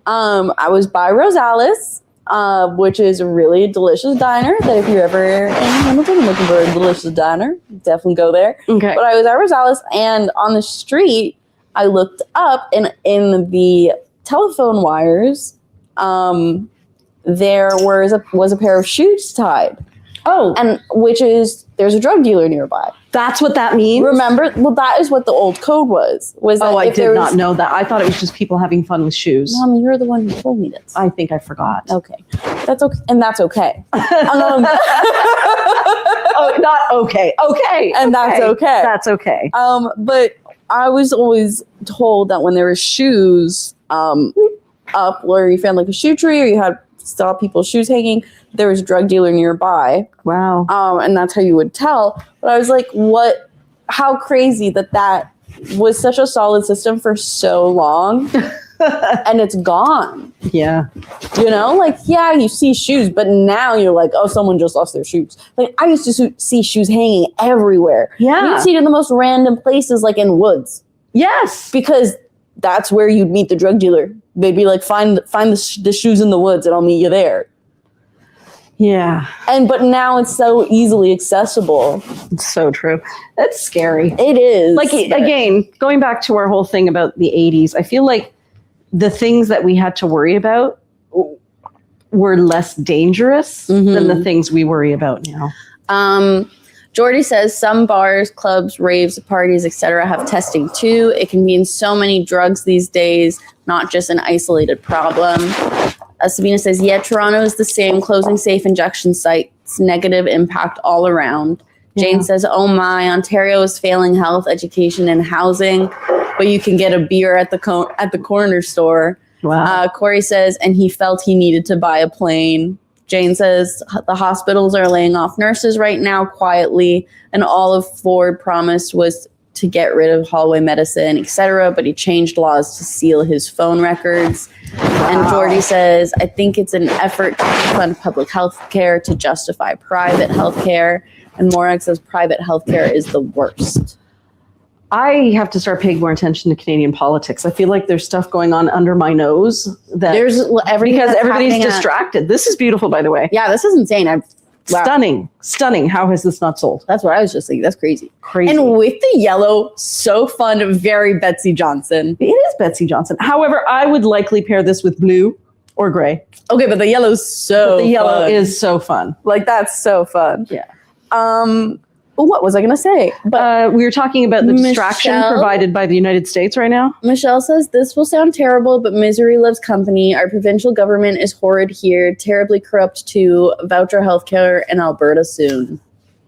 I was by Rosales, which is a really delicious diner that if you're ever in Hamilton looking for a delicious diner, definitely go there. Okay. But I was at Rosales, and on the street, I looked up, and in the telephone wires, there was a pair of shoes tied. Oh. And there's a drug dealer nearby. That's what that means? Remember? Well, that is what the old code was. I did not know that. I thought it was just people having fun with shoes. Mom, you're the one who told me this. I think I forgot. Okay. That's okay. And that's okay. Not okay. Okay. And that's okay. That's okay. But I was always told that when there were shoes up where you found like a shoe tree or you saw people's shoes hanging, there was a drug dealer nearby. Wow. And that's how you would tell. But I was like, how crazy that was such a solid system for so long and it's gone. Yeah. You see shoes, but now you're like, oh, someone just lost their shoes. Like I used to see shoes hanging everywhere. Yeah. You'd see it in the most random places, like in woods. Yes. Because that's where you'd meet the drug dealer. They'd be like, find the shoes in the woods and I'll meet you there. Yeah. But now it's so easily accessible. It's so true. That's scary. It is. Like, again, going back to our whole thing about the 80s, I feel like the things that we had to worry about were less dangerous than the things we worry about now. Jordy says some bars, clubs, raves, parties, etc. have testing too. It can be in so many drugs these days, not just an isolated problem. Sabina says, yeah, Toronto is the same, closing safe injection sites, negative impact all around. Jane says, oh my, Ontario is failing health, education, and housing, but you can get a beer at the corner store. Wow. Corey says, and he felt he needed to buy a plane. Jane says, the hospitals are laying off nurses right now quietly, and all of Ford promised was to get rid of hallway medicine, etc., but he changed laws to seal his phone records. And Jordy says, I think it's an effort to fund public health care to justify private health care. And Morag says private health care is the worst. I have to start paying more attention to Canadian politics. I feel like there's stuff going on under my nose that because everybody's distracted. This is beautiful, by the way. Yeah, this is insane. Wow. Stunning. How has this not sold? That's what I was just thinking. That's crazy. Crazy. And with the yellow, so fun, very Betsy Johnson. It is Betsy Johnson. However, I would likely pair this with blue or gray. Okay, but the yellow's so but the yellow fun. is so fun. Like, that's so fun. Yeah. What was I going to say? But we were talking about the distraction provided by the United States right now. Michelle says, this will sound terrible, but misery loves company. Our provincial government is horrid here, terribly corrupt too. Voucher healthcare in Alberta soon.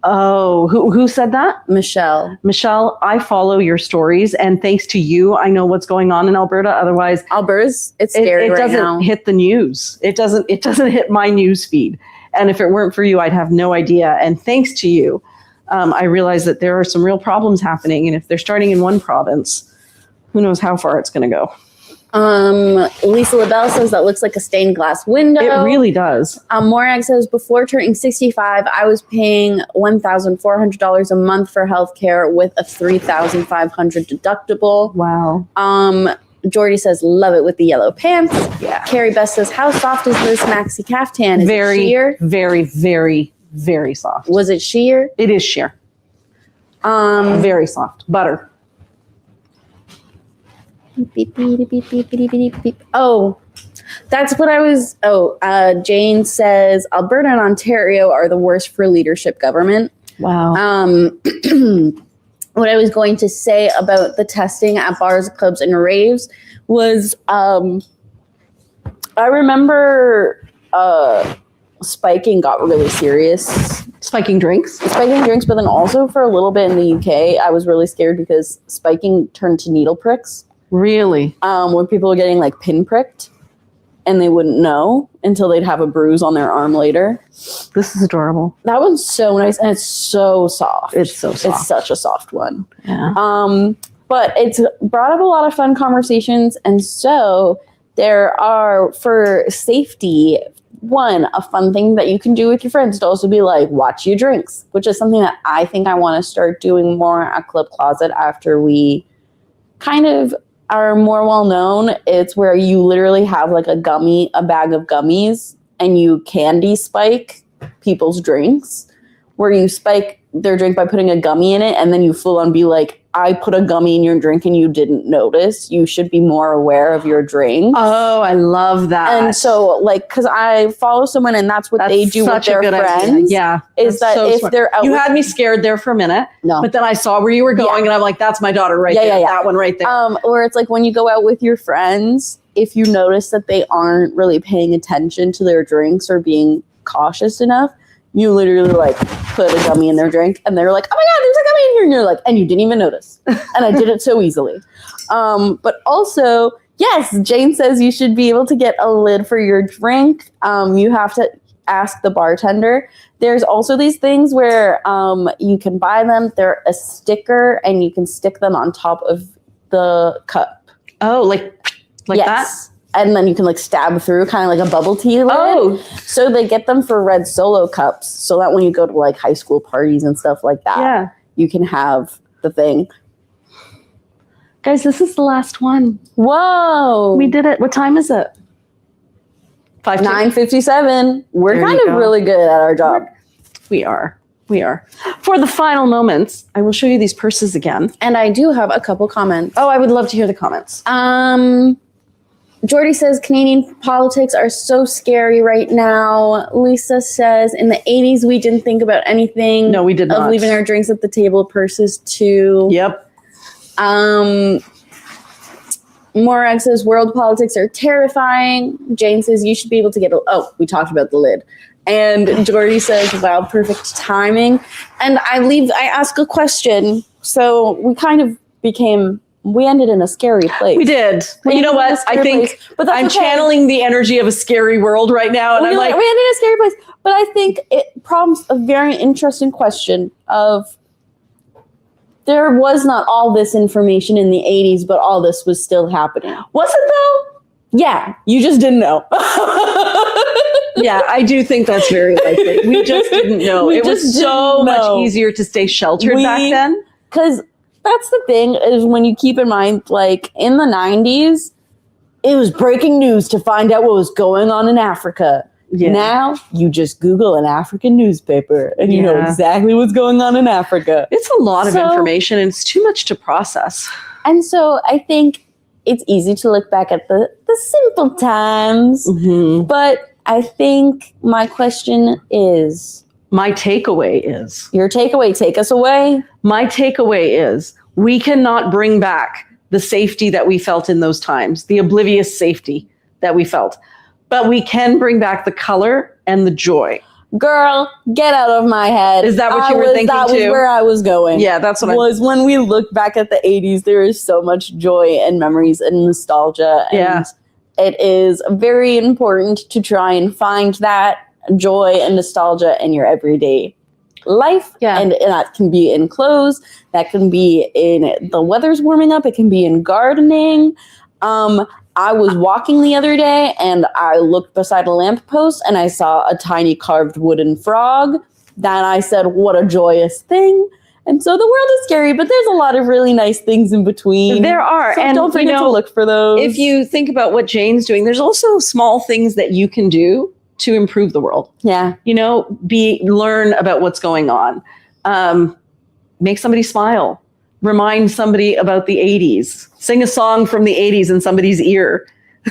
Oh, who said that? Michelle. Michelle, I follow your stories, and thanks to you, I know what's going on in Alberta. Otherwise, Alberta's it's scary it right doesn't now. hit the news. It doesn't hit my news feed. And if it weren't for you, I'd have no idea. And thanks to you, I realize that there are some real problems happening. And if they're starting in one province, who knows how far it's going to go. Lisa LaBelle says that looks like a stained glass window. It really does. Morag says, before turning 65, I was paying $1,400 a month for healthcare with a $3,500 deductible. Wow. Jordy says, love it with the yellow pants. Yeah. Carrie Best says, how soft is this maxi caftan? Is it sheer? Very, very, very soft. Was it sheer? It is sheer. Very soft. Butter. Beep, beep, beep, beep, beep, beep, beep. Oh, that's what I was. Jane says Alberta and Ontario are the worst for leadership government. Wow. What I was going to say about the testing at bars, clubs, and raves was I remember spiking got really serious. Spiking drinks? Spiking drinks, but then also for a little bit in the UK, I was really scared because spiking turned to needle pricks. Really? When people were getting like pin pricked and they wouldn't know until they'd have a bruise on their arm later. This is adorable. That one's so nice and it's so soft. It's so soft. It's such a soft one. Yeah. But it's brought up a lot of fun conversations. And so there are, for safety, a fun thing that you can do with your friends to also be like, watch your drinks, which is something that I think I want to start doing more at Club Closet after we kind of are more well known. It's where you literally have like a bag of gummies, and you candy spike people's drinks, where you spike their drink by putting a gummy in it, and then you full on be like, I put a gummy in your drink and you didn't notice. You should be more aware of your drink. Oh, I love that. And so, like, because I follow someone and that's what they do with their friends. Idea. Yeah. Is that so if smart. They're out. You had me scared there for a minute. No. But then I saw where you were going and I'm like, that's my daughter right there. Yeah. That one right there. Or it's like when you go out with your friends, if you notice that they aren't really paying attention to their drinks or being cautious enough, you literally like put a gummy in their drink and they're like, oh my God, there's a gummy in here. And you're like, and you didn't even notice. And I did it so easily. But also, yes, Jane says you should be able to get a lid for your drink. You have to ask the bartender. There's also these things where you can buy them. They're a sticker and you can stick them on top of the cup. Oh, like yes. That? And then you can like stab through, kind of like a bubble tea lid. Oh. So they get them for red Solo cups so that when you go to like high school parties and stuff like that, you can have the thing. Guys, this is the last one. Whoa. We did it. What time is it? 9:57. We're There kind you of go. really good at our job. We are. For the final moments, I will show you these purses again. And I do have a couple comments. Oh, I would love to hear the comments. Jordy says Canadian politics are so scary right now. Lisa says in the 80s we didn't think about anything. No, we did not. Of leaving our drinks at the table, purses too. Yep. Morag says world politics are terrifying. Jane says you should be able to get we talked about the lid. And Jordy says, wow, perfect timing. And I ask a question. So we kind of we ended in a scary place. We did. We You know ended in a what? I scary think place, but that's I'm okay. channeling the energy of a scary world right now. And we I'm like, ended in a scary place. But I think it prompts a very interesting question of there was not all this information in the 80s, but all this was still happening. was it though? Yeah, you just didn't know. Yeah, I do think that's very likely. We just didn't know. We It was just so didn't much know. easier to stay sheltered back then. Because that's the thing is when you keep in mind, like in the 90s, it was breaking news to find out what was going on in Africa. Yeah. Now you just Google an African newspaper and you know Yeah. exactly what's going on in Africa. It's a lot of So- information and it's too much to process. And so I think it's easy to look back at the simple times. Mm-hmm. But I think my question is, My takeaway is, your takeaway, take us away. my takeaway is we cannot bring back the safety that we felt in those times, the oblivious safety that we felt. But we can bring back the color and the joy. Girl, get out of my head. Is that what you were thinking That was too? where I was going. Yeah, that's what was when we look back at the 80s, there is so much joy and memories and nostalgia. And Yeah. it is very important to try and find that joy and nostalgia in your everyday life. Yeah. And that can be in clothes, that can be in the weather's warming up, it can be in gardening. I was walking the other day and I looked beside a lamppost and I saw a tiny carved wooden frog. Then I said, what a joyous thing. And so the world is scary, but there's a lot of really nice things in between. There are. So And don't forget to look for those. if you think about what Jane's doing, there's also small things that you can do to improve the world. Yeah. You know, learn about what's going on. Make somebody smile. Remind somebody about the 80s. Sing a song from the 80s in somebody's ear.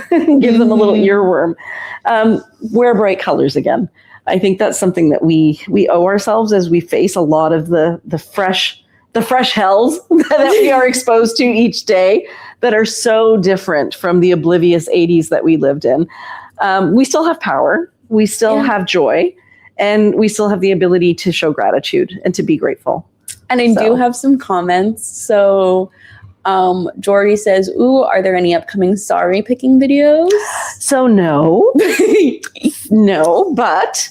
Give them a little earworm. Wear bright colors again. I think that's something that we owe ourselves as we face a lot of the fresh hells that we are exposed to each day that are so different from the oblivious 80s that we lived in. We still have power. We still have joy. And we still have the ability to show gratitude and to be grateful. And I do have some comments. So Jordy says, ooh, are there any upcoming sorry picking videos? So no, no, but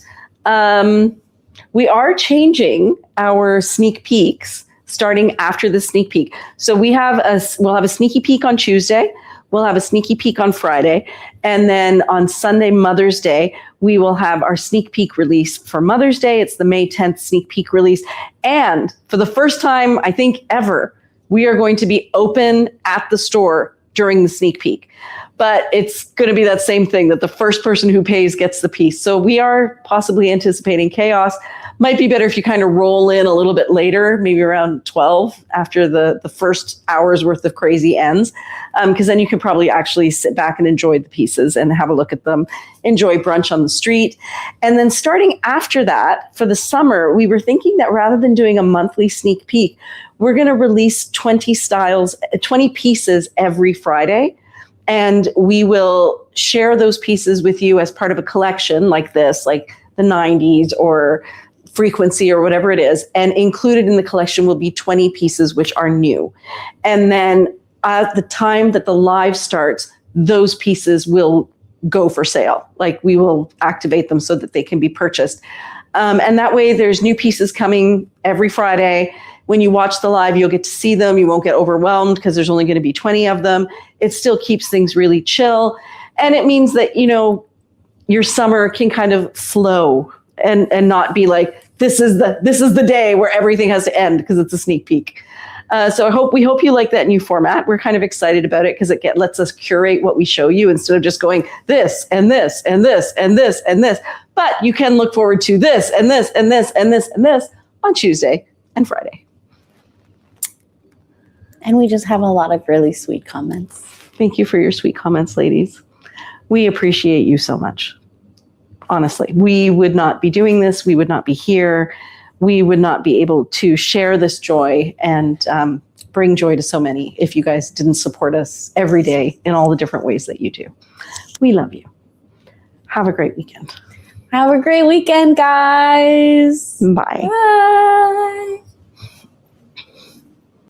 we are changing our sneak peeks starting after the sneak peek. So we'll have a sneaky peek on Tuesday. We'll have a sneaky peek on Friday. And then on Sunday, Mother's Day, we will have our sneak peek release for Mother's Day. It's the May 10th sneak peek release. And for the first time, I think ever, we are going to be open at the store during the sneak peek. But it's going to be that same thing that the first person who pays gets the piece. So we are possibly anticipating chaos. Might be better if you kind of roll in a little bit later, maybe around 12 after the first hour's worth of crazy ends. Because then you can probably actually sit back and enjoy the pieces and have a look at them, enjoy brunch on the street. And then starting after that, for the summer, we were thinking that rather than doing a monthly sneak peek, we're going to release 20 pieces every Friday. And we will share those pieces with you as part of a collection like this, like the 90s or Frequency or whatever it is. And included in the collection will be 20 pieces which are new. And then at the time that the live starts, those pieces will go for sale. Like we will activate them so that they can be purchased. And that way there's new pieces coming every Friday. When you watch the live, you'll get to see them. You won't get overwhelmed because there's only going to be 20 of them. It still keeps things really chill. And it means that, you know, your summer can kind of flow and not be like this is the day where everything has to end because it's a sneak peek. So we hope you like that new format. We're kind of excited about it because it lets us curate what we show you instead of just going this and this and this and this and this. But you can look forward to this and this and this and this and this on Tuesday and Friday. And we just have a lot of really sweet comments. Thank you for your sweet comments, ladies. We appreciate you so much. Honestly, we would not be doing this. We would not be here. We would not be able to share this joy and bring joy to so many if you guys didn't support us every day in all the different ways that you do. We love you. Have a great weekend. Have a great weekend, guys. Bye. Bye.